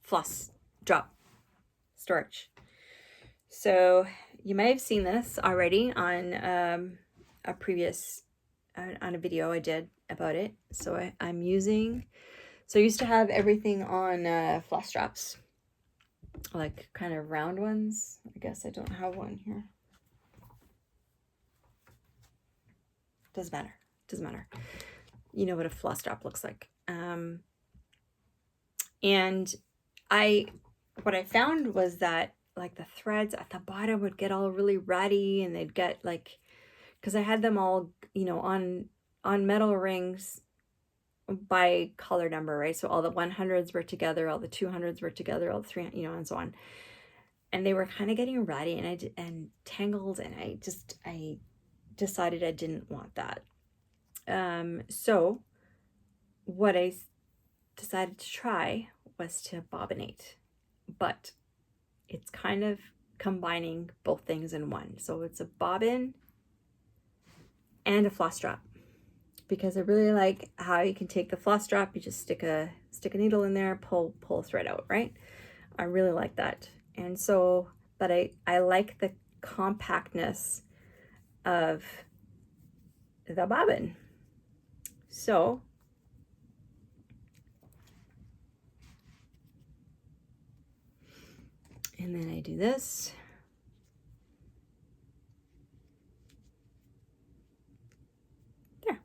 Speaker 1: Flossdrop storage. So you may have seen this already on a previous on a video I did about it. So I used to have everything on floss drops, like kind of round ones. I guess I don't have one here. Doesn't matter. You know what a floss drop looks like. And what I found was that like the threads at the bottom would get all really ratty, and they'd get like, because I had them all, on metal rings by color number, right? So all the 100s were together, all the 200s were together, all the 300, and so on. And they were kind of getting ratty and tangled, and I decided I didn't want that. So what I decided to try was to bobbinate, but it's kind of combining both things in one. So it's a bobbin and a floss drop, because I really like how you can take the floss drop, you just stick a needle in there, pull a thread out, right? I really like that. And so, but I like the compactness of the bobbin. So and then I do this. There.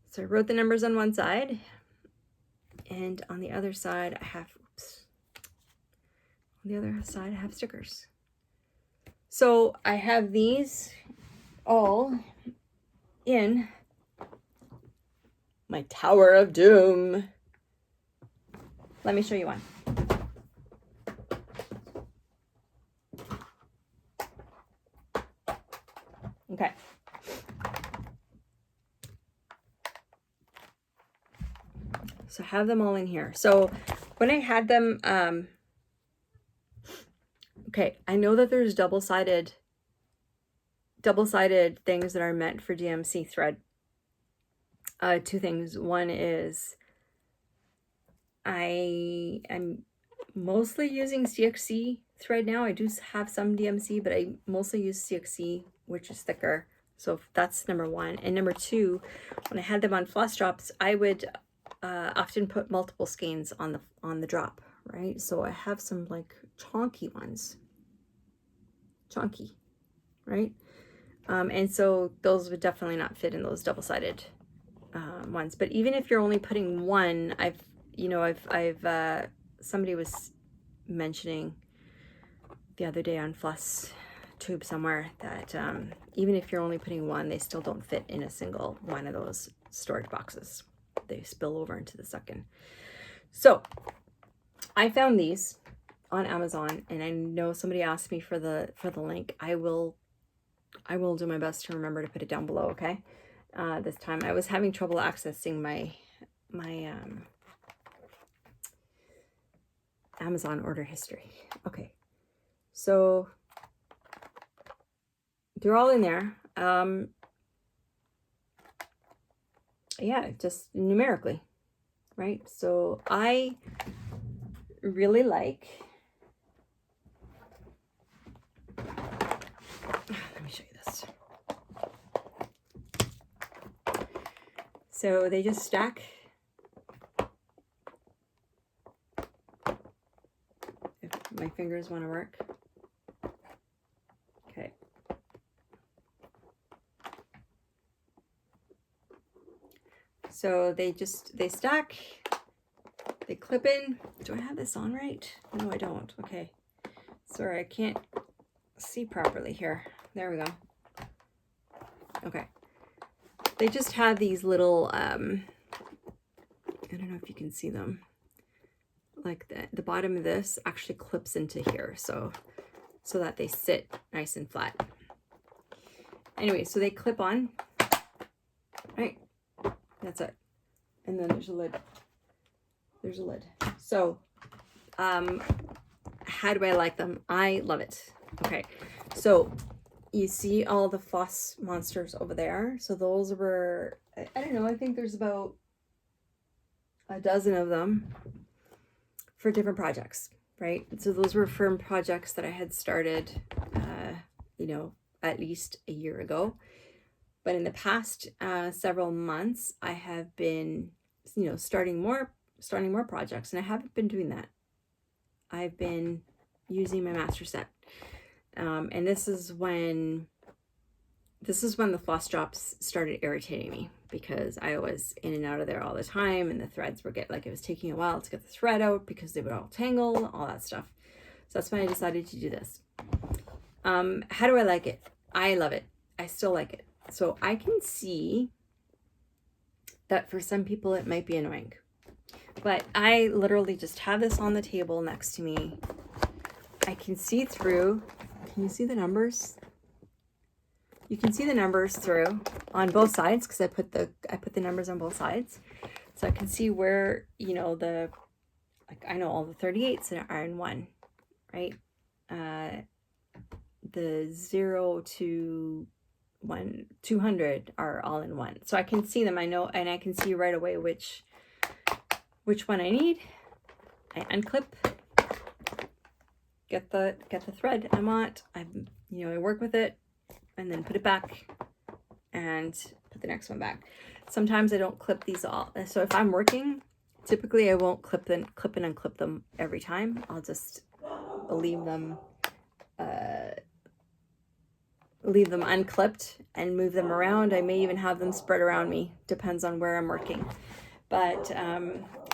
Speaker 1: So I wrote the numbers on one side, and on the other side I have, on the other side I have stickers. So I have these all in my Tower of Doom. Let me show you one. Okay. So I have them all in here. So when I had them, okay, I know that there's double-sided things that are meant for DMC thread. Two things. One is I am mostly using CXC thread now. I do have some DMC, but I mostly use CXC, which is thicker. So that's number one. And number two, when I had them on floss drops, I would often put multiple skeins on the drop, right? So I have some like chonky ones, right? And so those would definitely not fit in those double-sided ones. But even if you're only putting one, somebody was mentioning the other day on Flosstube somewhere that even if you're only putting one, they still don't fit in a single one of those storage boxes. They spill over into the second. So I found these on Amazon, and I know somebody asked me for the link. I will do my best to remember to put it down below, okay? This time I was having trouble accessing my Amazon order history. Okay, so they're all in there. Yeah, just numerically, right? So I really like, let me show you this. So they just stack. If my fingers want to work. Okay. So they stack they clip in. Do I have this on right? No, I don't. Okay. Sorry, I can't see properly here. There we go. Okay. They just have these little, I don't know if you can see them. Like the bottom of this actually clips into here. So that they sit nice and flat. Anyway, so they clip on, right? That's it. And then there's a lid. There's a lid. So, how do I like them? I love it. Okay, so you see all the floss monsters over there. So those were, I don't know, I think there's about a dozen of them for different projects, right? So those were firm projects that I had started, you know, at least a year ago. But in the past several months, I have been, you know, starting more projects, and I haven't been doing that. I've been using my master set, and this is when the Flossdrops started irritating me, because I was in and out of there all the time, and the threads were it was taking a while to get the thread out because they would all tangle, all that stuff. So that's when I decided to do this. How do I like it? I love it. I still like it. So I can see that for some people it might be annoying, but I literally just have this on the table next to me. I can see through. Can you see the numbers? You can see the numbers through on both sides, because I put the numbers on both sides, so I can see where, you know, I know all the 38s are in one, right? The 0 to 200 are all in one, so I can see them. I know, and I can see right away which one I need. I unclip, get the thread I want. I work with it, and then put it back and put the next one back. Sometimes I don't clip these all. So if I'm working, typically I won't clip and unclip them every time. I'll just leave them unclipped and move them around. I may even have them spread around me, depends on where I'm working. But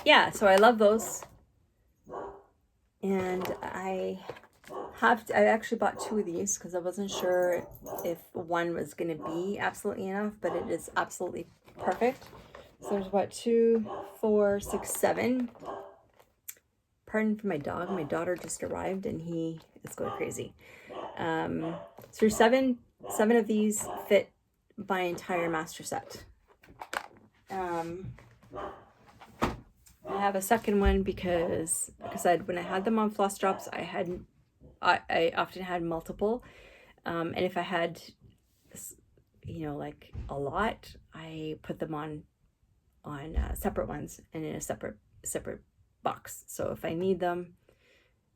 Speaker 1: yeah, so I love those. And I actually bought 2 of these because I wasn't sure if one was going to be absolutely enough, but it is absolutely perfect. So there's about 2, 4, 6, 7. Pardon for my dog. My daughter just arrived and he is going crazy. So there's 7 of these fit my entire master set. I have a second one because, like I said, when I had them on Flossdrops, I often had multiple, and if I had, you know, like a lot, I put them on separate ones and in a separate box. So if I need them,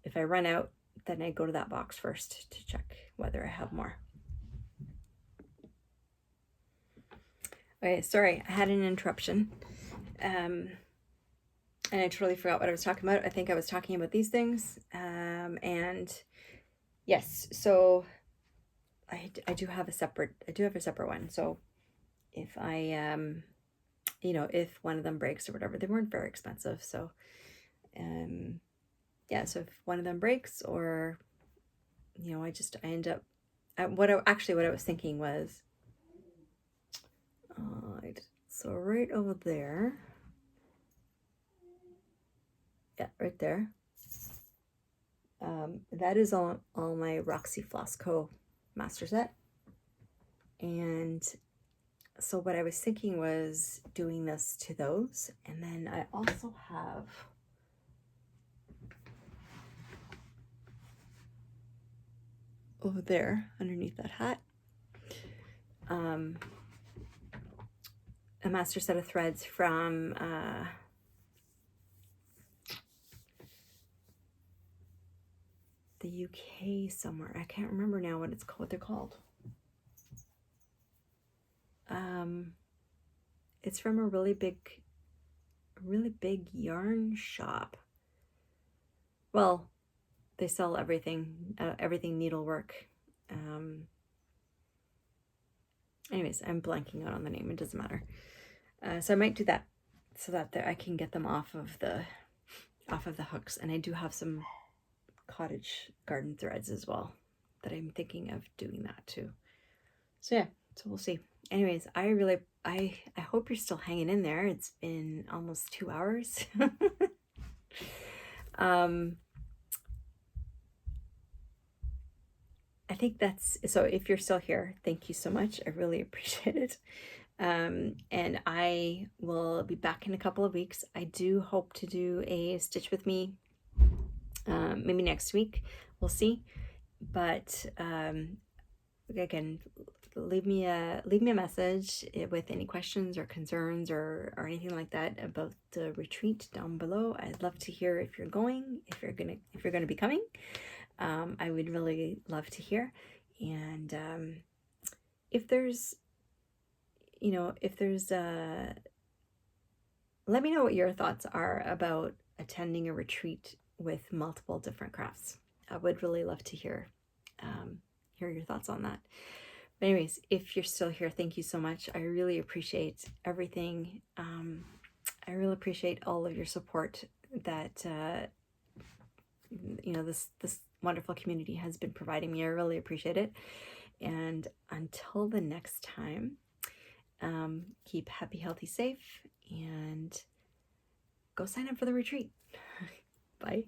Speaker 1: if I run out, then I go to that box first to check whether I have more. Okay, sorry, I had an interruption. And I totally forgot what I was talking about. I think I was talking about these things. And yes, so I do have a separate one. So if I, you know, if one of them breaks or whatever, they weren't very expensive. So, yeah, so if one of them breaks, or, you know, I end up, what I was thinking was, so right over there, yeah, right there. That is all my Roxy Floss Co. master set. And so what I was thinking was doing this to those. And then I also have over there underneath that hat, a master set of threads from the UK somewhere. I can't remember now what they're called. It's from a really big yarn shop. Well, they sell everything needlework. Anyways, I'm blanking out on the name. It doesn't matter. So I might do that so that I can get them off of the off of the hooks. And I do have some cottage garden threads as well that I'm thinking of doing that too. So yeah, so we'll see. Anyways, I hope you're still hanging in there. It's been almost 2 hours. I think that's so. If you're still here, thank you so much. I really appreciate it. And I will be back in a couple of weeks. I do hope to do a stitch with me, maybe next week. We'll see. But again, leave me a message with any questions or concerns or anything like that about the retreat down below. I'd love to hear if you're going, if you're gonna be coming. I would really love to hear. And if there's let me know what your thoughts are about attending a retreat with multiple different crafts. I would really love to hear your thoughts on that. But anyways, if you're still here, thank you so much. I really appreciate everything. I really appreciate all of your support that this wonderful community has been providing me. I really appreciate it. And until the next time, keep happy, healthy, safe, and go sign up for the retreat. Bye.